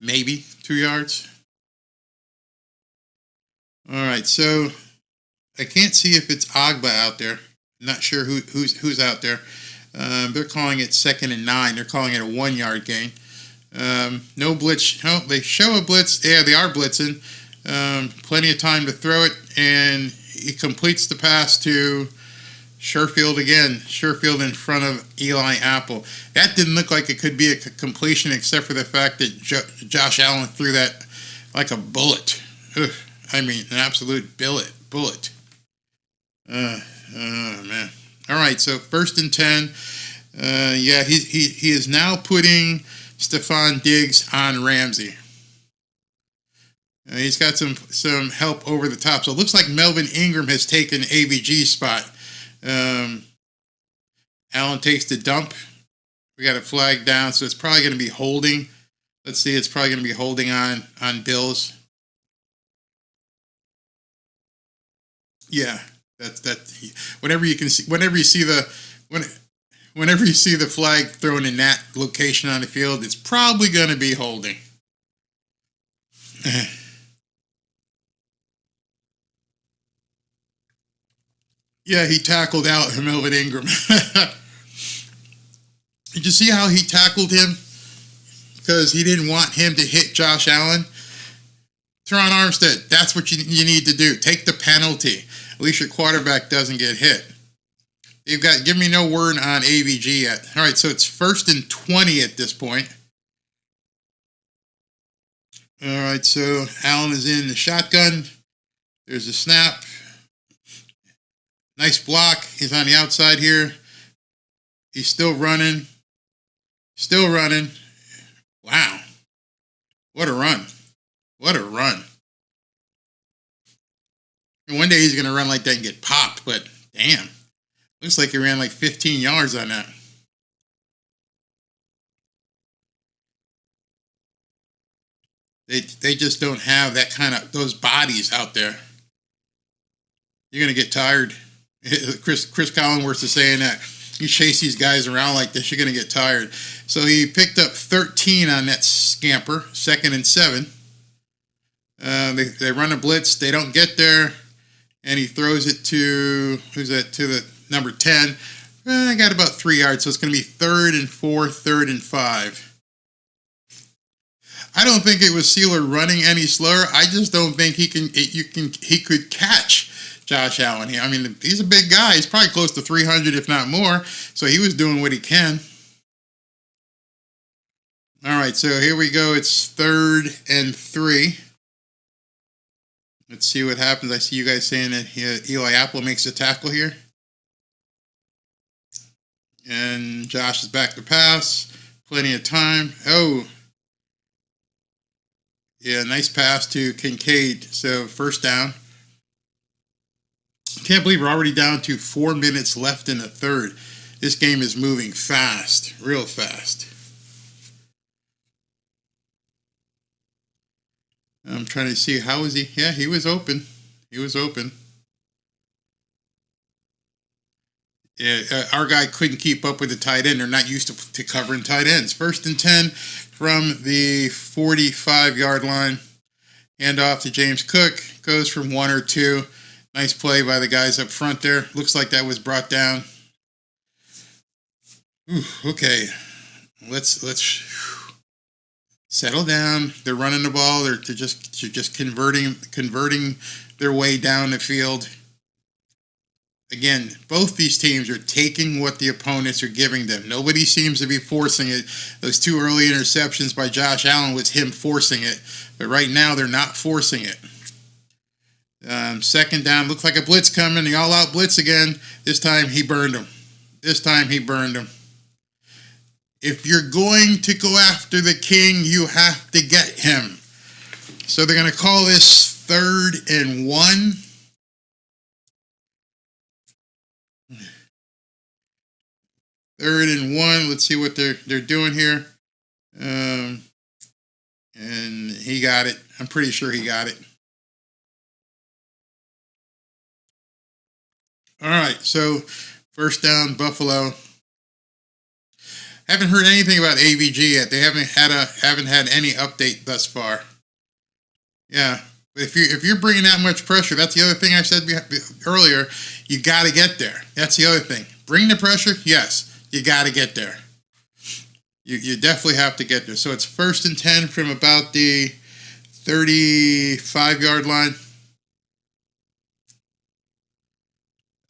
Maybe 2 yards. All right, so I can't see if it's Agba out there. I'm not sure who's out there. They're calling it 2nd and 9. They're calling it a 1-yard gain. No blitz. Oh, they show a blitz. Yeah, they are blitzing. Plenty of time to throw it, and he completes the pass to Sherfield again. Sherfield in front of Eli Apple. That didn't look like it could be a completion, except for the fact that Josh Allen threw that like a bullet. Ugh. I mean, an absolute bullet. Man. All right, so 1st and 10. Yeah, he is now putting Stephon Diggs on Ramsey. He's got some help over the top. So it looks like Melvin Ingram has taken AVG's spot. Allen takes the dump. We got a flag down, so it's probably going to be holding. Let's see, it's probably going to be holding on Bills. Yeah, whenever you see the flag thrown in that location on the field, it's probably going to be holding. Yeah, he tackled out Melvin Ingram. Did you see how he tackled him? Because he didn't want him to hit Josh Allen. Teron Armstead, that's what you need to do. Take the penalty. At least your quarterback doesn't get hit. Give me no word on AVG yet. All right, so it's 1st and 20 at this point. All right, so Allen is in the shotgun. There's a snap. Nice block. He's on the outside here. He's still running. Still running. Wow. What a run. What a run. And one day he's going to run like that and get popped, but damn. Looks like he ran like 15 yards on that. They just don't have that kind of, those bodies out there. You're going to get tired. Chris Collinsworth is saying that. You chase these guys around like this, you're going to get tired. So he picked up 13 on that scamper, 2nd and 7. They run a blitz. They don't get there. And he throws it to, who's that, to the number 10. I got about 3 yards, so it's going to be 3rd and 4, 3rd and 5. I don't think it was Sealer running any slower. I just don't think he could catch Josh Allen. I mean, he's a big guy. He's probably close to 300, if not more. So he was doing what he can. All right, so here we go. It's 3rd and 3. Let's see what happens. I see you guys saying that Eli Apple makes a tackle here. And Josh is back to pass. Plenty of time. Oh. Yeah, nice pass to Kincaid. So first down. Can't believe we're already down to 4 minutes left in the third. This game is moving fast, real fast. I'm trying to see, how is he? Yeah, he was open. He was open. Yeah, our guy couldn't keep up with the tight end. They're not used to covering tight ends. 1st and 10 from the 45-yard line. Hand off to James Cook. Goes from 1 or 2. Nice play by the guys up front there. Looks like that was brought down. Ooh, okay. Let's settle down. They're running the ball. They're just converting their way down the field. Again, both these teams are taking what the opponents are giving them. Nobody seems to be forcing it. Those 2 early interceptions by Josh Allen was him forcing it. But right now, they're not forcing it. 2nd down. Looks like a blitz coming. The all-out blitz again. This time, he burned him. If you're going to go after the king, you have to get him. So they're going to call this 3rd and 1. Third and 1. Let's see what they're doing here. And he got it. I'm pretty sure he got it. All right, so first down, Buffalo. Haven't heard anything about AVG yet. They haven't had any update thus far. Yeah, but if you're bringing that much pressure, that's the other thing I said earlier. You got to get there. That's the other thing. Bring the pressure. Yes, you got to get there. You definitely have to get there. So it's 1st and 10 from about the 35-yard line.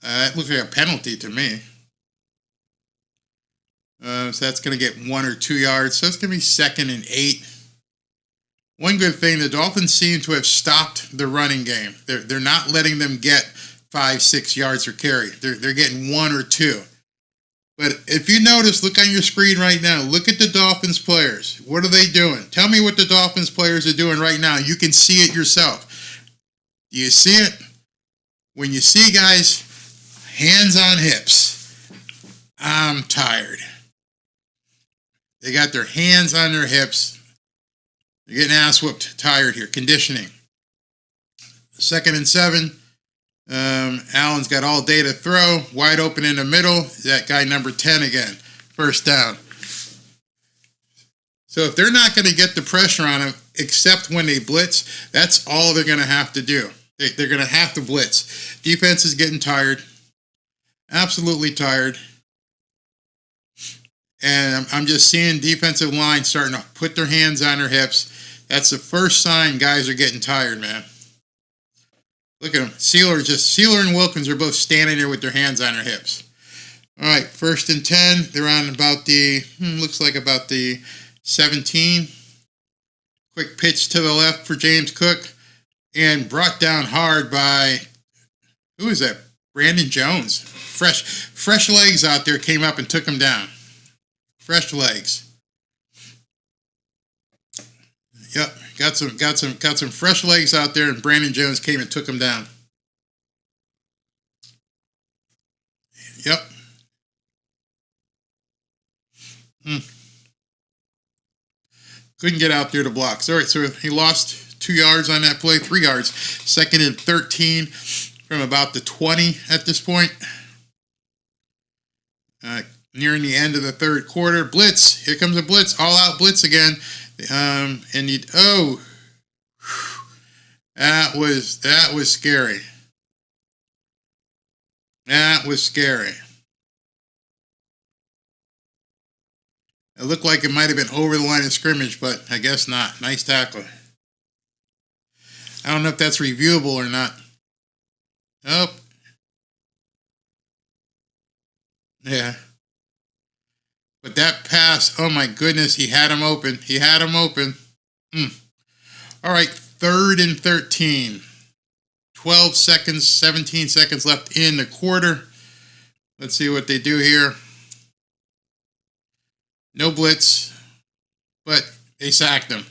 That looks like a penalty to me. So that's going to get 1 or 2 yards. So it's going to be 2nd and 8. One good thing, the Dolphins seem to have stopped the running game. They're not letting them get 5-6 yards per carry. They're getting 1 or 2. But if you notice, look on your screen right now. Look at the Dolphins players. What are they doing? Tell me what the Dolphins players are doing right now. You can see it yourself. Do you see it? When you see guys hands on hips, I'm tired. They got their hands on their hips. They're getting ass whooped, tired here. Conditioning. 2nd and 7. Allen's got all day to throw. Wide open in the middle. That guy number 10 again. First down. So if they're not going to get the pressure on him, except when they blitz, that's all they're going to have to do. They're going to have to blitz. Defense is getting tired. Absolutely tired. And I'm just seeing defensive line starting to put their hands on their hips. That's the first sign guys are getting tired, man. Look at them. Sealer and Wilkins are both standing there with their hands on their hips. All right, 1st and 10. They're on about the, looks like about the 17. Quick pitch to the left for James Cook. And brought down hard by, who is that? Brandon Jones. Fresh legs out there came up and took him down. Fresh legs. Yep, got some fresh legs out there, and Brandon Jones came and took him down. Yep. Couldn't get out there to block. All right, so he lost 2 yards on that play, 3 yards. 2nd and 13 from about the 20 at this point. Nearing the end of the third quarter. Blitz. Here comes a blitz. All-out blitz again. And that was scary. That was scary. It looked like it might have been over the line of scrimmage, but I guess not. Nice tackle. I don't know if that's reviewable or not. Oh. Yeah. But that pass, oh my goodness, he had him open. He had him open. All right, 3rd and 13. 12 seconds, 17 seconds left in the quarter. Let's see what they do here. No blitz, but they sacked him.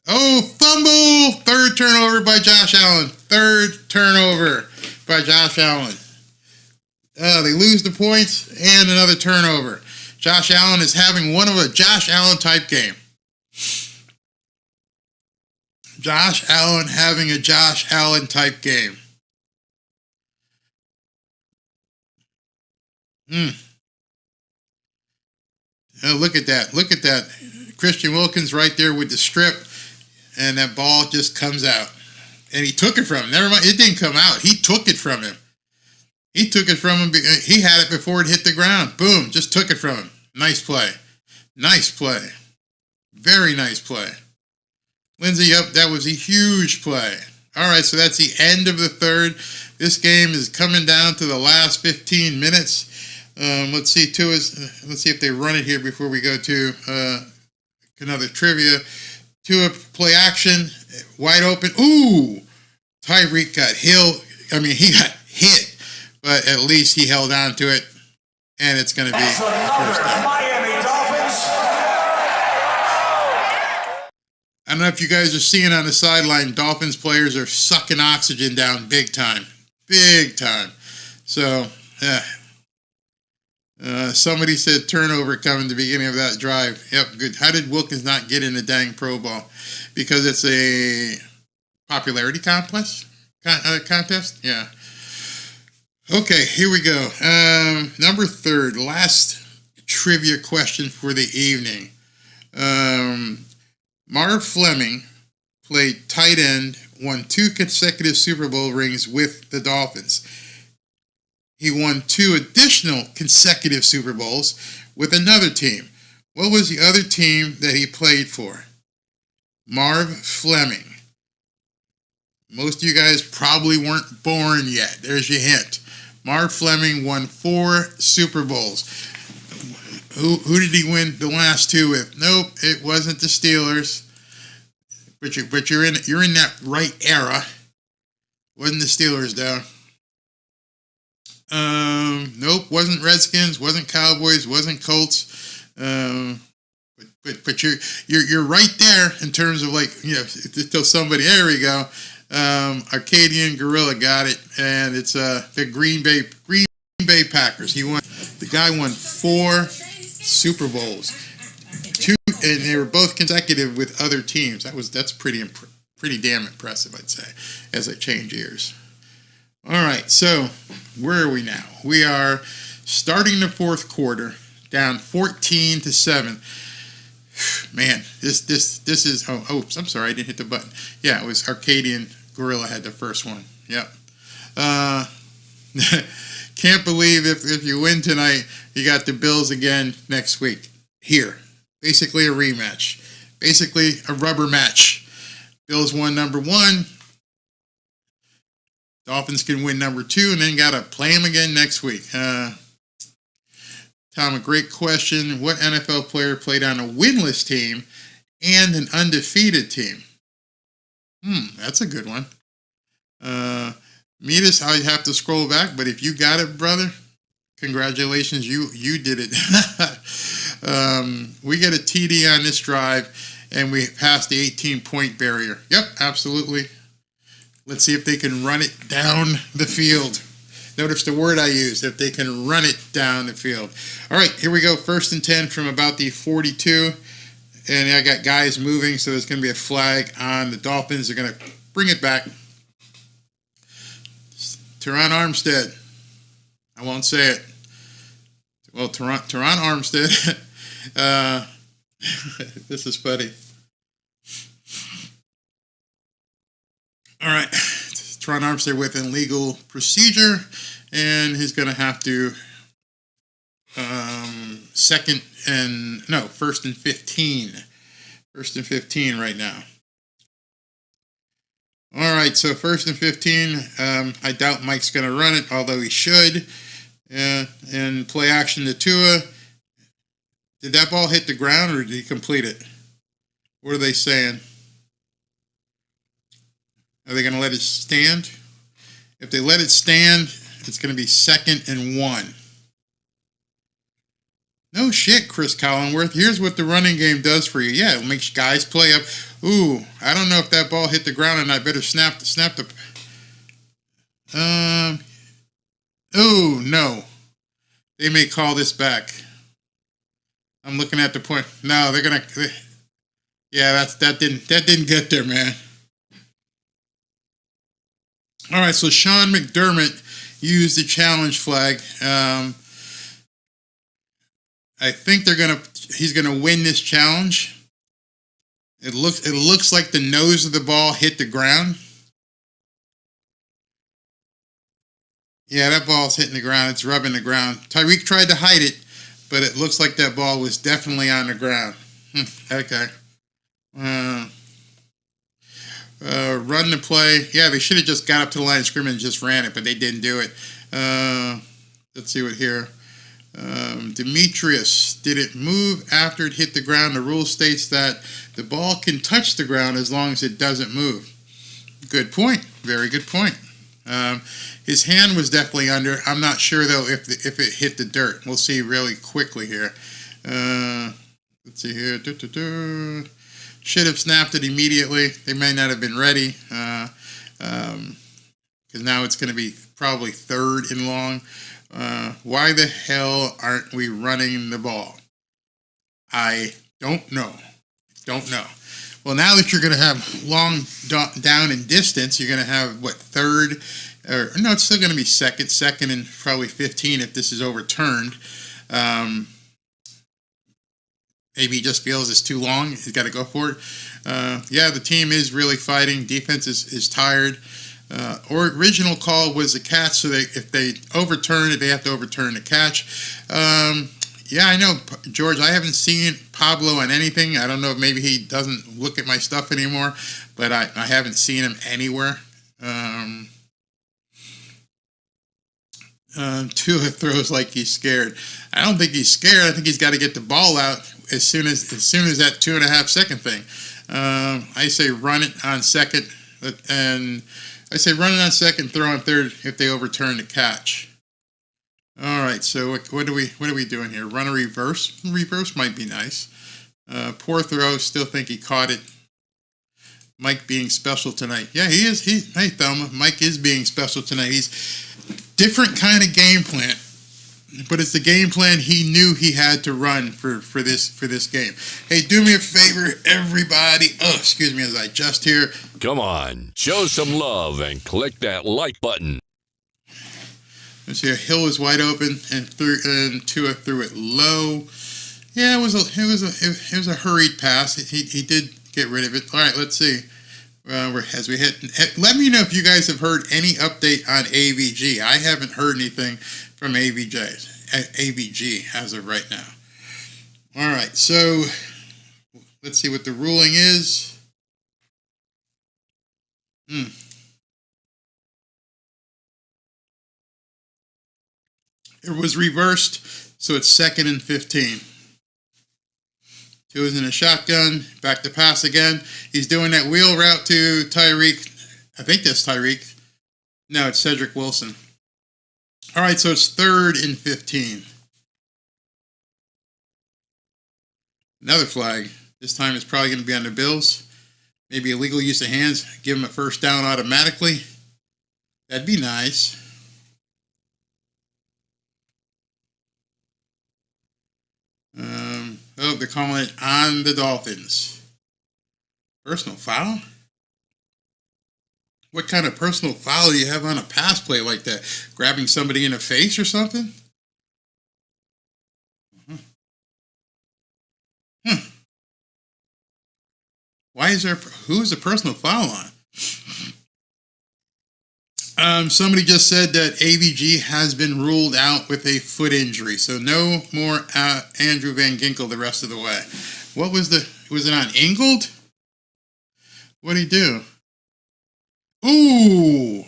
Oh, fumble! 3rd turnover by Josh Allen. 3rd turnover by Josh Allen. They lose the points and another turnover. Josh Allen is having one of a Josh Allen type game. Josh Allen having a Josh Allen type game. Oh, look at that. Look at that. Christian Wilkins right there with the strip. And that ball just comes out. And he took it from him. Never mind. It didn't come out. He took it from him. He took it from him. He had it before it hit the ground. Boom. Just took it from him. Nice play. Nice play. Very nice play. Lindsay, yep, that was a huge play. All right, so that's the end of the third. This game is coming down to the last 15 minutes. Let's see if they run it here before we go to another trivia. Tua play action, wide open. Ooh, Tyreek got he got hit, but at least he held on to it, and it's going to be first down. Miami Dolphins. I don't know if you guys are seeing on the sideline, Dolphins players are sucking oxygen down big time. Big time. So, yeah. Somebody said turnover coming at the beginning of that drive. Yep, good. How did Wilkins not get in the dang Pro Bowl? Because it's a popularity contest? Yeah. Okay, here we go. Number 3, last trivia question for the evening. Marv Fleming played tight end, won 2 consecutive Super Bowl rings with the Dolphins. He won 2 additional consecutive Super Bowls with another team. What was the other team that he played for? Marv Fleming. Most of you guys probably weren't born yet. There's your hint. Marv Fleming won 4 Super Bowls. Who did he win the last 2 with? Nope, it wasn't the Steelers. But you're in that right era. Wasn't the Steelers though. Nope, wasn't Redskins, wasn't Cowboys, wasn't Colts. But you're right there in terms of until somebody, there we go. Arcadian Gorilla got it, and it's the Green Bay Packers. The guy won 4 Super Bowls, 2, and they were both consecutive with other teams. That's pretty damn impressive, I'd say, as I change years. All right, so where are we now? We are starting the fourth quarter, down 14-7. Man, this is. Oops, I'm sorry, I didn't hit the button. Yeah, it was Arcadian Gorilla had the first one. Yep. Can't believe if you win tonight, you got the Bills again next week. Here, basically a rematch, basically a rubber match. Bills won number 1. Dolphins can win number 2, and then got to play them again next week. Tom, a great question. What NFL player played on a winless team and an undefeated team? That's a good one. Metis, I'd have to scroll back, but if you got it, brother, congratulations, you did it. We get a TD on this drive, and we passed the 18-point barrier. Yep, absolutely. Let's see if they can run it down the field. Notice the word I used, if they can run it down the field. All right, here we go. 1st and 10 from about the 42. And I got guys moving, so there's going to be a flag on the Dolphins. They're going to bring it back. Teron Armstead. I won't say it. Well, Teron Armstead. This is funny. All right. Teron Armstead with an illegal procedure, and he's going to have to 1st and 15. 1st and 15 right now. All right, so 1st and 15. I doubt Mike's going to run it, although he should. And play action to Tua. Did that ball hit the ground, or did he complete it? What are they saying? Are they going to let it stand? If they let it stand, it's going to be 2nd and 1. No shit, Chris Collinworth. Here's what the running game does for you. Yeah, it makes guys play up. Ooh, I don't know if that ball hit the ground, and I better snap the. Oh no, they may call this back. I'm looking at the point. No, they're gonna. Yeah, that didn't get there, man. All right, so Sean McDermott used the challenge flag. I think he's gonna win this challenge. It looks like the nose of the ball hit the ground. Yeah, that ball's hitting the ground. It's rubbing the ground. Tyreek tried to hide it, but it looks like that ball was definitely on the ground. Okay. Run the play. Yeah, they should have just got up to the line of scrimmage and just ran it, but they didn't do it. Let's see what here. Demetrius, did it move after it hit the ground? The rule states that the ball can touch the ground as long as it doesn't move. Good point. Very good point. His hand was definitely under. I'm not sure, though, if it hit the dirt. We'll see really quickly here. Let's see here. Should have snapped it immediately. They may not have been ready. Because now it's going to be probably 3rd and long. Why the hell aren't we running the ball? I don't know. Well, now that you're going to have long down and distance, you're going to have, 3rd? Or no, it's still going to be 2nd and probably 15 if this is overturned. Maybe he just feels it's too long. He's got to go for it. Yeah, the team is really fighting. Defense is tired. Original call was a catch, so if they overturn it, they have to overturn the catch. Yeah, I know, George. I haven't seen Pablo on anything. I don't know if maybe he doesn't look at my stuff anymore, but I haven't seen him anywhere. Tua throws like he's scared. I don't think he's scared. I think he's got to get the ball out as soon as that 2.5 second thing. I say run it on 2nd, and I say run it on 2nd, throw on 3rd if they overturn the catch. All right, so what are we doing here? Run a reverse. Reverse might be nice. Poor throw. Still think he caught it. Mike being special tonight. Yeah, he is. Hey, Thelma. Mike is being special tonight. He's different kind of game plan, but it's the game plan he knew he had to run for this game. Hey, do me a favor, everybody. Oh, excuse me, as I adjust here. Come on, show some love and click that like button. Let's see. Hill was wide open, and Tua threw it low. Yeah, it was a hurried pass. He did get rid of it. All right, let's see. As we hit, let me know if you guys have heard any update on AVG. I haven't heard anything from AVG as of right now. All right, so let's see what the ruling is. It was reversed, so it's 2nd and 15. Tua's in a shotgun, back to pass again. He's doing that wheel route to Tyreek. I think that's Tyreek. No, it's Cedric Wilson. All right, so it's 3rd and 15. Another flag. This time it's probably going to be on the Bills. Maybe illegal use of hands. Give them a first down automatically. That'd be nice. They're calling it on the Dolphins. Personal foul? What kind of personal foul do you have on a pass play like that? Grabbing somebody in the face or something? Why is there... Who is the personal foul on? Somebody just said that AVG has been ruled out with a foot injury. So no more Andrew Van Ginkel the rest of the way. What was the... Was it on Ingold? What did he do? Ooh!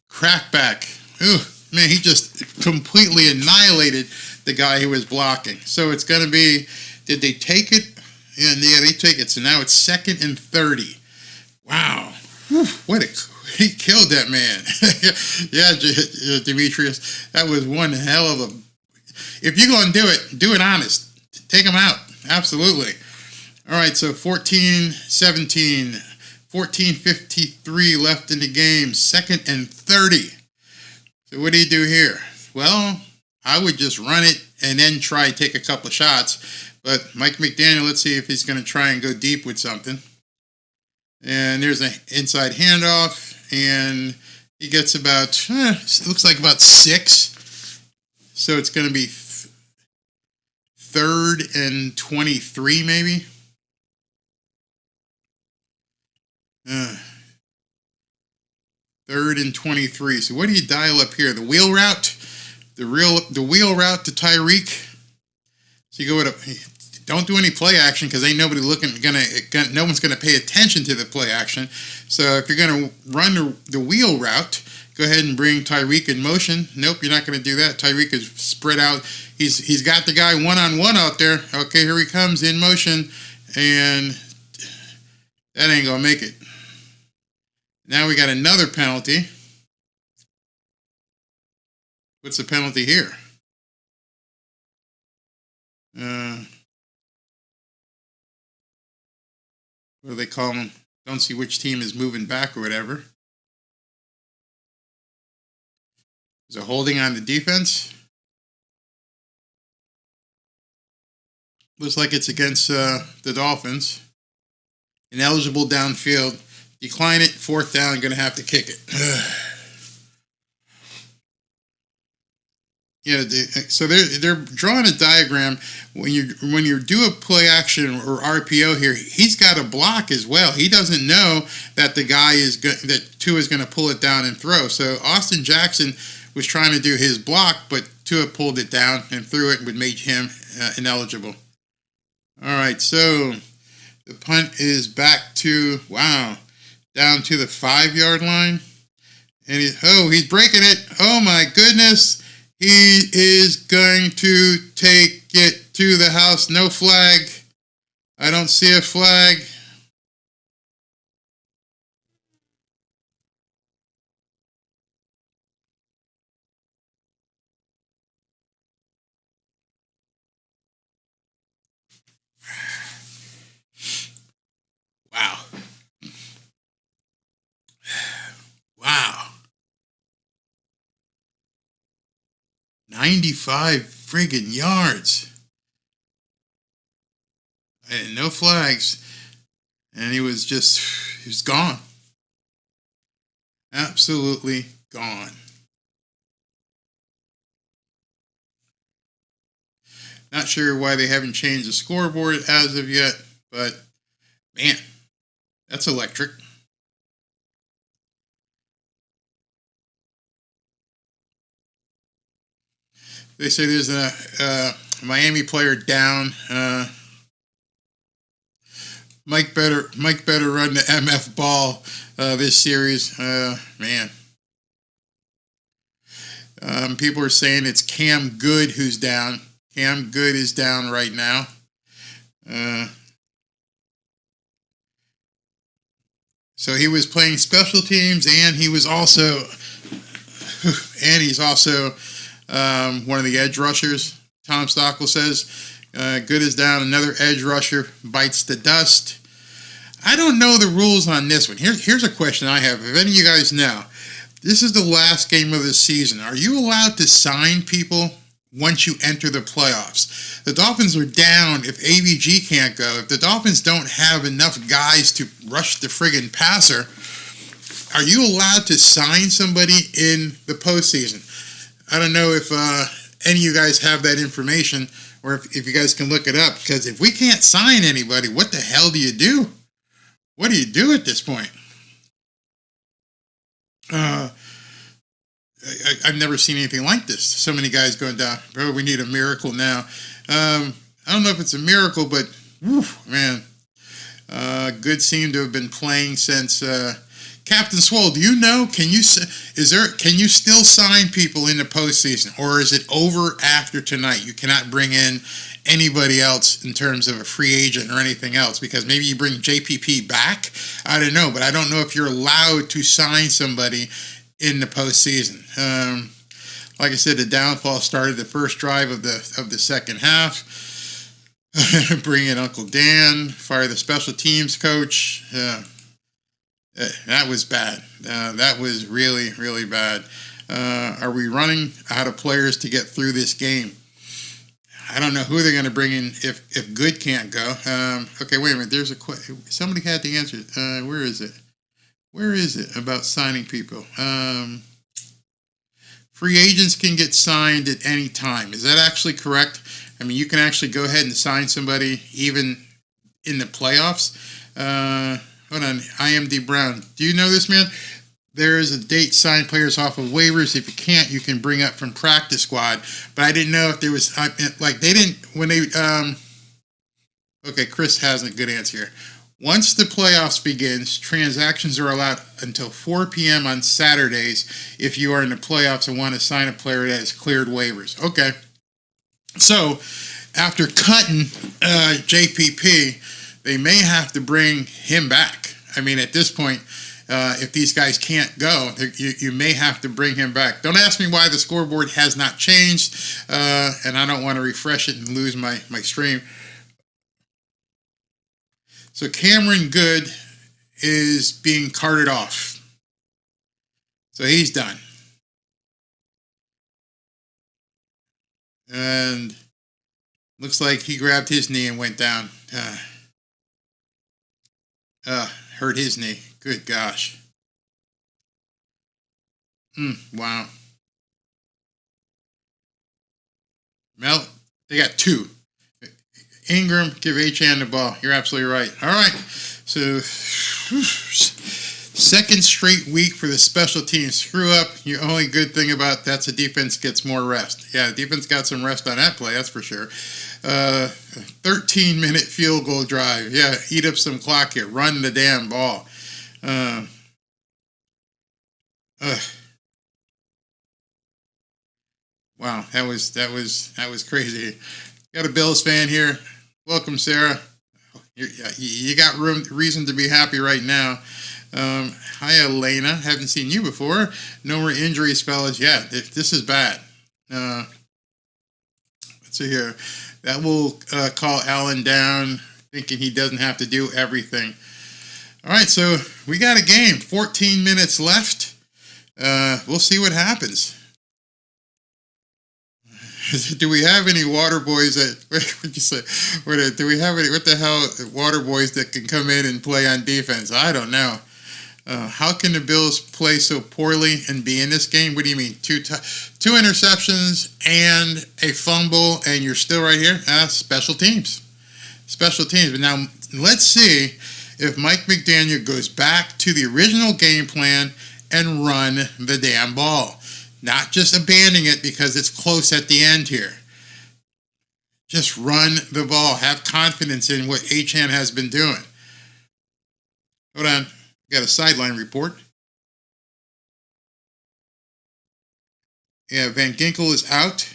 Crackback. Ooh, man, he just completely annihilated the guy who was blocking. So it's going to be... Did they take it? Yeah, they take it. So now it's 2nd and 30. Wow. Whew, he killed that man. Yeah, Demetrius. That was one hell of a... If you're going to do it honest. Take him out. Absolutely. All right, so 14-17. 14:53 left in the game. 2nd and 30. So what do you do here? Well, I would just run it and then try to take a couple of shots. But Mike McDaniel, let's see if he's going to try and go deep with something. And there's an inside handoff. And he gets about, it looks like about 6. So it's going to be 3rd and 23 maybe. 3rd and 23. So what do you dial up here? The wheel route? The wheel route to Tyreek. So you go with a... Don't do any play action because ain't nobody no one's gonna pay attention to the play action. So if you're gonna run the wheel route, go ahead and bring Tyreek in motion. Nope, you're not gonna do that. Tyreek is spread out. He's got the guy one-on-one out there. Okay, here he comes in motion, and that ain't gonna make it. Now we got another penalty. What's the penalty here? What do they call them? Don't see which team is moving back or whatever. Is it holding on the defense? Looks like it's against the Dolphins. Ineligible downfield. Decline it. 4th down. Going to have to kick it. Yeah, so they're drawing a diagram. When you do a play action or RPO here, he's got a block as well. He doesn't know that the guy that Tua is going to pull it down and throw. So Austin Jackson was trying to do his block, but Tua pulled it down and threw it, which made him ineligible. All right, so the punt is back to down to the 5-yard line, and he's breaking it. Oh my goodness. He is going to take it to the house. No flag. I don't see a flag. Wow. Wow. 95 friggin' yards. And no flags. And he was gone. Absolutely gone. Not sure why they haven't changed the scoreboard as of yet, but man, that's electric. They say there's a Miami player down. Mike better run the MF ball this series. Man. People are saying it's Cam Good who's down. Cam Good is down right now. So he was playing special teams, and he's also one of the edge rushers. Tom Stockwell says Good is down. Another edge rusher bites the dust. I don't know the rules on this one. Here's a question I have. If any of you guys know, this is the last game of the season. Are you allowed to sign people once you enter the playoffs? The Dolphins are down if AVG can't go. If the Dolphins don't have enough guys to rush the friggin' passer, are you allowed to sign somebody in the postseason? I don't know if any of you guys have that information, or if you guys can look it up, because if we can't sign anybody, what the hell do you do? What do you do at this point? I've never seen anything like this. So many guys going down. Bro, we need a miracle now. I don't know if it's a miracle, but whew, man. Good seem to have been playing since Captain Swole. Do you know? Can you still sign people in the postseason, or is it over after tonight? You cannot bring in anybody else in terms of a free agent or anything else, because maybe you bring JPP back. I don't know, but I don't know if you're allowed to sign somebody in the postseason. Like I said, the downfall started the first drive of the second half. Bring in Uncle Dan, fire the special teams coach. That was bad. That was really, really bad. Are we running out of players to get through this game? I don't know who they're going to bring in if Good can't go. Okay, wait a minute. There's a question. Somebody had the answer. Where is it? Where is it about signing people? Free agents can get signed at any time. Is that actually correct? I mean, you can actually go ahead and sign somebody even in the playoffs. Hold on. IMD Brown. Do you know this, man? There is a date sign players off of waivers. If you can't, you can bring up from practice squad. But I didn't know if there was, like, they didn't, when they, okay, Chris has a good answer here. Once the playoffs begins, transactions are allowed until 4 p.m. on Saturdays if you are in the playoffs and want to sign a player that has cleared waivers. Okay. So, after cutting JPP, they may have to bring him back. I mean, at this point, if these guys can't go, you may have to bring him back. Don't ask me why the scoreboard has not changed, and I don't want to refresh it and lose my stream. So Cameron Good is being carted off. So he's done. And looks like he grabbed his knee and went down. Hurt his knee. Good gosh. Wow. Mel, they got two. Ingram, give H.N. the ball. You're absolutely right. All right. So, second straight week for the special teams screw up. The only good thing about that's the defense gets more rest. Yeah, the defense got some rest on that play, that's for sure. 13-minute field goal drive. Yeah, eat up some clock here. Run the damn ball. Wow, that was crazy. Got a Bills fan here. Welcome, Sarah. You got reason to be happy right now. Hi, Elena. Haven't seen you before. No more injury spells yet. This is bad. Let's see here. That will call Allen down, thinking he doesn't have to do everything. All right, so we got a game. 14 minutes left. We'll see what happens. Do we have any water boys that, what'd you say? Do we have any, what the hell, water boys that can come in and play on defense? I don't know. How can the Bills play so poorly and be in this game? What do you mean? Two interceptions and a fumble, and you're still right here? Special teams. Special teams. But now, let's see if Mike McDaniel goes back to the original game plan and run the damn ball. Not just abandoning it because it's close at the end here. Just run the ball. Have confidence in what Achane has been doing. Hold on. Got a sideline report. Yeah, Van Ginkel is out.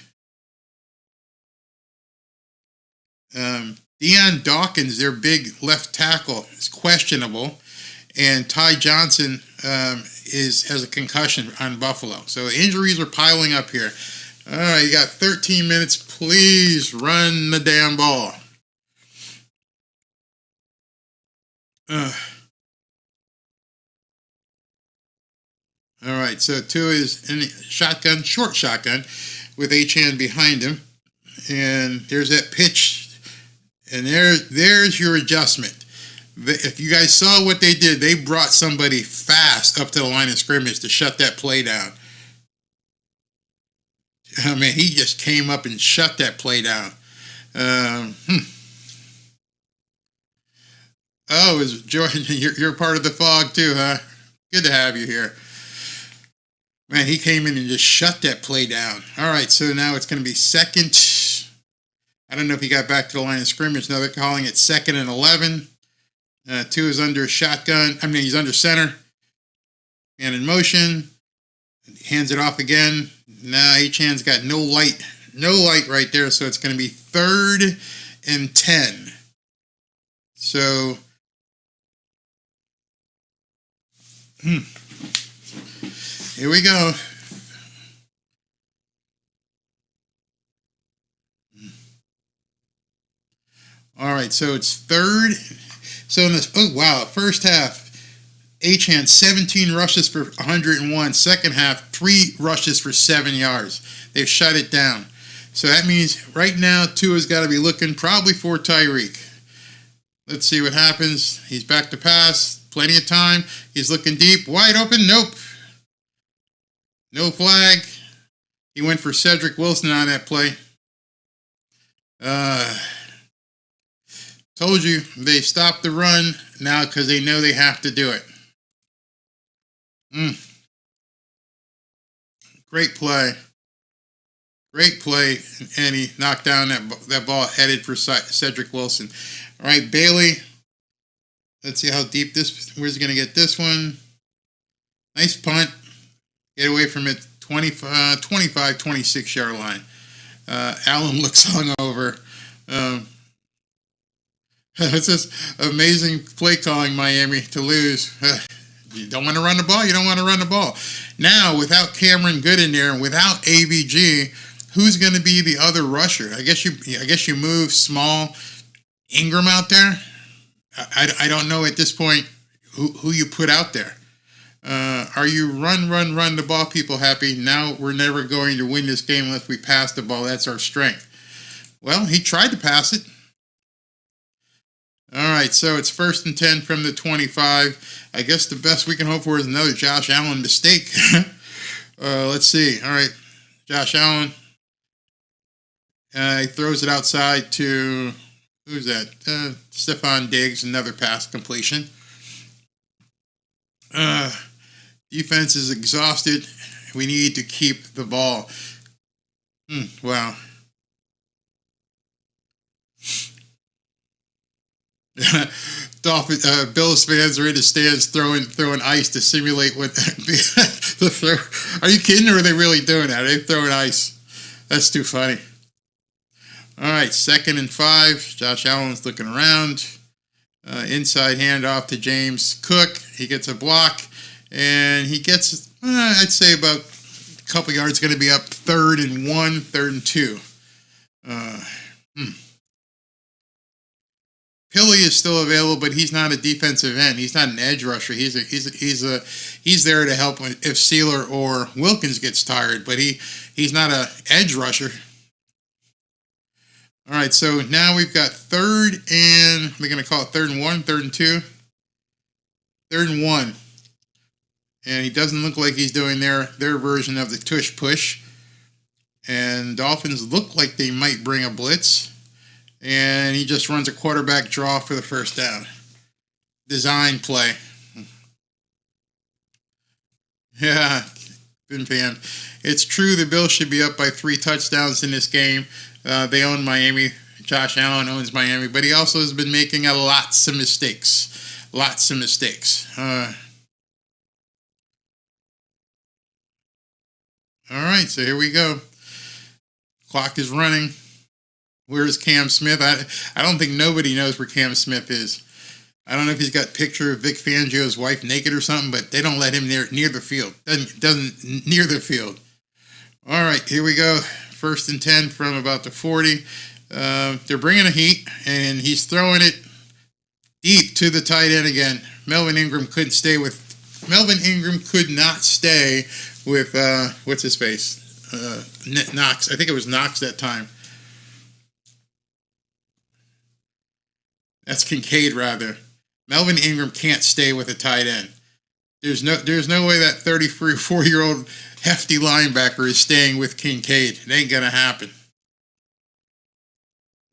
Deion Dawkins, their big left tackle, is questionable. And Ty Johnson has a concussion on Buffalo. So injuries are piling up here. All right, you got 13 minutes. Please run the damn ball. All right, so Tua is in shotgun, short shotgun, with Achane behind him. And there's that pitch. And there's your adjustment. If you guys saw what they did, they brought somebody fast up to the line of scrimmage to shut that play down. I mean, he just came up and shut that play down. Oh, is Jordan? You're part of the fog too, huh? Good to have you here. Man, he came in and just shut that play down. All right, so now it's going to be second. I don't know if he got back to the line of scrimmage. Now they're calling it 2nd and 11. Tua is under shotgun. I mean, he's under center. And in motion. Hands it off again. Now Achane's got no light right there. So it's going to be 3rd and 10. So, here we go. All right, so it's 3rd. So in this, first half, Achane 17 rushes for 101. Second half, 3 rushes for 7 yards. They've shut it down. So that means right now Tua's got to be looking probably for Tyreek. Let's see what happens. He's back to pass. Plenty of time. He's looking deep. Wide open. Nope. No flag. He went for Cedric Wilson on that play. Told you, they stopped the run now because they know they have to do it. Great play. Great play. And he knocked down that ball headed for Cedric Wilson. All right, Bailey. Let's see how deep where's he going to get this one. Nice punt. Get away from it. 25, 26-yard line. Allen looks hungover. It's just amazing play calling, Miami, to lose. You don't want to run the ball? You don't want to run the ball. Now, without Cameron Good in there and without AVG, who's going to be the other rusher? I guess you move Small Ingram out there. I don't know at this point who you put out there. Are you run the ball people happy? Now we're never going to win this game unless we pass the ball. That's our strength. Well, he tried to pass it. All right, so it's 1st and 10 from the 25. I guess the best we can hope for is another Josh Allen mistake. Let's see. All right, Josh Allen. He throws it outside to, who's that? Stephon Diggs, another pass completion. Defense is exhausted. We need to keep the ball. Wow. Bills fans are in the stands throwing ice to simulate what the throw. Are you kidding, or are they really doing that? Are they throwing ice? That's too funny. All right, 2nd and 5. Josh Allen's looking around. Inside handoff to James Cook. He gets a block, and he gets, I'd say about a couple yards. Going to be up 3rd and 1, 3rd and 2. Pilley is still available, but he's not a defensive end. He's not an edge rusher. He's there to help if Sealer or Wilkins gets tired, but he's not an edge rusher. All right, so now we've got 3rd and, they're going to call it 3rd and 1, 3rd and 2. 3rd and 1. And he doesn't look like he's doing their version of the tush push. And Dolphins look like they might bring a blitz. And he just runs a quarterback draw for the first down. Design play. Yeah, been fan. It's true the Bills should be up by 3 touchdowns in this game. They own Miami. Josh Allen owns Miami, but he also has been making lots of mistakes. Lots of mistakes. All right, so here we go. Clock is running. Where's Cam Smith? I don't think nobody knows where Cam Smith is. I don't know if he's got a picture of Vic Fangio's wife naked or something, but they don't let him near the field. Doesn't near the field. All right, here we go. 1st and 10 from about the 40. They're bringing a heat, and he's throwing it deep to the tight end again. Melvin Ingram could not stay with what's his face? Knox. I think it was Knox that time. That's Kincaid, rather. Melvin Ingram can't stay with a tight end. There's no way that 34-year-old hefty linebacker is staying with Kincaid. It ain't gonna happen.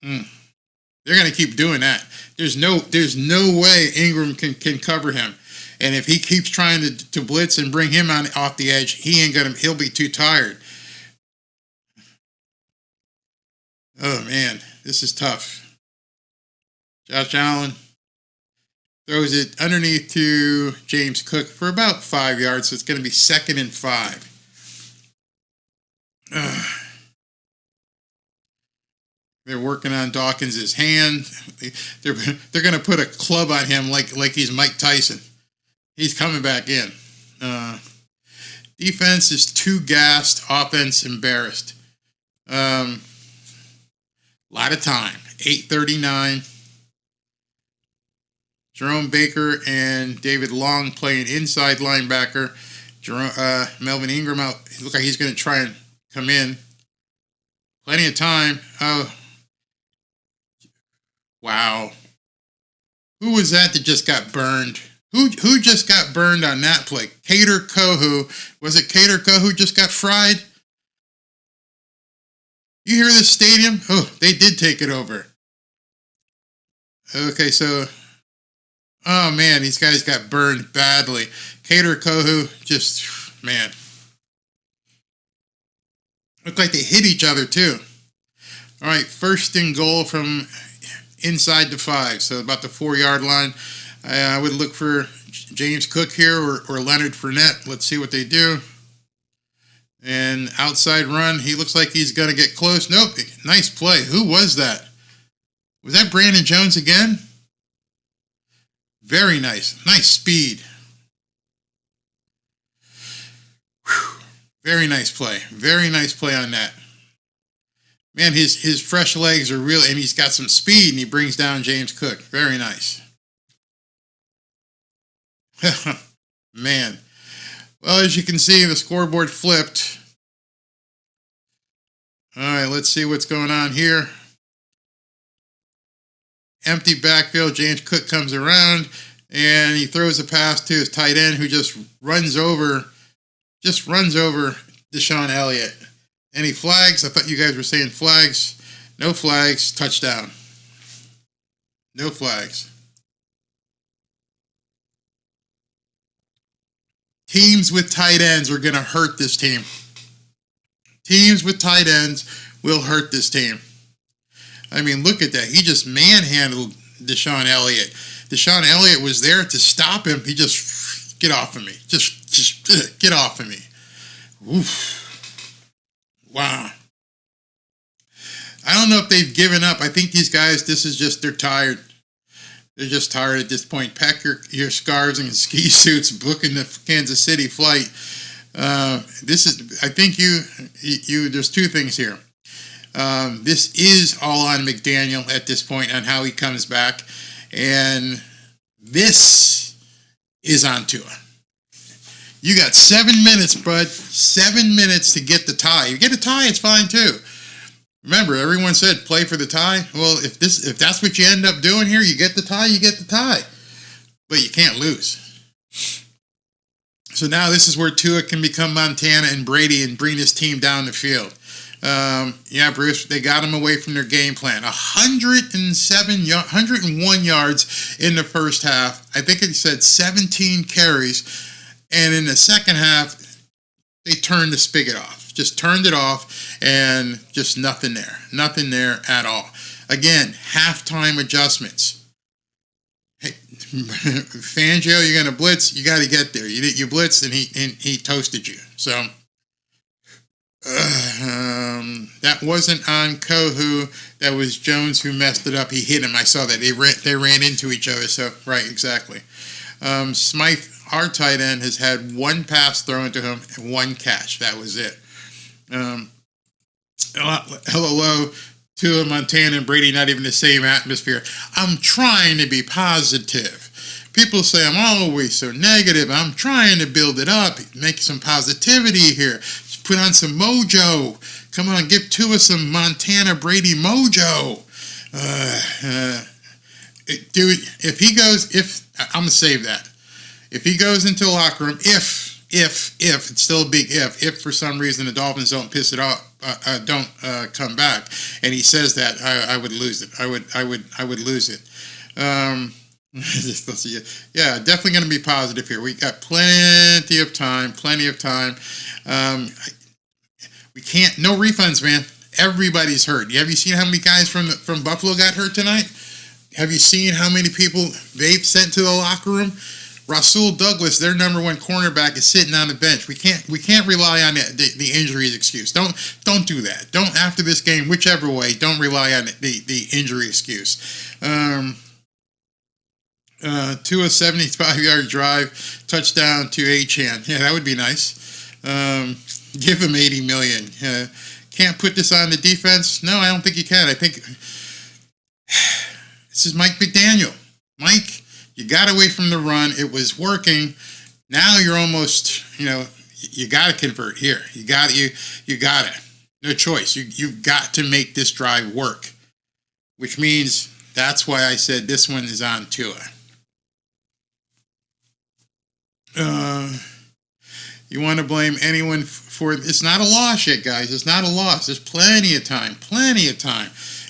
They're gonna keep doing that. There's no way Ingram can cover him. And if he keeps trying to blitz and bring him off the edge, he'll be too tired. Oh man, this is tough. Josh Allen throws it underneath to James Cook for about 5 yards, so it's going to be 2nd and 5. They're working on Dawkins' hand. They're going to put a club on him like he's Mike Tyson. He's coming back in. Defense is too gassed. Offense embarrassed. A lot of time. 8:39. Jerome Baker and David Long playing inside linebacker. Melvin Ingram out. It looks like he's going to try and come in. Plenty of time. Oh, wow. Who was that just got burned? Who just got burned on that play? Kader Kohu. Was it Kader Kohu just got fried? You hear this stadium? Oh, they did take it over. Okay, so... Oh, man, these guys got burned badly. Kader Kohu, just, man. Looked like they hit each other, too. All right, 1st and goal from inside the 5, so about the 4-yard line. I would look for James Cook here or Leonard Fournette. Let's see what they do. And outside run, he looks like he's going to get close. Nope, nice play. Who was that? Was that Brandon Jones again? Very nice. Nice speed. Whew. Very nice play. Very nice play on that. Man, his fresh legs are real, and he's got some speed, and he brings down James Cook. Very nice. Man. Well, as you can see, the scoreboard flipped. All right, let's see what's going on here. Empty backfield. James Cook comes around, and he throws a pass to his tight end, who just runs over Deshaun Elliott. Any flags? I thought you guys were saying flags. No flags. Touchdown. No flags. Teams with tight ends are going to hurt this team. Teams with tight ends will hurt this team. I mean, look at that. He just manhandled Deshaun Elliott. Deshaun Elliott was there to stop him. He just, get off of me. Just get off of me. Oof. Wow. I don't know if they've given up. I think these guys, they're tired. They're just tired at this point. Pack your scarves and ski suits, booking the Kansas City flight. I think there's two things here. This is all on McDaniel at this point on how he comes back. And this is on Tua. You got 7 minutes, bud. 7 minutes to get the tie. You get a tie, it's fine too. Remember, everyone said play for the tie. Well, if that's what you end up doing here, you get the tie, you get the tie. But you can't lose. So now this is where Tua can become Montana and Brady and bring his team down the field. Yeah, Bruce, they got him away from their game plan. 101 yards in the first half. I think it said 17 carries. And in the second half, they turned the spigot off. Just turned it off, and just nothing there. Nothing there at all. Again, halftime adjustments. Hey, Fangio, you're going to blitz. You got to get there. You blitzed, and he toasted you. So that wasn't on Kohu. That was Jones who messed it up. He hit him. I saw that. They ran into each other. So right, exactly. Smythe, our tight end, has had one pass thrown to him and one catch. That was it. Hello, Tua, Montana, and Brady, not even the same atmosphere. I'm trying to be positive. People say I'm always so negative. I'm trying to build it up, make some positivity here. Just put on some mojo. Come on, give Tua some Montana Brady mojo. Dude, I'm gonna save that. If he goes into the locker room, if it's still a big if for some reason the Dolphins don't piss it off, don't come back, and he says that, I would lose it. I would lose it. Yeah, definitely going to be positive here. We got plenty of time. We can't, no refunds, man. Everybody's hurt. Have you seen how many guys from Buffalo got hurt tonight? Have you seen how many people they've sent to the locker room? Rasul Douglas, their number one cornerback, is sitting on the bench. We can't rely on the injury excuse. Don't do that. Don't, after this game, whichever way, don't rely on the injury excuse. To a 75-yard drive, touchdown to Achan. Yeah, that would be nice. Give him $80 million. Can't put this on the defense? No, I don't think you can. I think this is Mike McDaniel. Mike, you got away from the run. It was working. Now you're almost, you got to convert here. You got it. No choice. You've got to make this drive work, which means that's why I said this one is on Tua. You want to blame anyone for it's not a loss yet, guys. It's not a loss. There's plenty of time.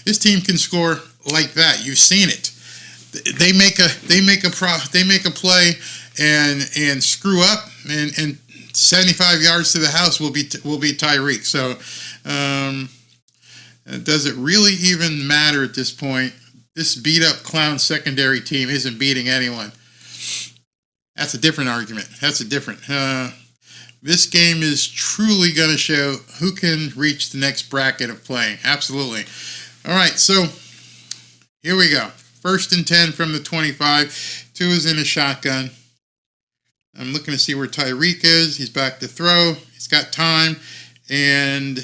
This team can score like that. You've seen it. They make a play and screw up, and 75 yards to the house will be Tyreek. So does it really even matter at this point? This beat up clown secondary team isn't beating anyone. That's a different argument. This game is truly going to show who can reach the next bracket of playing. Absolutely. All right, so here we go. 1st and 10 from the 25. Tua is in a shotgun. I'm looking to see where Tyreek is. He's back to throw. He's got time. And,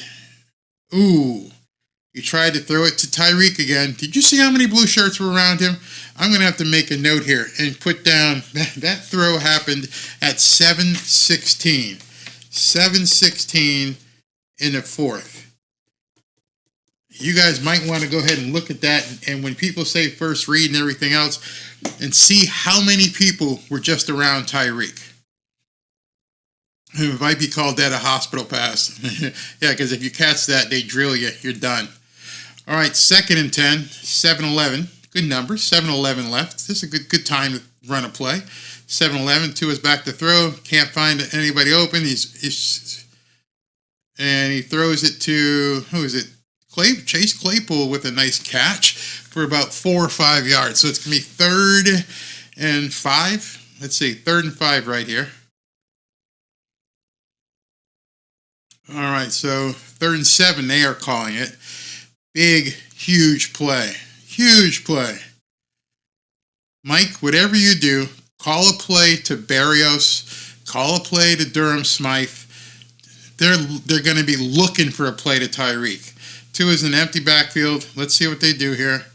he tried to throw it to Tyreek again. Did you see how many blue shirts were around him? I'm going to have to make a note here and put down that throw happened at 7:16. 7:16 in the 4th. You guys might want to go ahead and look at that. And when people say first read and everything else, and see how many people were just around Tyreek. It might be called that a hospital pass. Yeah, because if you catch that, they drill you. You're done. All right, 2nd and 10, 7-11. Good number, 7-11 left. This is a good time to run a play. 7-11, Tua's back to throw. Can't find anybody open. And he throws it to, who is it? Chase Claypool with a nice catch for about 4 or 5 yards. So it's going to be 3rd and 5. Let's see, 3rd and 5 right here. All right, so 3rd and 7, they are calling it. Big, huge play. Huge play. Mike, whatever you do, call a play to Barrios, call a play to Durham Smythe. They're going to be looking for a play to Tyreek. Tua is an empty backfield. Let's see what they do here.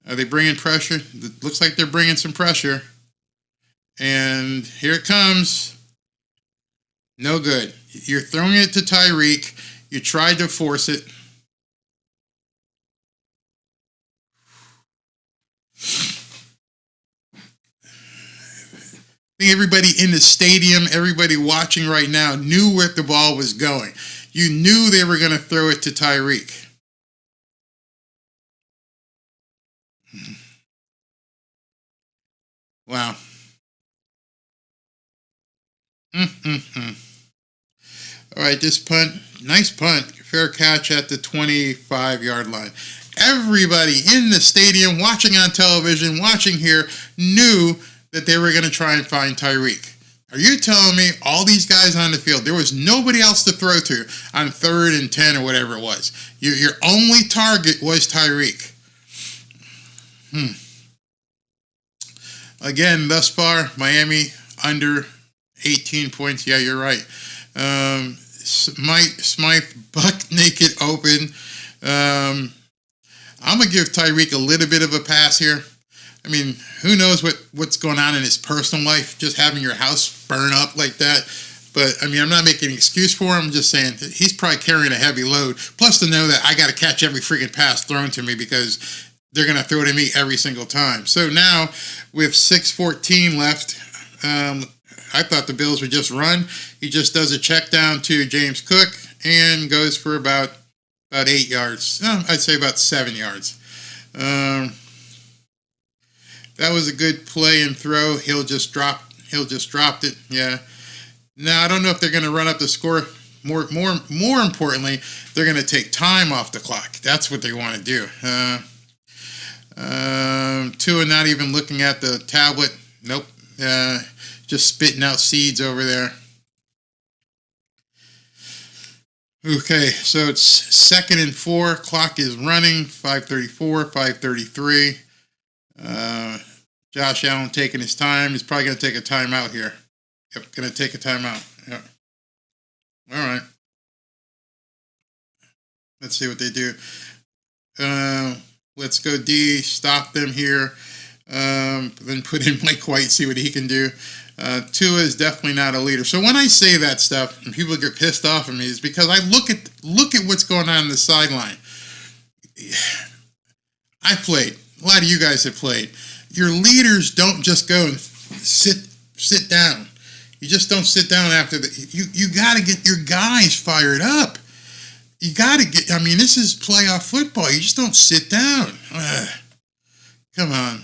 Are they bringing pressure? It looks like they're bringing some pressure. And here it comes. No good. You're throwing it to Tyreek. You tried to force it. I think everybody in the stadium, everybody watching right now knew where the ball was going. You knew they were going to throw it to Tyreek. Wow. All right, this punt, nice punt, fair catch at the 25-yard line. Everybody in the stadium, watching on television, watching here, knew that they were going to try and find Tyreek. Are you telling me all these guys on the field, there was nobody else to throw to on 3rd and 10 or whatever it was? Your only target was Tyreek. Again, thus far, Miami under 18 points. Yeah, you're right. Smythe buck naked open. I'm going to give Tyreek a little bit of a pass here. I mean, who knows what's going on in his personal life, just having your house burn up like that. But, I mean, I'm not making an excuse for him. I'm just saying that he's probably carrying a heavy load. Plus to know that I got to catch every freaking pass thrown to me because they're going to throw it to me every single time. So now, with 6:14 left, I thought the Bills would just run. He just does a check down to James Cook and goes for about 8 yards. I'd say about 7 yards. That was a good play and throw. He'll just dropped it. Yeah. Now I don't know if they're going to run up the score. More importantly, they're going to take time off the clock. That's what they want to do. Tua not even looking at the tablet. Nope. Just spitting out seeds over there. Okay, so it's 2nd and 4. Clock is running. 5:34, 5:33. Josh Allen taking his time. He's probably going to take a timeout here. Yep, going to take a timeout. Yep. All right. Let's see what they do. Let's go D. Stop them here. Then put in Mike White, see what he can do. Tua is definitely not a leader. So when I say that stuff and people get pissed off at me, is because I look at what's going on the sideline. I played. A lot of you guys have played. Your leaders don't just go and sit down. You just don't sit down after you got to get your guys fired up. You got to get. I mean, this is playoff football. You just don't sit down. Come on.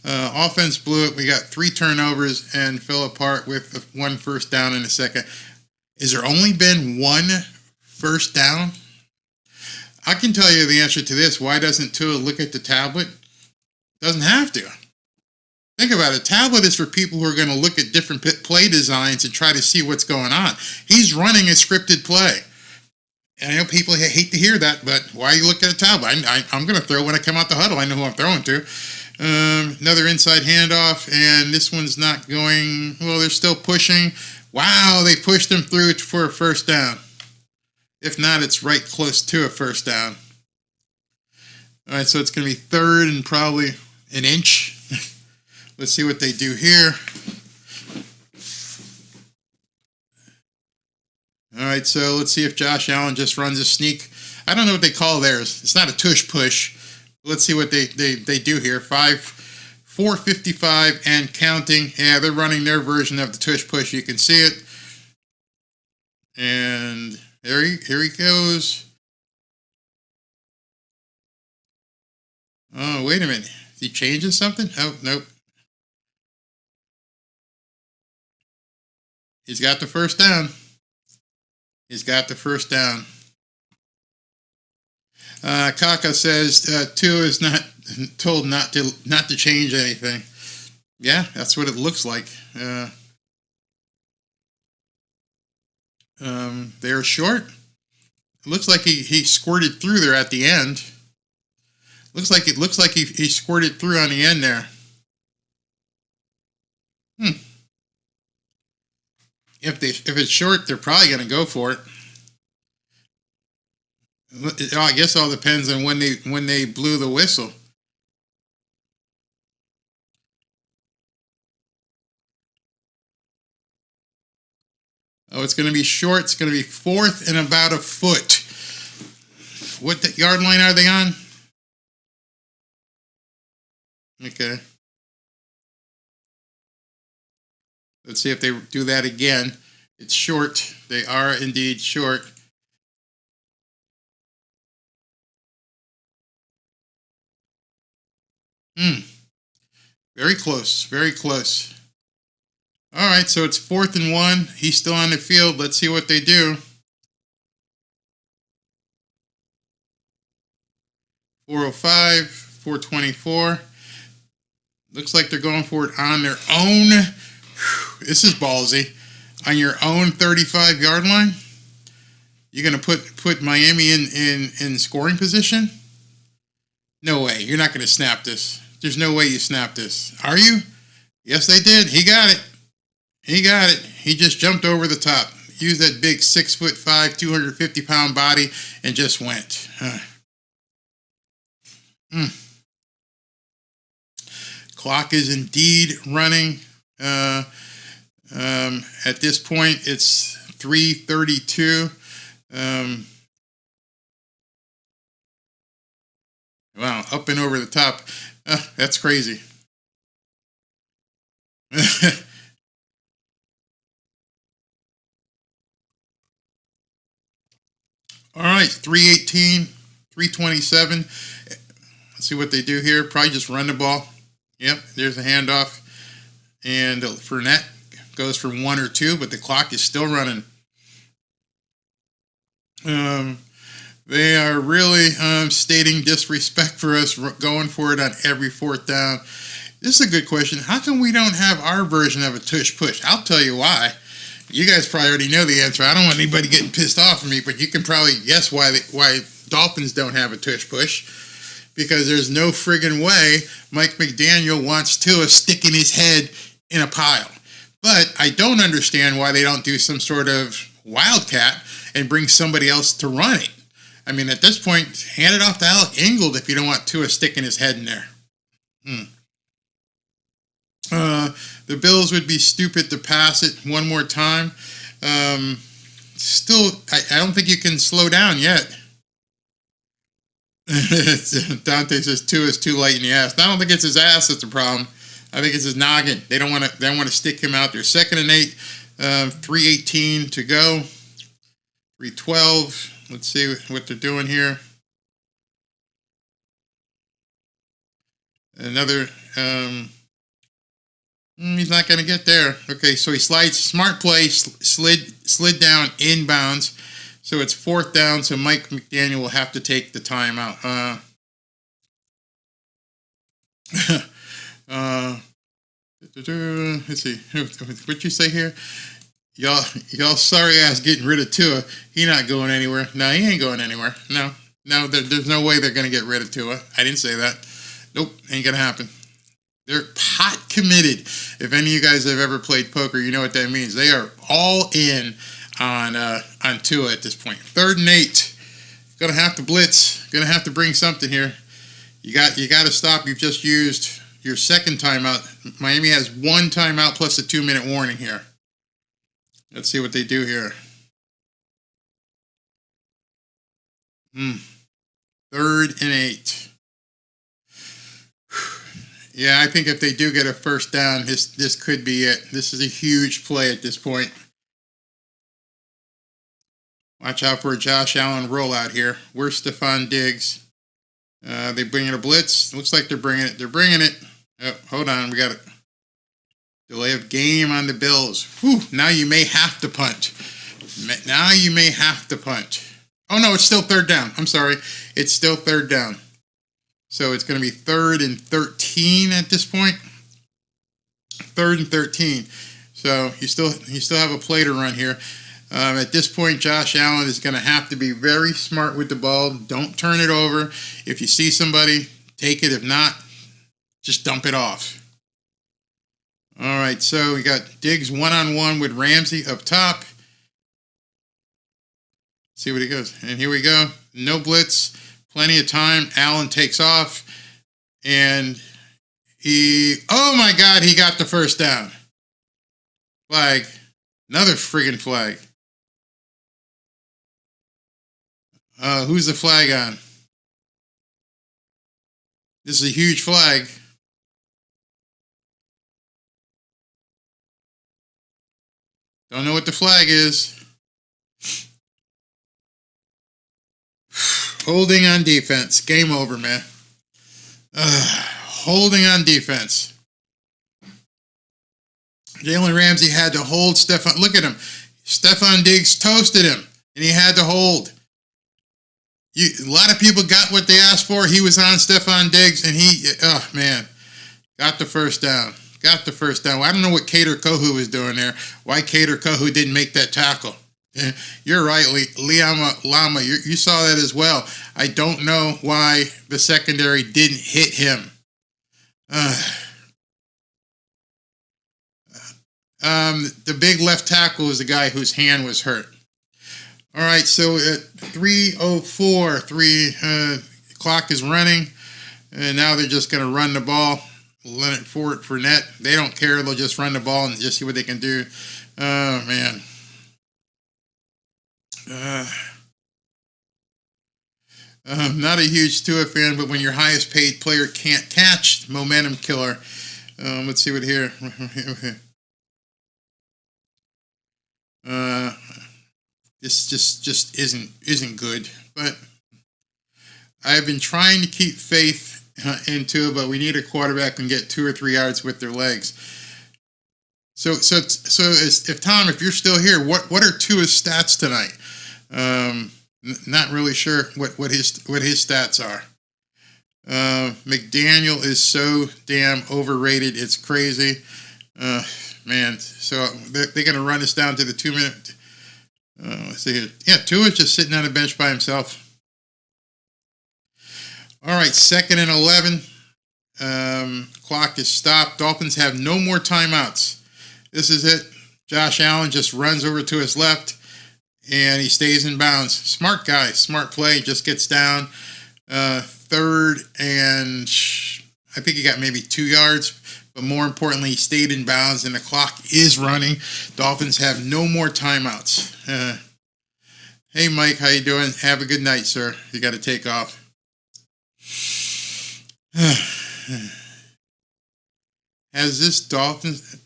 Offense blew it. We got 3 turnovers and fell apart with 1 first down in a second. Has there only been 1 first down? I can tell you the answer to this. Why doesn't Tua look at the tablet? Doesn't have to. Think about it. Tablet is for people who are going to look at different play designs and try to see what's going on. He's running a scripted play. And I know people hate to hear that, but why you look at a tablet? I'm going to throw when I come out the huddle. I know who I'm throwing to. Another inside handoff, and this one's not going. Well, they're still pushing. Wow, they pushed him through for a first down. If not, it's right close to a first down. All right, so it's going to be 3rd and probably an inch. Let's see what they do here. All right, so let's see if Josh Allen just runs a sneak. I don't know what they call theirs. It's not a tush push. Let's see what they do here. 4:55 and counting. Yeah, they're running their version of the tush push. You can see it. And here he goes. Oh, wait a minute. Is he changing something? Oh, nope. He's got the first down. He's got the first down. Kaka says Tua is not told not to change anything. Yeah, that's what it looks like. They're short. It looks like he squirted through there at the end. Looks like he squirted through on the end there. If it's short, they're probably going to go for it. I guess it all depends on when they blew the whistle. Oh, it's going to be short. It's going to be 4th and about a foot. What yard line are they on? Okay. Let's see if they do that again. It's short. They are indeed short. Very close. Very close. All right, so it's 4th and 1. He's still on the field. Let's see what they do. 4:05, 4:24. Looks like they're going for it on their own. This is ballsy. On your own 35-yard line? You're going to put Miami in scoring position? No way. You're not going to snap this. There's no way you snap this. Are you? Yes, they did. He got it. He got it. He just jumped over the top. used that big 6'5", 250-pound body and just went. Clock is indeed running. At this point, it's 3:32. Wow, up and over the top. That's crazy. All right, 3:18, 3:27. Let's see what they do here. Probably just run the ball. Yep, there's a handoff. And Fournette goes for 1 or 2, but the clock is still running. They are really stating disrespect for us going for it on every 4th down. This is a good question. How come we don't have our version of a tush push? I'll tell you why. You guys probably already know the answer. I don't want anybody getting pissed off at me, but you can probably guess why Dolphins don't have a tush push. Because there's no friggin' way Mike McDaniel wants Tua sticking his head in a pile. But I don't understand why they don't do some sort of wildcat and bring somebody else to run it. I mean, at this point, hand it off to Alec Ingold if you don't want Tua sticking his head in there. The Bills would be stupid to pass it one more time. Still, I don't think you can slow down yet. Dante says Tua is too light in the ass. I don't think it's his ass that's the problem. I think it's his noggin. They don't want to stick him out there. 2nd and 8, 3:18 to go. 3:12. Let's see what they're doing here. Another. He's not going to get there. Okay, so he slides. Smart play. Slid down inbounds. So it's 4th down. So Mike McDaniel will have to take the timeout. Let's see. What you say here? Y'all sorry ass getting rid of Tua. He not going anywhere. No, he ain't going anywhere. No, there's no way they're going to get rid of Tua. I didn't say that. Nope, ain't going to happen. They're pot committed. If any of you guys have ever played poker, you know what that means. They are all in on Tua at this point. 3rd and 8. Gonna have to blitz. Gonna have to bring something here. You got to stop. You've just used your 2nd timeout. Miami has 1 timeout plus a 2-minute warning here. Let's see what they do here. 3rd and 8. Yeah, I think if they do get a 1st down, this could be it. This is a huge play at this point. Watch out for a Josh Allen rollout here. Where's Stephon Diggs? They bringing a blitz. Looks like they're bringing it. They're bringing it. Oh, hold on. We got a delay of game on the Bills. Whew, now you may have to punt. Now you may have to punt. Oh, no, it's still 3rd down. I'm sorry. It's still 3rd down. So it's going to be 3rd and 13 at this point. 3rd and 13. So you still have a play to run here. At this point, Josh Allen is going to have to be very smart with the ball. Don't turn it over. If you see somebody, take it. If not, just dump it off. All right, so we got Diggs one-on-one with Ramsey up top. See what he goes. And here we go. No blitz. Plenty of time. Allen takes off. And oh my God, he got the 1st down. Flag. Another friggin' flag. Who's the flag on? This is a huge flag. Don't know what the flag is. Holding on defense. Game over, man. Holding on defense. Jalen Ramsey had to hold Stephon. Look at him. Stephon Diggs toasted him, and he had to hold. A lot of people got what they asked for. He was on Stephon Diggs, and got the 1st down. Got the 1st down. Well, I don't know what Kader Kohu was doing there. Why Kader Kohu didn't make that tackle. You're right, Lama. You saw that as well. I don't know why the secondary didn't hit him. The big left tackle is the guy whose hand was hurt. All right, so at 3:04, clock is running, and now they're just going to run the ball. Leonard Fournette, they don't care. They'll just run the ball and just see what they can do. Oh, man. Not a huge Tua fan, but when your highest paid player can't catch, momentum killer. Let's see what here. This just isn't good. But I've been trying to keep faith into it, but we need a quarterback who can get 2 or 3 yards with their legs. So if Tom, if you're still here, what are Tua's stats tonight? Not really sure what his stats are. McDaniel is so damn overrated. It's crazy. Man, so they're going to run us down to the 2 minute. Let's see here. Yeah, Tua's just sitting on the bench by himself. All right, 2nd and 11. Clock is stopped. Dolphins have no more timeouts. This is it. Josh Allen just runs over to his left, and he stays in bounds. Smart guy, smart play. Just gets down. 3rd and I think he got maybe 2 yards. But more importantly, he stayed in bounds, and the clock is running. Dolphins have no more timeouts. Hey, Mike, how you doing? Have a good night, sir. You got to take off. Has this Dolphins...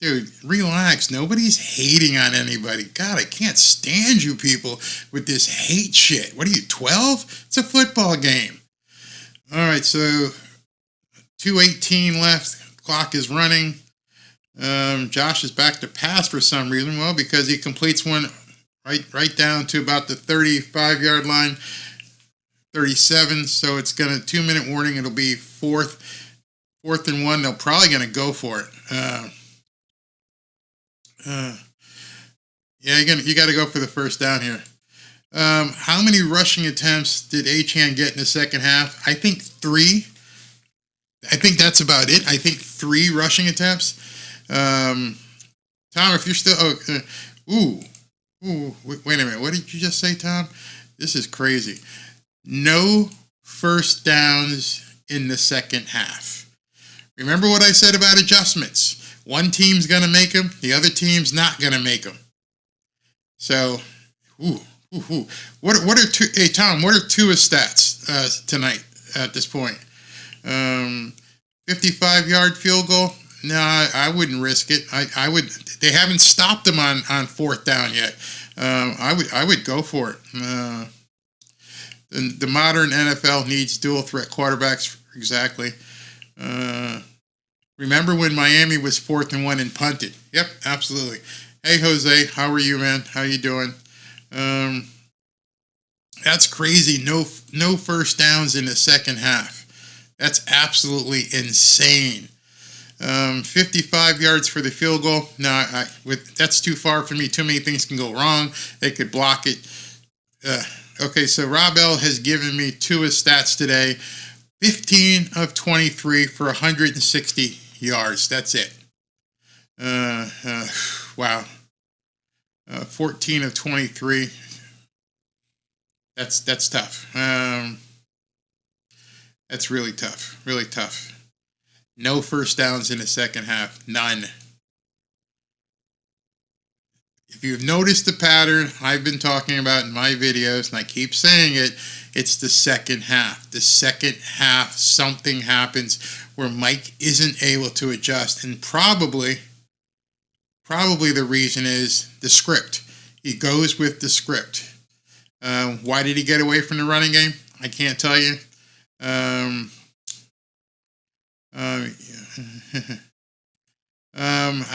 Dude, relax. Nobody's hating on anybody. God, I can't stand you people with this hate shit. What are you, 12? It's a football game. All right, so 2:18 left. Clock is running. Josh is back to pass for some reason. Well, because he completes one right down to about the 35-yard line, 37. So it's going to 2 minute warning. It'll be fourth and 1. They're probably going to go for it. Yeah, you got to go for the first down here. How many rushing attempts did Achane get in the second half? I think 3. I think that's about it. I think 3 rushing attempts. Tom, if you're still... wait a minute. What did you just say, Tom? This is crazy. No first downs in the second half. Remember what I said about adjustments. One team's going to make them. The other team's not going to make them. So, What are hey, Tom, what are Tua's stats tonight at this point? 55-yard field goal? No, I wouldn't risk it. I would. They haven't stopped them on 4th down yet. I would go for it. The modern NFL needs dual threat quarterbacks. Exactly. Remember when Miami was 4th and 1 and punted? Yep, absolutely. Hey, Jose, how are you, man? How you doing? That's crazy. No first downs in the second half. That's absolutely insane. 55 yards for the field goal. No, that's too far for me. Too many things can go wrong. They could block it. Okay, so Rob L has given me Tua's stats today. 15 of 23 for 160 yards. That's it. Wow. 14 of 23. That's tough. That's really tough. Really tough. No first downs in the second half. None. If you've noticed the pattern I've been talking about in my videos, and I keep saying it, it's the second half. The second half, something happens where Mike isn't able to adjust. And probably the reason is the script. He goes with the script. Why did he get away from the running game? I can't tell you. I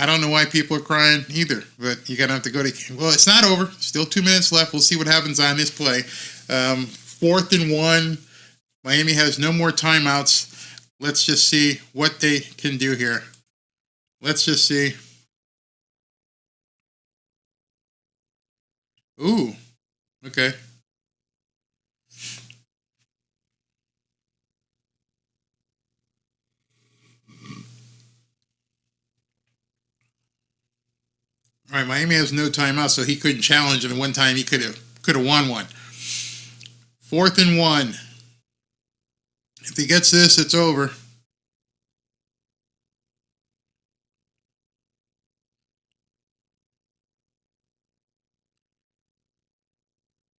don't know why people are crying either, but you're going to have to go to... Well, it's not over. Still 2 minutes left. We'll see what happens on this play. 4th and 1. Miami has no more timeouts. Let's just see what they can do here. Let's just see. Ooh. Okay. All right, Miami has no timeout, so he couldn't challenge, and one time he could have won one. 4th and 1. If he gets this, it's over.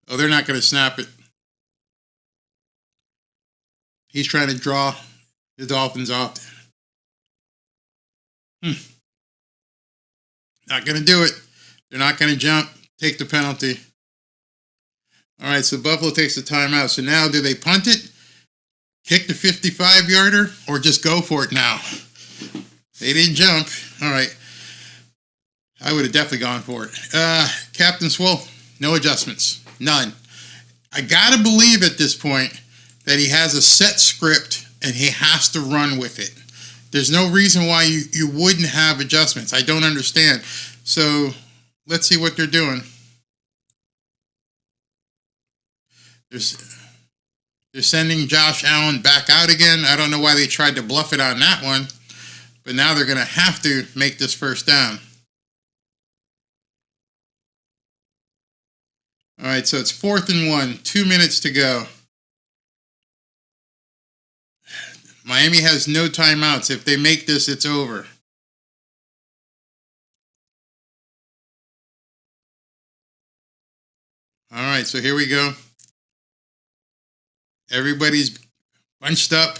Oh, they're not going to snap it. He's trying to draw the Dolphins off. Not going to do it. They're not going to jump, take the penalty. All right, so Buffalo takes the timeout. So now do they punt it, kick the 55-yarder, or just go for it now? They didn't jump. All right. I would have definitely gone for it. Captain Swole, no adjustments. None. I got to believe at this point that he has a set script and he has to run with it. There's no reason why you wouldn't have adjustments. I don't understand. So let's see what they're doing. They're sending Josh Allen back out again. I don't know why they tried to bluff it on that one, but now they're going to have to make this first down. All right, so it's 4th and 1, 2 minutes to go. Miami has no timeouts. If they make this, it's over. All right, so here we go. Everybody's bunched up,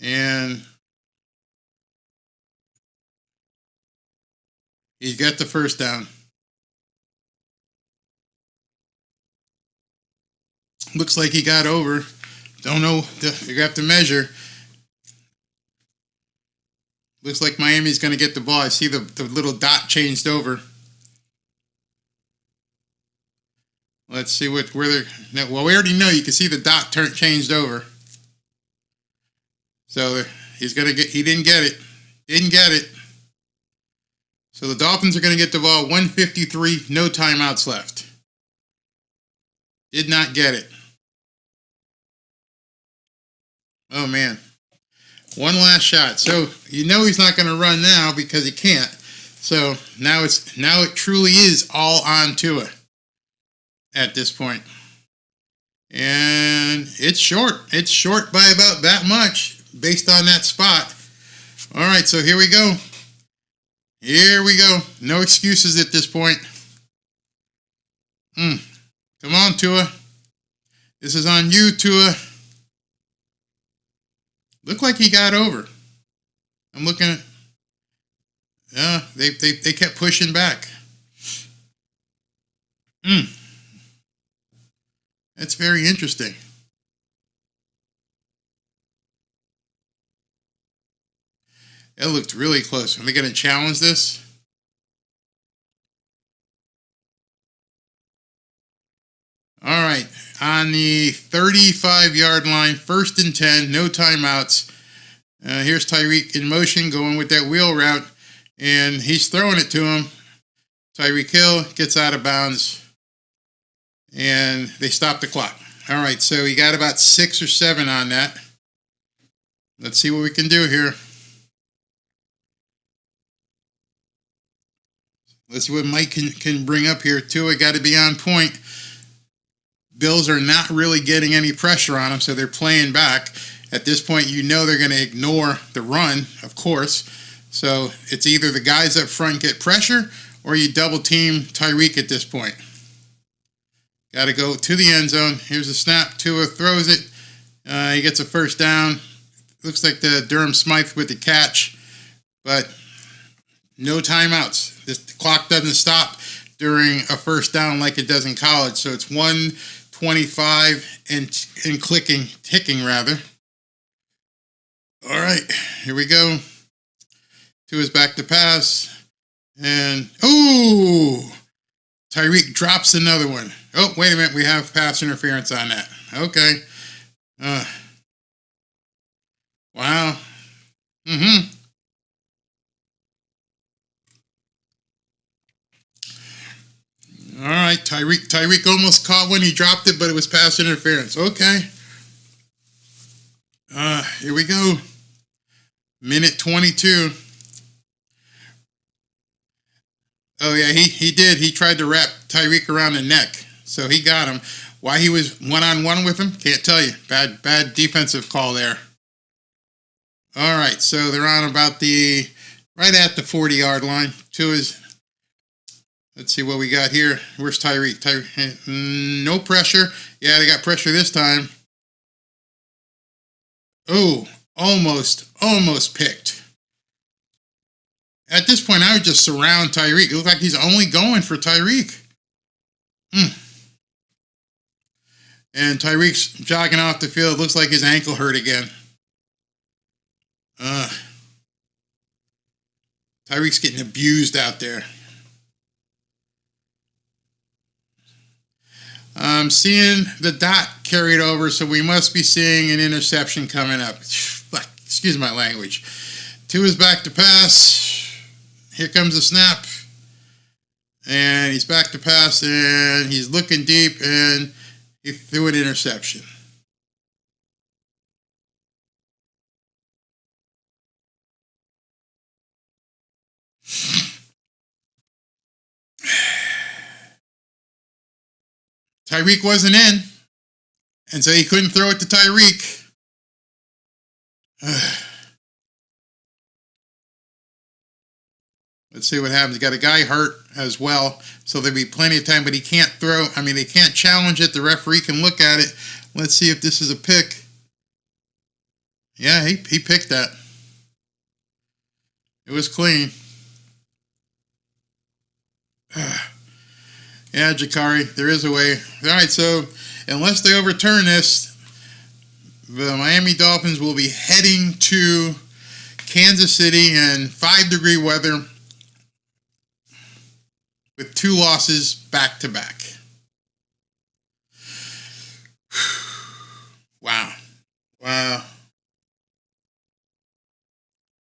and he's got the first down. Looks like he got over. Don't know. You have to measure. Looks like Miami's going to get the ball. I see the little dot changed over. Let's see where they're. Well, we already know. You can see the dot changed over. So he's going to get. He didn't get it. Didn't get it. So the Dolphins are going to get the ball. 1:53. No timeouts left. Did not get it. Oh, man. One last shot. So you know he's not going to run now because he can't. So now it truly is all on Tua at this point. And it's short. It's short by about that much based on that spot. All right, so here we go. Here we go. No excuses at this point. Come on, Tua. This is on you, Tua. Looked like he got over. I'm looking at. Yeah, they kept pushing back. That's very interesting. It looked really close. Are they going to challenge this? All right. On the 35-yard line, 1st and 10, no timeouts. Here's Tyreek in motion, going with that wheel route, and he's throwing it to him. Tyreek Hill gets out of bounds, and they stop the clock. All right, so he got about 6 or 7 on that. Let's see what we can do here. Let's see what Mike can bring up here. Tua got to be on point. Bills are not really getting any pressure on them, so they're playing back. At this point, you know they're going to ignore the run, of course. So it's either the guys up front get pressure or you double team Tyreek at this point. Got to go to the end zone. Here's a snap. Tua throws it. He gets a first down. Looks like the Durham Smythe with the catch, but no timeouts. The clock doesn't stop during a first down like it does in college. So it's 1:25 and ticking rather. All right, here we go. Tua's back to pass. And, Tyreek drops another one. Oh, wait a minute. We have pass interference on that. Okay. Wow. All right, Tyreek almost caught one. He dropped it, but it was pass interference. Okay. Here we go. Minute 22. Oh, yeah, he did. He tried to wrap Tyreek around the neck, so he got him. Why he was one-on-one with him, can't tell you. Bad defensive call there. All right, so they're on about right at the 40-yard line. Let's see what we got here. Where's Tyreek? No pressure. Yeah, they got pressure this time. Oh, almost picked. At this point, I would just surround Tyreek. It looks like he's only going for Tyreek. And Tyreek's jogging off the field. Looks like his ankle hurt again. Tyreek's getting abused out there. I'm seeing the dot carried over, so we must be seeing an interception coming up. Excuse my language. Tua's back to pass. Here comes the snap. And he's back to pass, and he's looking deep, and he threw an interception. Tyreek wasn't in, and so he couldn't throw it to Tyreek. Let's see what happens. Got a guy hurt as well, so there'll be plenty of time, but he can't throw. I mean, they can't challenge it. The referee can look at it. Let's see if this is a pick. Yeah, he picked that. It was clean. Yeah, Jakari, there is a way. All right, so unless they overturn this, the Miami Dolphins will be heading to Kansas City in 5-degree weather with 2 losses back to back. Wow.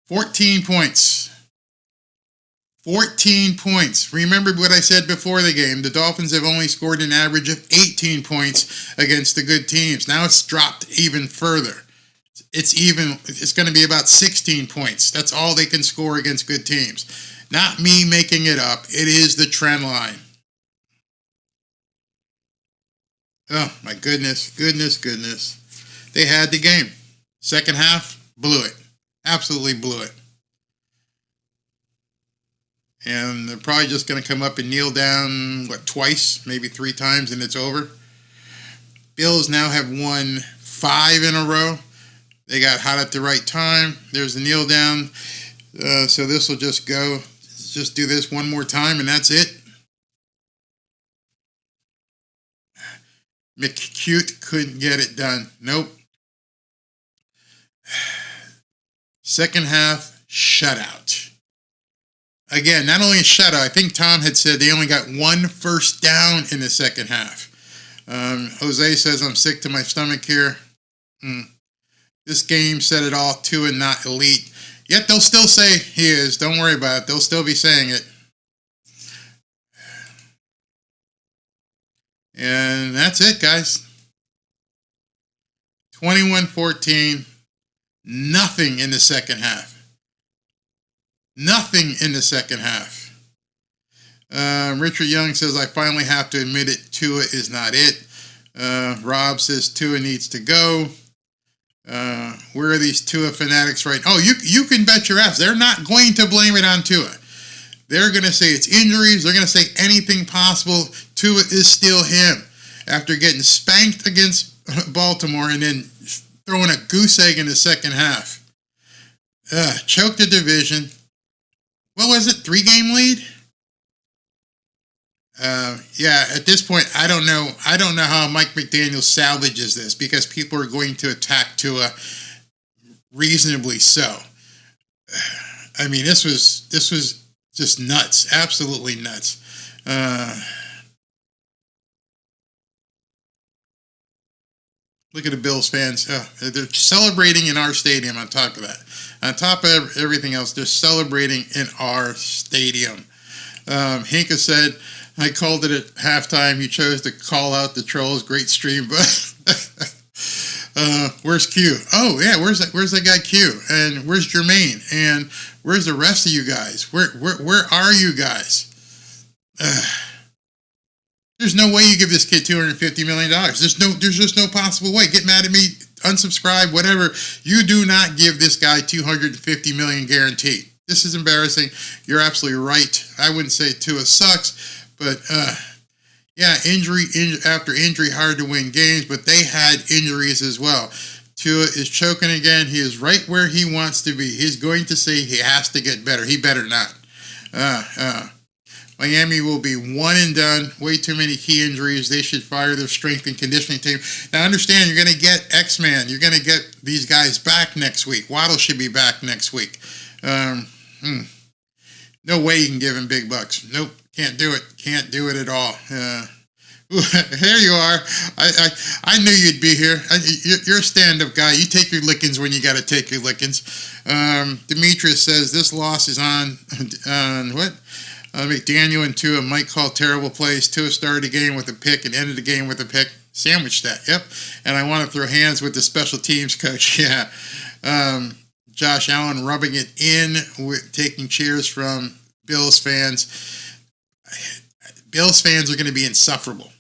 14 points. 14 points. Remember what I said before the game. The Dolphins have only scored an average of 18 points against the good teams. Now it's dropped even further. It's going to be about 16 points. That's all they can score against good teams. Not me making it up. It is the trend line. Oh, my goodness. They had the game. Second half, blew it. Absolutely blew it. And they're probably just going to come up and kneel down, twice, maybe 3 times, and it's over. Bills now have won 5 in a row. They got hot at the right time. There's the kneel down. So this will just go. Just do this one more time, and that's it. McCute couldn't get it done. Nope. Second half, shutout. Again, not only a shutout, I think Tom had said they only got 1 first down in the second half. Jose says, I'm sick to my stomach here. This game said it all, Tua not elite. Yet they'll still say he is. Don't worry about it. They'll still be saying it. And that's it, guys. 21-14. Nothing in the second half. Nothing in the second half. Richard Young says, I finally have to admit it. Tua is not it. Rob says Tua needs to go. Where are these Tua fanatics right now? Oh, you can bet your ass. They're not going to blame it on Tua. They're going to say it's injuries. They're going to say anything possible. Tua is still him. After getting spanked against Baltimore and then throwing a goose egg in the second half. Choked the division. What was it? 3-game lead? Yeah, at this point, I don't know how Mike McDaniel salvages this because people are going to attack Tua reasonably so. I mean, this was just nuts, absolutely nuts. Look at the Bills fans. They're celebrating in our stadium on top of that. On top of everything else, they're celebrating in our stadium. Hinka said, I called it at halftime. You chose to call out the trolls. Great stream, but where's Q? Oh yeah, where's that guy Q? And where's Jermaine? And where's the rest of you guys? Where are you guys? There's no way you give this kid $250 million. There's just no possible way. Get mad at me, unsubscribe, whatever. You do not give this guy $250 million guaranteed. This is embarrassing. You're absolutely right. I wouldn't say Tua sucks, but yeah, injury after injury, hard to win games, but they had injuries as well. Tua is choking again. He is right where he wants to be. He's going to say he has to get better. He better not. Miami will be one and done. Way too many key injuries. They should fire their strength and conditioning team. Now, understand, you're going to get X-Man. You're going to get these guys back next week. Waddle should be back next week. No way you can give him big bucks. Nope, can't do it. Can't do it at all. Here you are. I knew you'd be here. You're a stand-up guy. You take your lickings when you got to take your lickings. Demetrius says this loss is on what? McDaniel and Tua might call terrible plays. Tua started the game with a pick and ended the game with a pick. Sandwich that. Yep. And I want to throw hands with the special teams coach. Yeah. Josh Allen rubbing it in with taking cheers from Bills fans. Bills fans are going to be insufferable.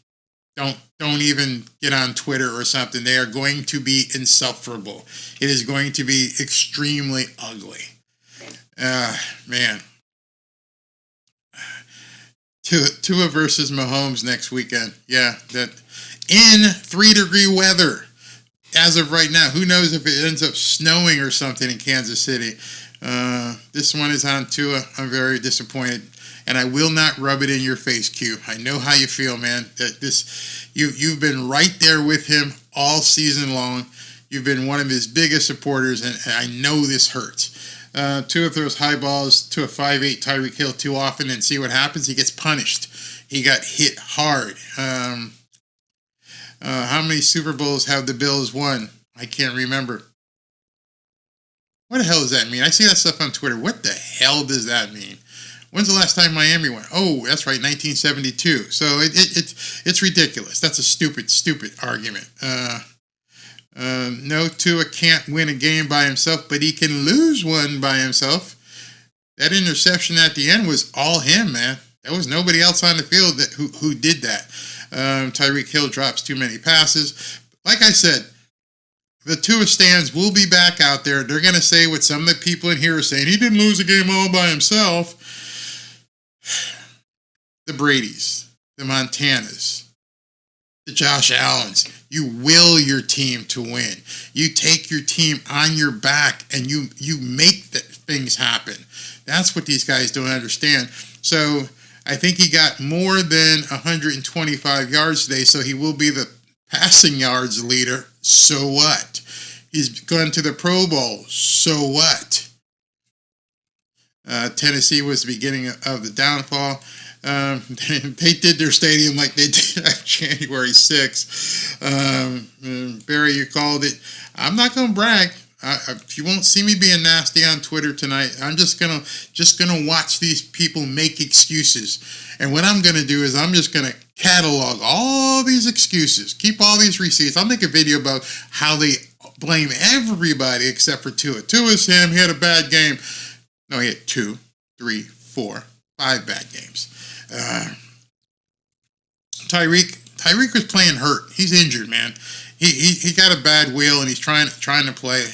Don't even get on Twitter or something. They are going to be insufferable. It is going to be extremely ugly. Man. Tua versus Mahomes next weekend. Yeah, that in 3-degree weather. As of right now, who knows if it ends up snowing or something in Kansas City. This one is on Tua. I'm very disappointed. And I will not rub it in your face, Q. I know how you feel, man. That you've been right there with him all season long. You've been one of his biggest supporters, and I know this hurts. Tua throws high balls to a 5'8" Tyreek Hill too often, and see what happens. He gets punished. He got hit hard. How many Super Bowls have the Bills won? I can't remember. What the hell does that mean? I see that stuff on Twitter. What the hell does that mean? When's the last time Miami won? Oh, that's right, 1972. So it's ridiculous. That's a stupid argument. No, Tua can't win a game by himself, but he can lose one by himself. That interception at the end was all him, man. There was nobody else on the field who did that. Tyreek Hill drops too many passes. Like I said, the Tua stands will be back out there. They're going to say what some of the people in here are saying. He didn't lose a game all by himself. The Bradys, the Montanas, the Josh Allens. You will your team to win. You take your team on your back and you make things happen. That's what these guys don't understand. So I think he got more than 125 yards today, so he will be the passing yards leader. So what? He's gone to the Pro Bowl. So what? Tennessee was the beginning of the downfall. They did their stadium like they did on January 6th. Barry, you called it. I'm not going to brag. You won't see me being nasty on Twitter tonight. I'm just gonna watch these people make excuses. And what I'm gonna do is I'm just gonna catalog all these excuses, keep all these receipts. I'll make a video about how they blame everybody except for Tua. Tua's him. He had a bad game. No, he had 2, 3, 4, 5 bad games. Tyreek was playing hurt. He's injured, man. He got a bad wheel and he's trying to play.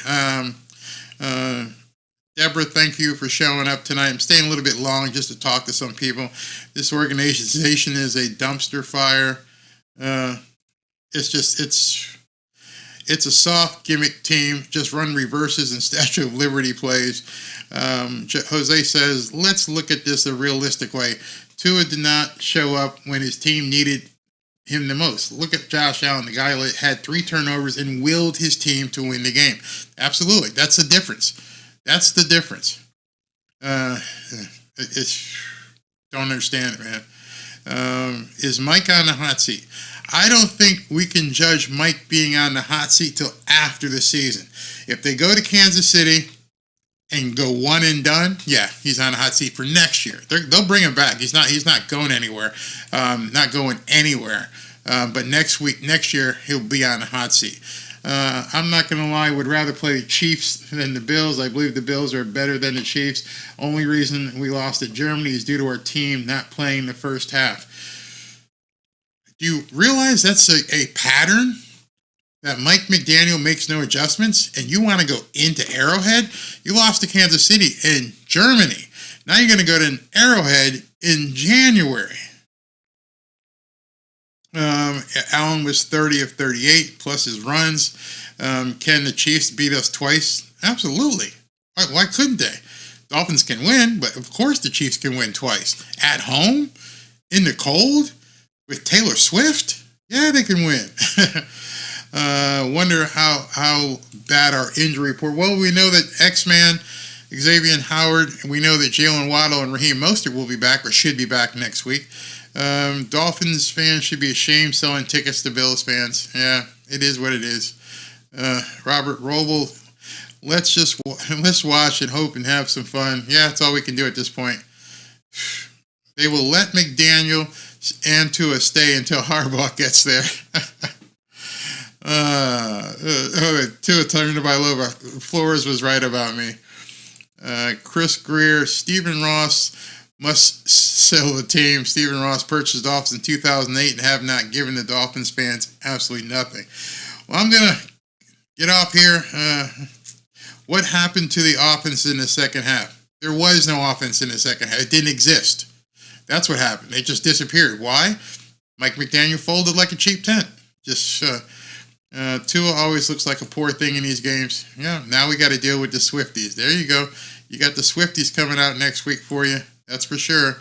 Deborah, thank you for showing up tonight. I'm staying a little bit long just to talk to some people. This organization is a dumpster fire. It's a soft gimmick team. Just run reverses and Statue of Liberty plays. Jose says, let's look at this a realistic way. Tua did not show up when his team needed him the most. Look at Josh Allen. The guy had 3 turnovers and willed his team to win the game. Absolutely. That's the difference. Don't understand it, man. Is Mike on the hot seat? I don't think we can judge Mike being on the hot seat till after the season. If they go to Kansas City and go one and done, yeah, he's on the hot seat for next year. They'll bring him back. He's not going anywhere. But next year he'll be on the hot seat. I'm not going to lie, would rather play the Chiefs than the Bills. I believe the Bills are better than the Chiefs. Only reason we lost at Germany is due to our team not playing the first half. Do you realize that's a pattern? That Mike McDaniel makes no adjustments, and you want to go into Arrowhead? You lost to Kansas City in Germany. Now you're going to go to an Arrowhead in January. Allen was 30 of 38, plus his runs. Can the Chiefs beat us twice? Absolutely. Why couldn't they? Dolphins can win, but of course the Chiefs can win twice. At home? In the cold? With Taylor Swift? Yeah, they can win. Wonder how bad our injury report. Well, we know that X-Man, Xavier Howard, and we know that Jalen Waddle and Raheem Mostert will be back or should be back next week. Dolphins fans should be ashamed selling tickets to Bills fans. Yeah, it is what it is. Robert Roble, let's watch and hope and have some fun. Yeah, that's all we can do at this point. They will let McDaniel and Tua stay until Harbaugh gets there. Tua turned to by Loba. Flores was right about me. Chris Greer, Stephen Ross must sell the team. Stephen Ross purchased Dolphins in 2008 and have not given the Dolphins fans absolutely nothing. Well, I'm going to get off here. What happened to the offense in the second half? There was no offense in the second half. It didn't exist. That's what happened. It just disappeared. Why? Mike McDaniel folded like a cheap tent. Just Tua always looks like a poor thing in these games. Yeah, now we got to deal with the Swifties. There you go. You got the Swifties coming out next week for you. That's for sure.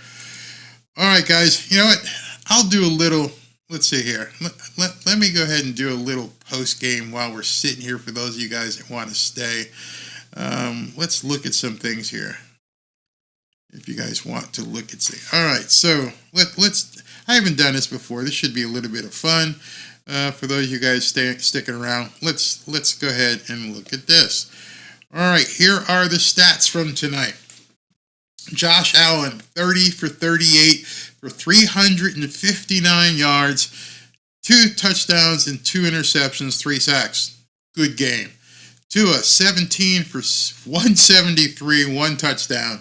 All right, guys. You know what? I'll do a little, let's see here. Let me go ahead and do a little post-game while we're sitting here for those of you guys that want to stay. Let's look at some things here. If you guys want to look at see. All right, so let's. I haven't done this before. This should be a little bit of fun for those of you guys sticking around. Let's go ahead and look at this. All right, here are the stats from tonight. Josh Allen, 30 for 38 for 359 yards, 2 touchdowns and 2 interceptions, 3 sacks. Good game. Tua, 17 for 173, 1 touchdown.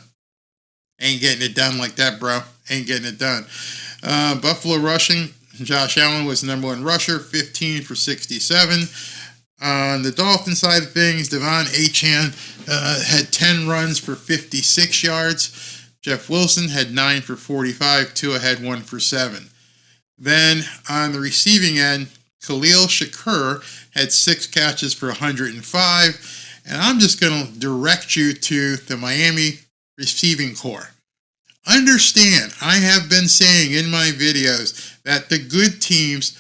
Ain't getting it done like that, bro. Ain't getting it done. Buffalo rushing. Josh Allen was the number 1 rusher, 15 for 67. On the Dolphin side of things, Devon Achane had 10 runs for 56 yards. Jeff Wilson had 9 for 45. Tua had 1 for 7. Then on the receiving end, Khalil Shakur had 6 catches for 105. And I'm just going to direct you to the Miami receiving corps. Understand, I have been saying in my videos that the good teams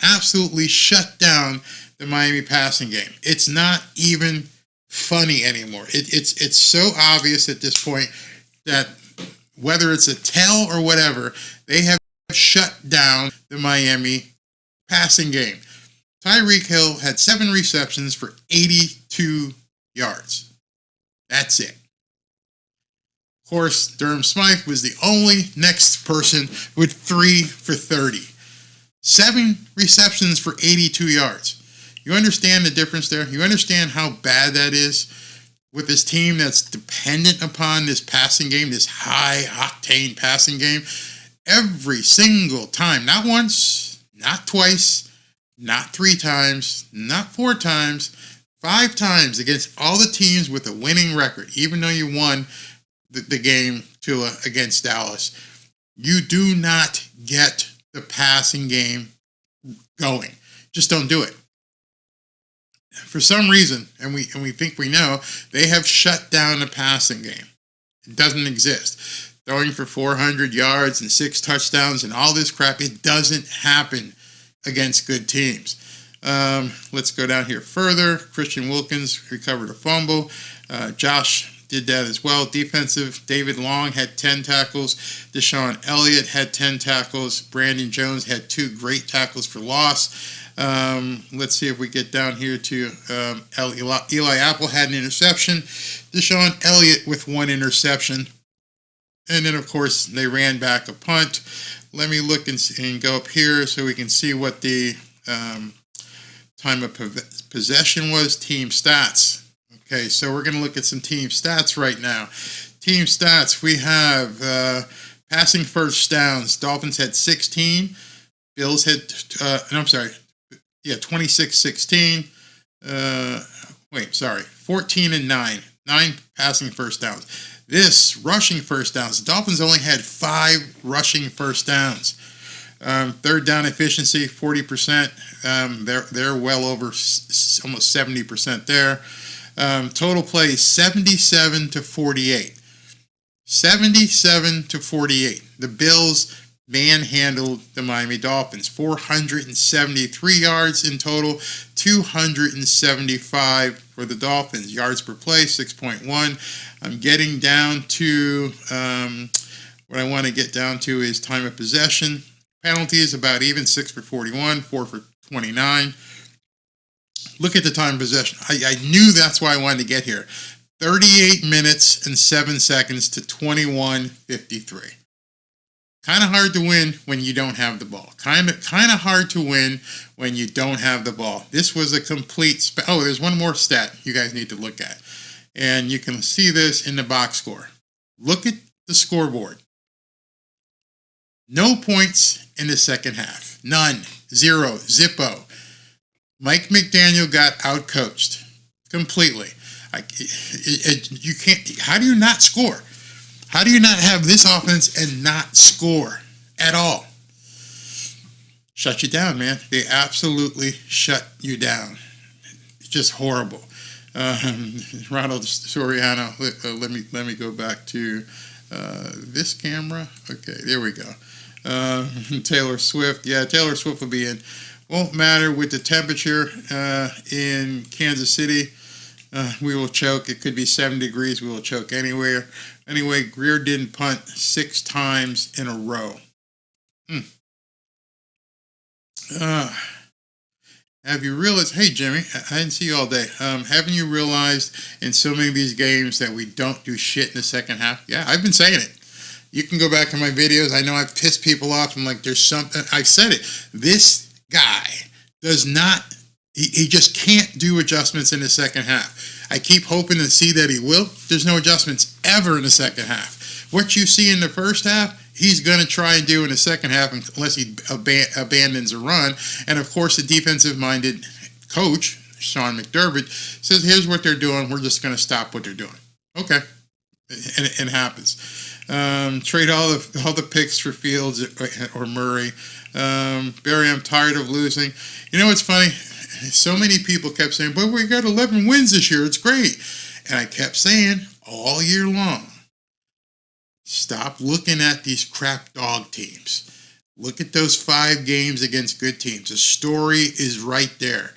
absolutely shut down the Miami passing game. It's not even funny anymore. It's so obvious at this point that whether it's a tell or whatever, they have shut down the Miami passing game. Tyreek Hill had 7 receptions for 82 yards. That's it. Of course, Durham Smythe was the only next person with 3 for 30. 7 receptions for 82 yards. You understand the difference there? You understand how bad that is with this team that's dependent upon this passing game, this high-octane passing game? Every single time, not once, not twice, not 3 times, not 4 times, 5 times against all the teams with a winning record, even though you won the game against Dallas. You do not get the passing game going. Just don't do it. For some reason, and we think we know, they have shut down the passing game. It doesn't exist. Throwing for 400 yards and 6 touchdowns and all this crap, it doesn't happen against good teams. Let's go down here further. Christian Wilkins recovered a fumble. Josh did that as well. Defensive, David Long had 10 tackles. Deshaun Elliott had 10 tackles. Brandon Jones had 2 great tackles for loss. Let's see if we get down here to Eli Apple had an interception. Deshaun Elliott with 1 interception. And then, of course, they ran back a punt. Let me look and go up here so we can see what the time of possession was, team stats. Okay, so we're going to look at some team stats right now. Team stats, we have passing first downs. Dolphins had 16. Bills had, 26-16. 14 and 9. 9 passing first downs. This rushing first downs. The Dolphins only had 5 rushing first downs. Third down efficiency, 40%. They're well over almost 70% there. Total plays, 77-48. 77-48. The Bills manhandled the Miami Dolphins. 473 yards in total, 275 for the Dolphins. Yards per play, 6.1. I'm getting down to, what I want to get down to is time of possession. Penalties about even, 6 for 41, 4 for 29. Look at the time of possession. I knew that's why I wanted to get here. 38 minutes and 7 seconds to 21:53. Kind of hard to win when you don't have the ball. Kind of hard to win when you don't have the ball. This was a complete... there's one more stat you guys need to look at. And you can see this in the box score. Look at the scoreboard. No points in the second half. None. 0. Zippo. Mike McDaniel got outcoached completely. You can't. How do you not score? How do you not have this offense and not score at all? Shut you down, man. They absolutely shut you down. It's just horrible. Ronald Soriano. Let me go back to this camera. Okay, there we go. Taylor Swift. Yeah, Taylor Swift will be in. Won't matter with the temperature in Kansas City. We will choke. It could be 7 degrees. We will choke anywhere. Anyway, Greer didn't punt 6 times in a row. Have you realized, hey Jimmy, I didn't see you all day. Haven't you realized in so many of these games that we don't do shit in the second half? Yeah, I've been saying it. You can go back to my videos. I know I've pissed people off. I'm like, there's something. I've said it. This guy does not, he just can't do adjustments in the second half. I keep hoping to see that he will. There's no adjustments ever in the second half. What you see in the first half, he's going to try and do in the second half unless he abandons a run. And, of course, the defensive-minded coach, Sean McDermott, says, here's what they're doing. We're just going to stop what they're doing. Okay. And it happens. Trade all the picks for Fields or Murray. Barry, I'm tired of losing. You know what's funny? So many people kept saying, but we got 11 wins this year. It's great. And I kept saying all year long, stop looking at these crap dog teams. Look at those 5 games against good teams. The story is right there.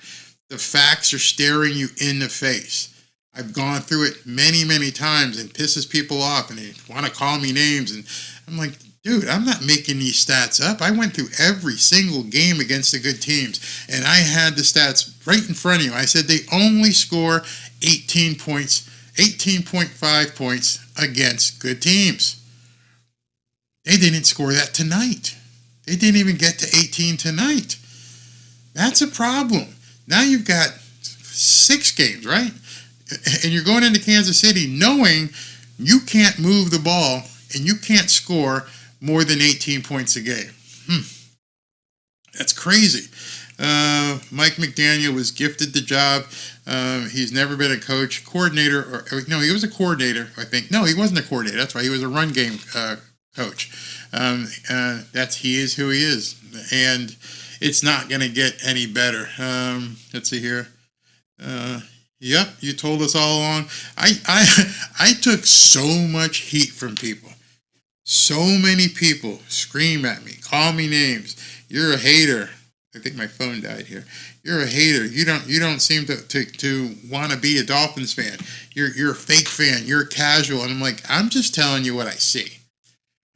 The facts are staring you in the face. I've gone through it many, many times and pisses people off and they want to call me names. And I'm like, dude, I'm not making these stats up. I went through every single game against the good teams and I had the stats right in front of you. I said they only score 18 points, 18.5 points against good teams. They didn't score that tonight. They didn't even get to 18 tonight. That's a problem. Now you've got 6 games, right? And you're going into Kansas City knowing you can't move the ball and you can't score more than 18 points a game. That's crazy. Mike McDaniel was gifted the job. He's never been a coach, coordinator, no, he was a coordinator, I think. No, he wasn't a coordinator. That's right. He was a run game coach. He is who he is. And it's not going to get any better. Let's see here. Yep, you told us all along. I took so much heat from people. So many people scream at me, call me names. You're a hater. I think my phone died here. You're a hater. You don't seem to want to be a Dolphins fan. You're a fake fan. You're a casual. And I'm like, I'm just telling you what I see.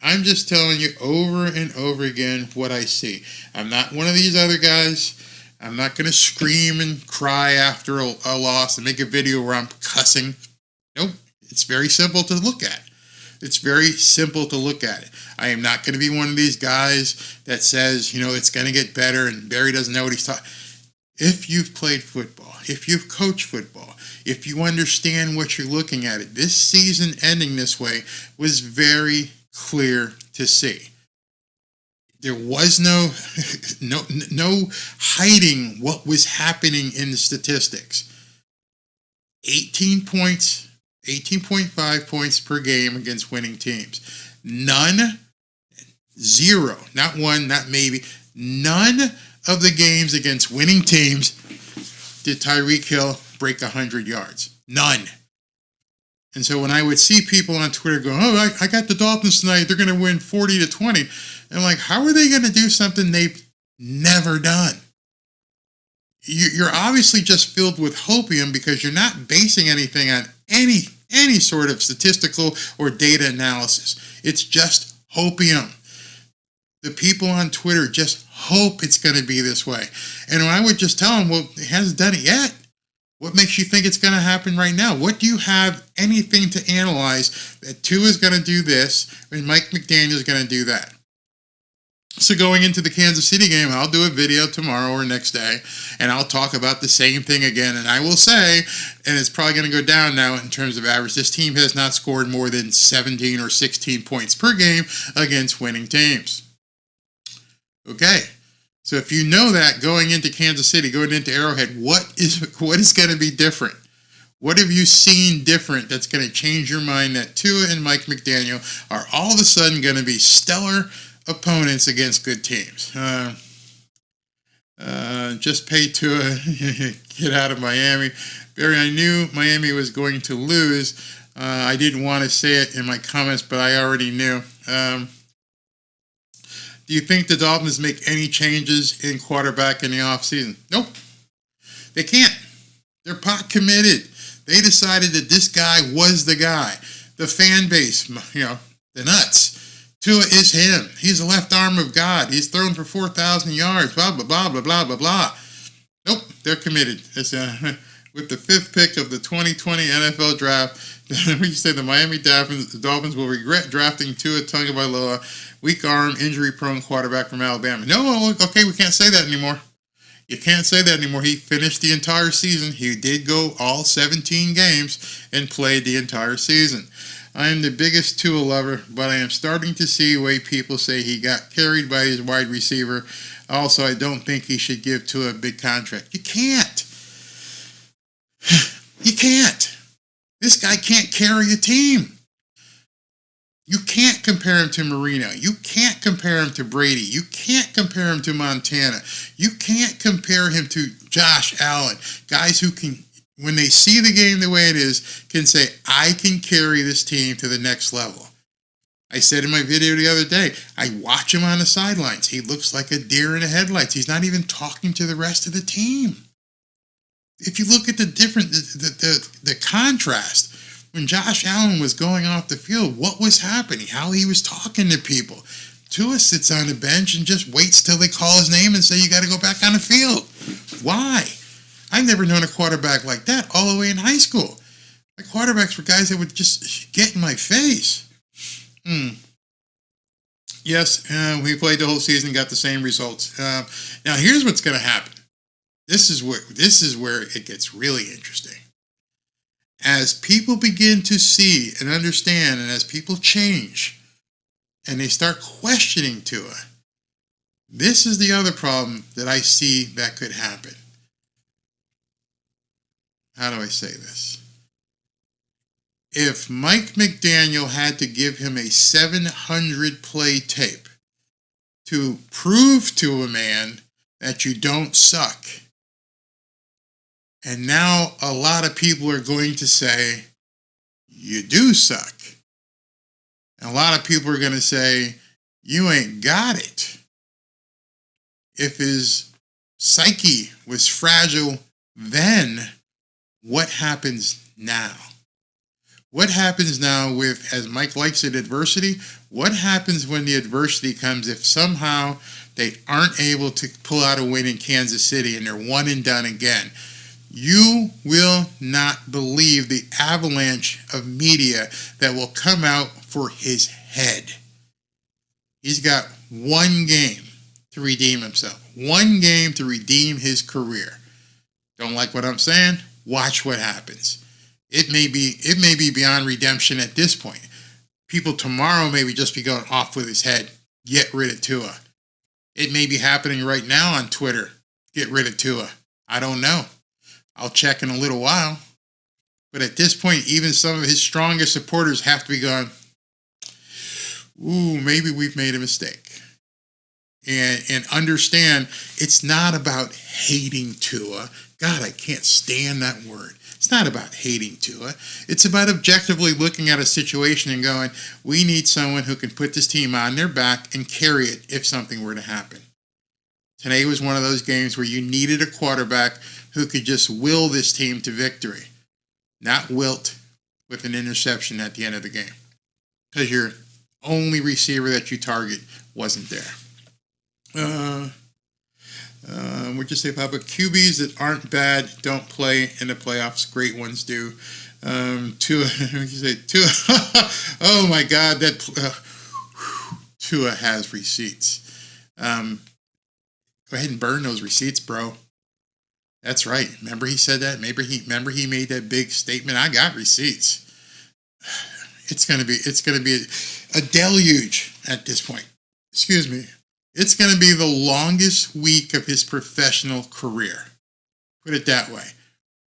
I'm just telling you over and over again what I see. I'm not one of these other guys. I'm not going to scream and cry after a loss and make a video where I'm cussing. Nope. It's very simple to look at. It's very simple to look at it. I am not going to be one of these guys that says, it's going to get better and Barry doesn't know what he's talking. if you've played football, if you've coached football, if you understand what you're looking at it, this season ending this way was very clear to see. There was no hiding what was happening in the statistics. 18 points, 18.5 points per game against winning teams. None, zero, not one, not maybe, none of the games against winning teams did Tyreek Hill break 100 yards. None. And so when I would see people on Twitter go, oh, I got the Dolphins tonight, they're going to win 40-20. And I'm like, how are they going to do something they've never done? You're obviously just filled with hopium because you're not basing anything on any sort of statistical or data analysis. It's just hopium. The people on Twitter just hope it's going to be this way. And I would just tell them, well, it hasn't done it yet. What makes you think it's going to happen right now? What do you have anything to analyze that Tua is going to do this and Mike McDaniel is going to do that? So going into the Kansas City game, I'll do a video tomorrow or next day, and I'll talk about the same thing again. And I will say, and it's probably going to go down now in terms of average, this team has not scored more than 17 or 16 points per game against winning teams. Okay, so if you know that going into Kansas City, going into Arrowhead, what is going to be different? What have you seen different that's going to change your mind that Tua and Mike McDaniel are all of a sudden going to be stellar opponents against good teams? Just pay Tua, get out of Miami. Barry, I knew Miami was going to lose. I didn't want to say it in my comments, but I already knew. Do you think the Dolphins make any changes in quarterback in the offseason? Nope. They can't. They're pot committed. They decided that this guy was the guy. The fan base, the nuts. Tua is him. He's the left arm of God. He's thrown for 4,000 yards, blah, blah, blah, blah, blah, blah, blah. Nope, they're committed. It's, with the 5th pick of the 2020 NFL Draft, we say the Miami Dolphins will regret drafting Tua Tagovailoa, weak arm, injury-prone quarterback from Alabama. No, okay, we can't say that anymore. You can't say that anymore. He finished the entire season. He did go all 17 games and played the entire season. I am the biggest Tua lover, but I am starting to see the way people say he got carried by his wide receiver. Also, I don't think he should give Tua a big contract. You can't. You can't. This guy can't carry a team. You can't compare him to Marino. You can't compare him to Brady. You can't compare him to Montana. You can't compare him to Josh Allen. Guys who can, when they see the game the way it is, can say, I can carry this team to the next level. I said in my video the other day, I watch him on the sidelines. He looks like a deer in the headlights. He's not even talking to the rest of the team. If you look at the contrast, when Josh Allen was going off the field, what was happening? How he was talking to people. Tua sits on the bench and just waits till they call his name and say, you got to go back on the field. Why? I've never known a quarterback like that all the way in high school. My quarterbacks were guys that would just get in my face. Yes, we played the whole season, got the same results. Now, here's what's going to happen. This is where it gets really interesting. As people begin to see and understand, and as people change, and they start questioning Tua, this is the other problem that I see that could happen. How do I say this? If Mike McDaniel had to give him a 700 play tape to prove to a man that you don't suck, and now a lot of people are going to say, you do suck. And a lot of people are going to say, you ain't got it. If his psyche was fragile then, what happens now? What happens now with, as Mike likes it, adversity? What happens when the adversity comes if somehow they aren't able to pull out a win in Kansas City and they're one and done again? You will not believe the avalanche of media that will come out for his head. He's got one game to redeem himself. One game to redeem his career. Don't like what I'm saying? Watch what happens. It may be beyond redemption at this point. People tomorrow maybe just be going off with his head. Get rid of Tua. It may be happening right now on Twitter. Get rid of Tua. I don't know. I'll check in a little while. But at this point, even some of his strongest supporters have to be going, ooh, maybe we've made a mistake. And understand, it's not about hating Tua. God, I can't stand that word. It's not about hating Tua. It's about objectively looking at a situation and going, we need someone who can put this team on their back and carry it if something were to happen. Today was one of those games where you needed a quarterback who could just will this team to victory, not wilt with an interception at the end of the game, because your only receiver that you target wasn't there. We'll just say, Papa, QBs that aren't bad don't play in the playoffs. Great ones do. Tua, oh my God, Tua has receipts. Go ahead and burn those receipts, bro. That's right. Remember he said that? Remember he made that big statement. I got receipts. It's gonna be a deluge at this point. Excuse me. It's going to be the longest week of his professional career. Put it that way.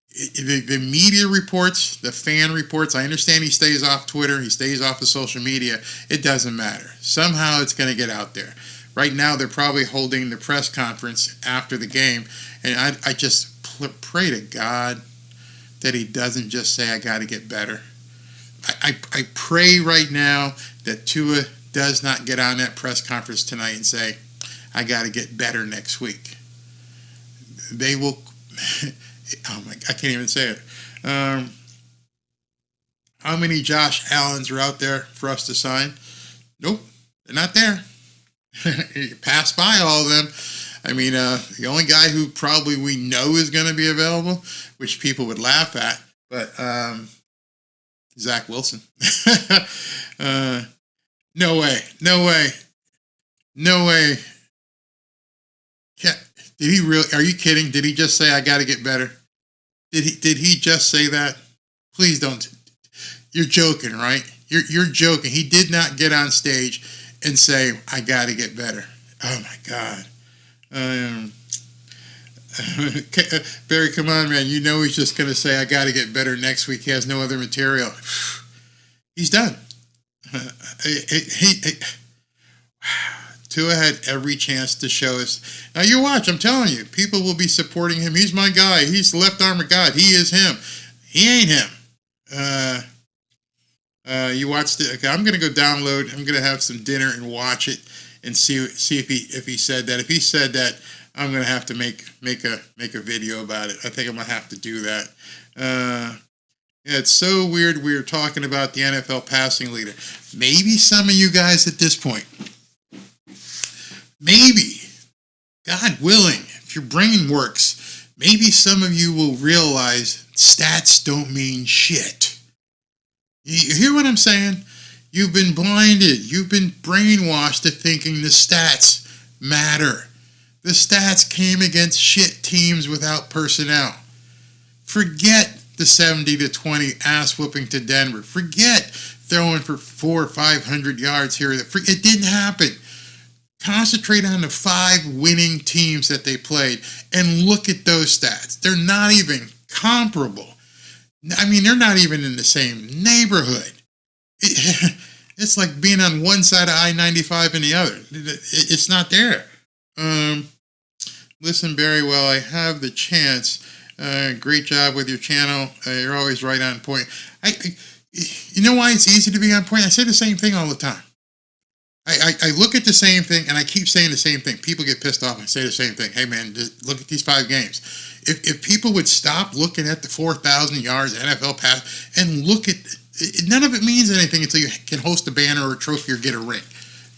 The media reports, the fan reports, I understand he stays off Twitter, he stays off of social media. It doesn't matter. Somehow it's going to get out there. Right now they're probably holding the press conference after the game, and I just pray to God that he doesn't just say, I got to get better. I pray right now that Tua does not get on that press conference tonight and say, I got to get better next week. They will, oh my, I can't even say it. How many Josh Allens are out there for us to sign? Nope, they're not there. You pass by all of them. I mean, the only guy who probably we know is going to be available, which people would laugh at, but Zach Wilson. No way. Did he really? Are you kidding? Did he just say, I got to get better? Did he just say that? Please don't. You're joking, right? You're joking. He did not get on stage and say, I got to get better. Oh, my God. Barry, come on, man. You know he's just going to say, I got to get better next week. He has no other material. He's done. Tua had every chance to show us. Now you watch, I'm telling you, people will be supporting him. He's my guy. He's the left arm of God. He is him. He ain't him. You watched it. Okay, I'm gonna go download. I'm gonna have some dinner and watch it and see if he said that. If he said that, I'm gonna have to make a video about it. I think I'm gonna have to do that. Yeah, it's so weird we were talking about the NFL passing leader. Maybe some of you guys at this point, maybe, God willing, if your brain works, maybe some of you will realize stats don't mean shit. You hear what I'm saying? You've been blinded. You've been brainwashed to thinking the stats matter. The stats came against shit teams without personnel. Forget the 70-20 ass whooping to Denver. Forget throwing for 400 or 500 yards here. It didn't happen. Concentrate on the 5 winning teams that they played and look at those stats. They're not even comparable. I mean, they're not even in the same neighborhood. It's like being on one side of I-95 and the other. It's not there. Listen, Barry, while I have the chance, great job with your channel. You're always right on point. You know why it's easy to be on point? I say the same thing all the time. I look at the same thing and I keep saying the same thing. People get pissed off and say the same thing. Hey man, just look at these 5 games. If people would stop looking at the 4,000 yards NFL pass and look at, none of it means anything until you can host a banner or a trophy or get a ring.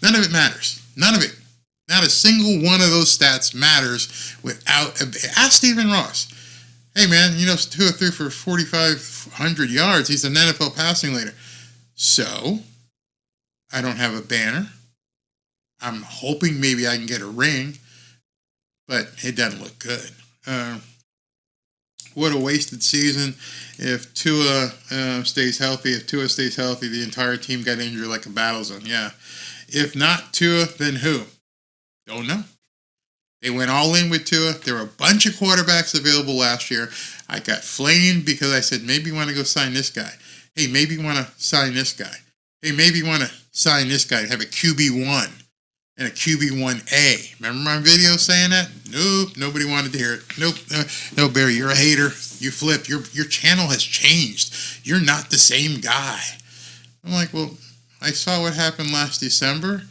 None of it matters. None of it. Not a single one of those stats matters without ask Stephen Ross. Hey man, 2 or 3 for 4,500 yards. He's an NFL passing leader. So I don't have a banner. I'm hoping maybe I can get a ring, but it doesn't look good. what a wasted season. If Tua stays healthy, the entire team got injured like a battle zone. Yeah. If not Tua, then who? Don't know. They went all in with Tua. There were a bunch of quarterbacks available last year. I got flamed because I said, maybe you want to go sign this guy. Hey, maybe you want to sign this guy. Hey, maybe you want to sign this guy, have a QB1 and a QB1A. Remember my video saying that? Nope, nobody wanted to hear it. Nope. No, Barry, you're a hater. You flipped. Your channel has changed. You're not the same guy. I'm like, well, I saw what happened last December,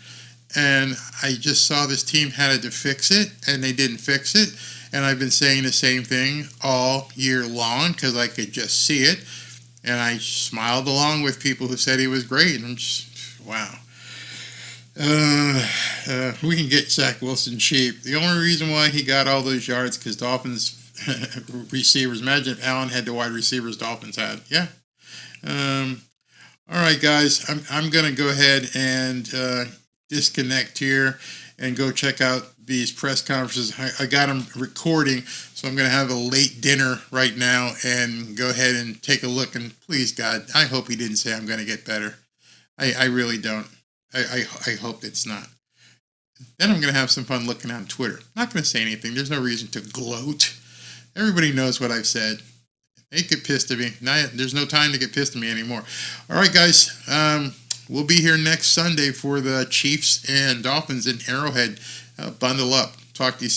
and I just saw this team had to fix it, and they didn't fix it. And I've been saying the same thing all year long because I could just see it. And I smiled along with people who said he was great. And I'm just, wow. We can get Zach Wilson cheap. The only reason why he got all those yards because Dolphins receivers. Imagine if Allen had the wide receivers Dolphins had. Yeah. All right, guys. I'm going to go ahead and disconnect here and go check out these press conferences. I got them recording, so I'm going to have a late dinner right now and go ahead and take a look. And please, God, I hope he didn't say I'm going to get better. I really don't. I hope it's not. Then I'm going to have some fun looking on Twitter. Not going to say anything. There's no reason to gloat. Everybody knows what I've said. They get pissed at me. There's no time to get pissed at me anymore. All right, guys. We'll be here next Sunday for the Chiefs and Dolphins in Arrowhead. Bundle up. Talk to you soon.